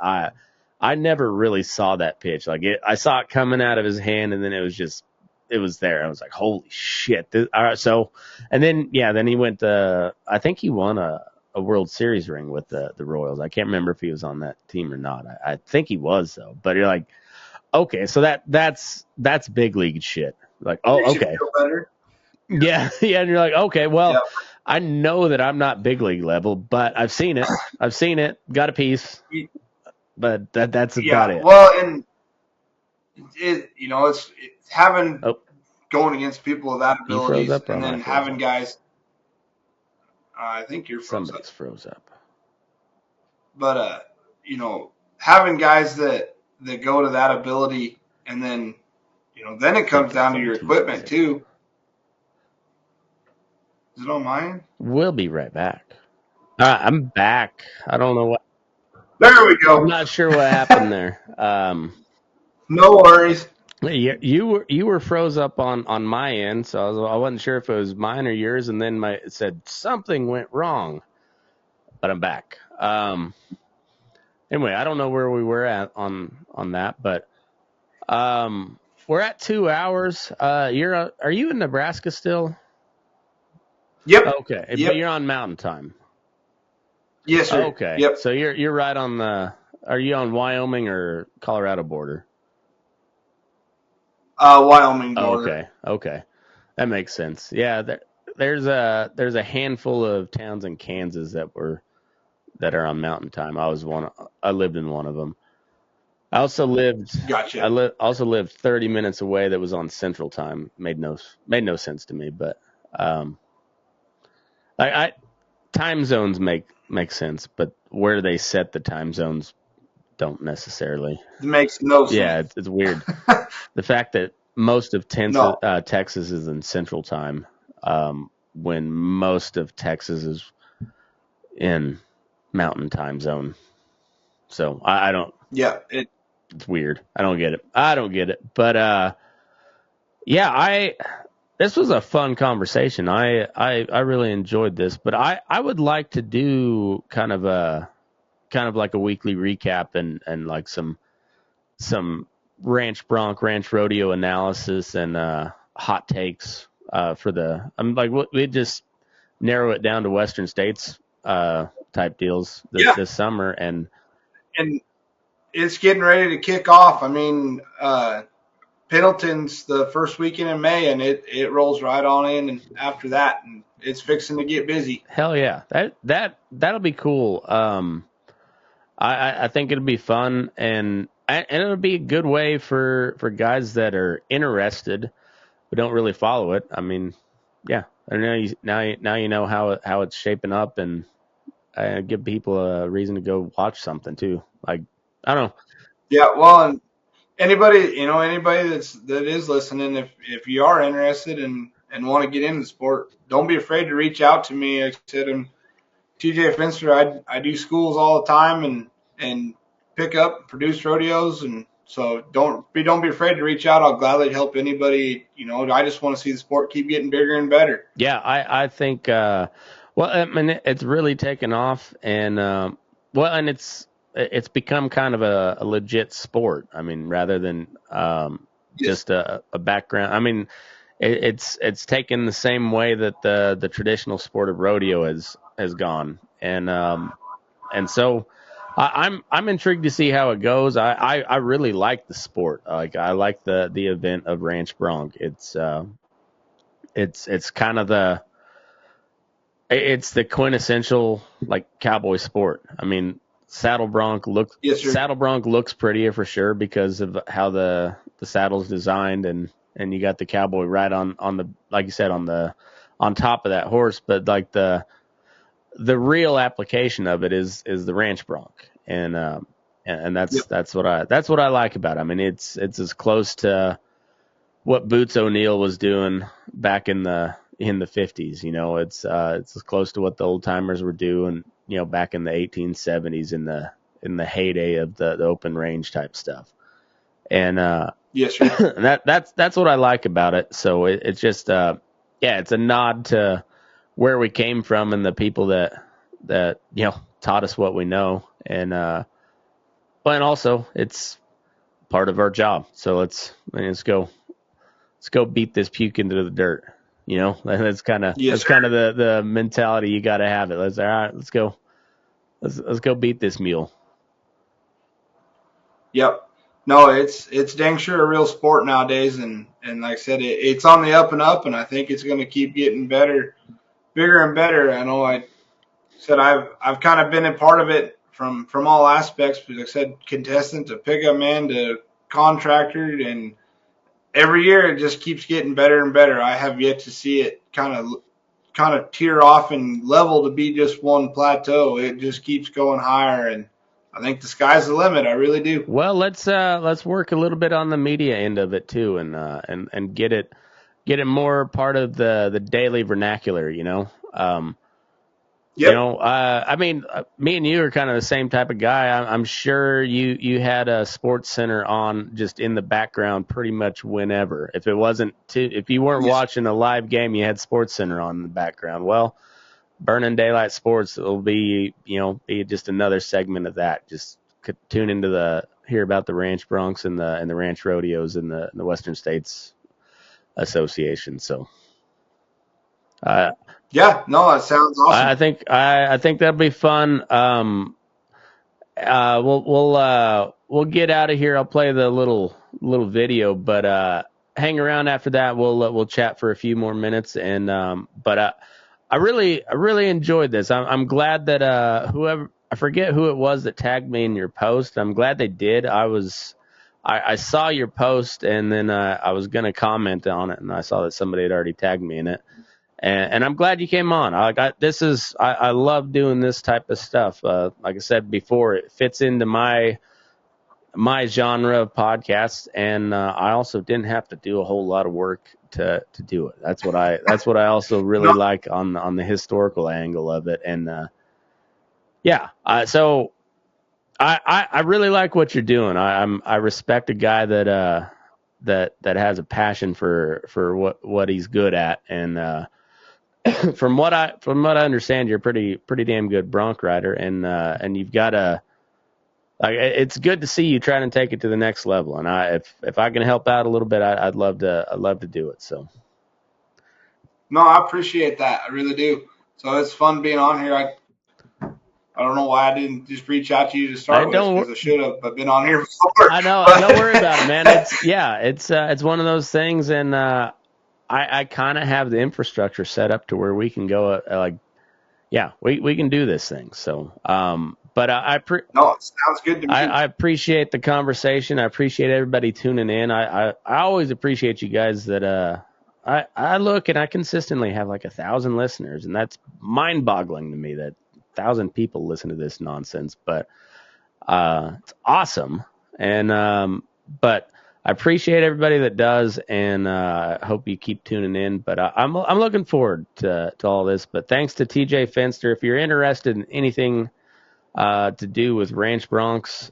I never really saw that pitch. Like I saw it coming out of his hand, and then it was there. I was like, holy shit! All right, so, and then he went. I think he won a World Series ring with the Royals. I can't remember if he was on that team or not. I think he was though. But you're like, okay, so that's big league shit. Like, oh, okay. Feel better. Yeah, and you're like, okay, well, I know that I'm not big league level, but I've seen it, got a piece, but that's about it. Well, and it's having going against people with that abilities, and then having guys. I think you're somebody's froze up. But having guys that go to that ability, and then then it comes down to your equipment too. Is it on mine? We'll be right back. I'm back. I don't know what. There we go. I'm not sure what happened there. No worries. You were froze up on my end, so I wasn't sure if it was mine or yours, and then it said something went wrong. But I'm back. Anyway, I don't know where we were at on that, but we're at 2 hours. Are you in Nebraska still? Yep. Okay. Yep. But you're on Mountain Time. Yes, sir. Okay. Yep. So you're right on are you on Wyoming or Colorado border? Wyoming border. Okay. That makes sense. Yeah, there's a handful of towns in Kansas that are on Mountain Time. I lived in one of them. I also lived. Gotcha. I also lived 30 minutes away that was on Central Time. Made no sense to me, but time zones make sense, but where they set the time zones don't necessarily. It makes no sense. Yeah, it's weird. The fact that most of Texas is in Central Time, when most of Texas is in Mountain Time zone. So I don't. Yeah, It's weird. I don't get it. But yeah, this was a fun conversation. I really enjoyed this, but I would like to do kind of like a weekly recap and like some Bronc ranch rodeo analysis and hot takes for the. I'm like we just narrow it down to Western States type deals yeah, this summer. And and it's getting ready to kick off. I mean, Pendleton's the first weekend in May, and it rolls right on in, and after that, and it's fixing to get busy. hell yeah, that'll be cool. I think it'll be fun, and it'll be a good way for guys that are interested but don't really follow it. I mean, yeah, I know now you know how it's shaping up, and give people a reason to go watch something too. Like, I don't know. Yeah, well, and anybody that is listening, if you are interested and want to get into the sport, don't be afraid to reach out to me. Like I said, I'm TeJay Fenster. I do schools all the time and pick up, produce rodeos, and so don't be afraid to reach out. I'll gladly help anybody. I just want to see the sport keep getting bigger and better. Yeah, I think well, I mean, it's really taken off, and well, and it's become kind of a legit sport. I mean, rather than Yes. just a background. I mean, it's taken the same way that the traditional sport of rodeo has gone, and so I'm intrigued to see how it goes. I really like the sport. Like, I like the event of Ranch Bronc. It's kind of it's the quintessential like cowboy sport. I mean, Yes, sir. Saddle Bronc looks prettier for sure because of how the saddle's designed, and you got the cowboy right on the, like you said, on top of that horse. But like the real application of it is the Ranch Bronc, and Yep. that's what I like about it. I mean, it's as close to what Boots O'Neill was doing back in the 50s. It's as close to what the old timers were doing, back in the 1870s in the heyday of the open range type stuff. And Yes, sir. that's what I like about it. So it's just yeah, it's a nod to where we came from and the people that taught us what we know. And but also it's part of our job. So let's go beat this puke into the dirt. That's kind of Yes, sir. the mentality you got to have it. All right, let's go beat this mule. Yep. No, it's dang sure a real sport nowadays, and like I said, it's on the up and up, and I think it's going to keep getting better, bigger and better. I know I said I've kind of been a part of it from all aspects. But like I said, contestant to pickup man to contractor, and every year it just keeps getting better and better. I have yet to see it kind of tear off and level to be just one plateau. It just keeps going higher, and I think the sky's the limit. I really do. Well, let's work a little bit on the media end of it too, and get it more part of the daily vernacular. Yep. I mean, me and you are kind of the same type of guy. I'm sure you had a Sports Center on just in the background pretty much whenever. If you weren't Yes. watching a live game, you had Sports Center on in the background. Well, Burning Daylight Sports will be just another segment of that. Just tune into hear about the Ranch Broncs and the Ranch Rodeos in the Western States Association. So. Yeah. No, that sounds awesome. I think that'll be fun. We'll get out of here. I'll play the little video, but hang around after that. We'll chat for a few more minutes. And but I really enjoyed this. I'm glad that I forget who it was that tagged me in your post. I'm glad they did. I saw your post, and then I was gonna comment on it, and I saw that somebody had already tagged me in it. And I'm glad you came on. I love doing this type of stuff. Like I said before, it fits into my genre of podcasts, and I also didn't have to do a whole lot of work to do it. That's what I also really like on the historical angle of it. And yeah, so I really like what you're doing. I respect a guy that has a passion for what he's good at, and from what I understand, you're pretty damn good bronc rider, and you've got a like it's good to see you trying to take it to the next level. And if I can help out a little bit, I'd love to do it. So No, I appreciate that. I really do. So it's fun being on here. I don't know why I didn't just reach out to you to start with, because I should have. I've been on here before. I know. Don't worry about it, man. It's one of those things, and I kind of have the infrastructure set up to where we can go we can do this thing. So but no, it sounds good to me. I appreciate the conversation. I appreciate everybody tuning in. I always appreciate you guys that I look and I consistently have like 1,000 listeners, and that's mind-boggling to me that 1,000 people listen to this nonsense. But it's awesome, and but I appreciate everybody that does, and hope you keep tuning in. But I'm looking forward to all this. But thanks to TeJay Fenster. If you're interested in anything to do with ranch broncs,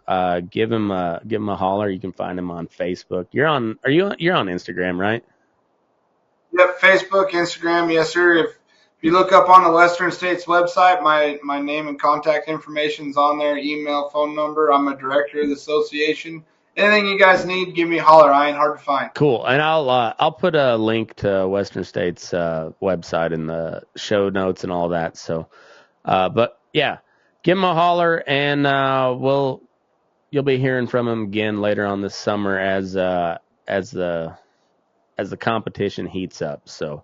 give him a holler. You can find him on Facebook. You're on Instagram, right? Yep, Facebook, Instagram, yes sir. If you look up on the Western States website, my name and contact information is on there. Email, phone number. I'm a director of the association. Anything you guys need, give me a holler. I ain't hard to find. Cool, and I'll put a link to Western States website in the show notes and all that. So, but yeah. Give him a holler, and you'll be hearing from him again later on this summer as the competition heats up. So,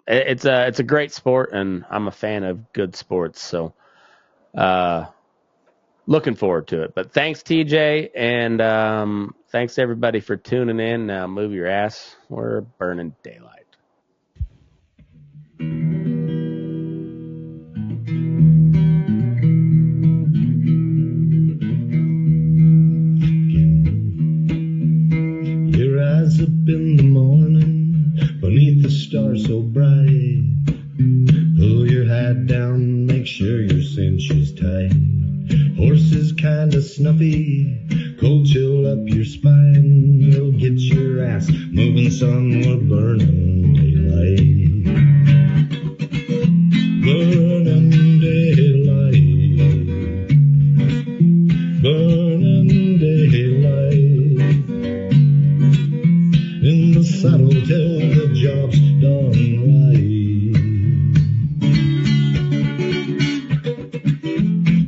it's a great sport, and I'm a fan of good sports. So, looking forward to it. But thanks, TeJay, and thanks everybody for tuning in. Now move your ass. We're burning daylight. Up in the morning, beneath the stars so bright, pull your hat down, make sure your cinch is tight. Horse is kinda snuffy, cold chill up your spine. We'll get your ass moving, son, we're burning daylight. Burning daylight. Burning daylight. In the saddle till the job's done right.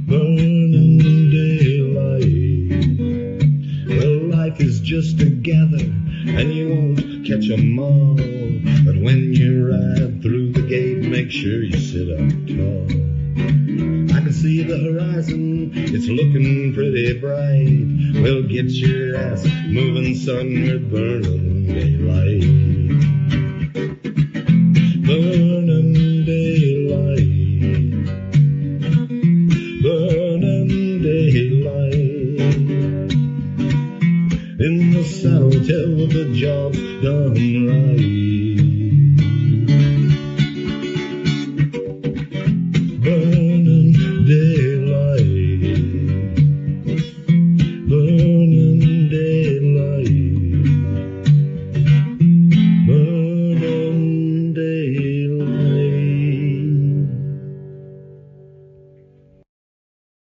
Burning daylight. Well, life is just a gather, and you won't catch 'em all. But when you ride through the gate, make sure you sit up tall. I can see the horizon, it's looking pretty bright. Well, get your ass moving, son, we're burning daylight. Burning daylight. Burning daylight. In the saddle till the job's done right.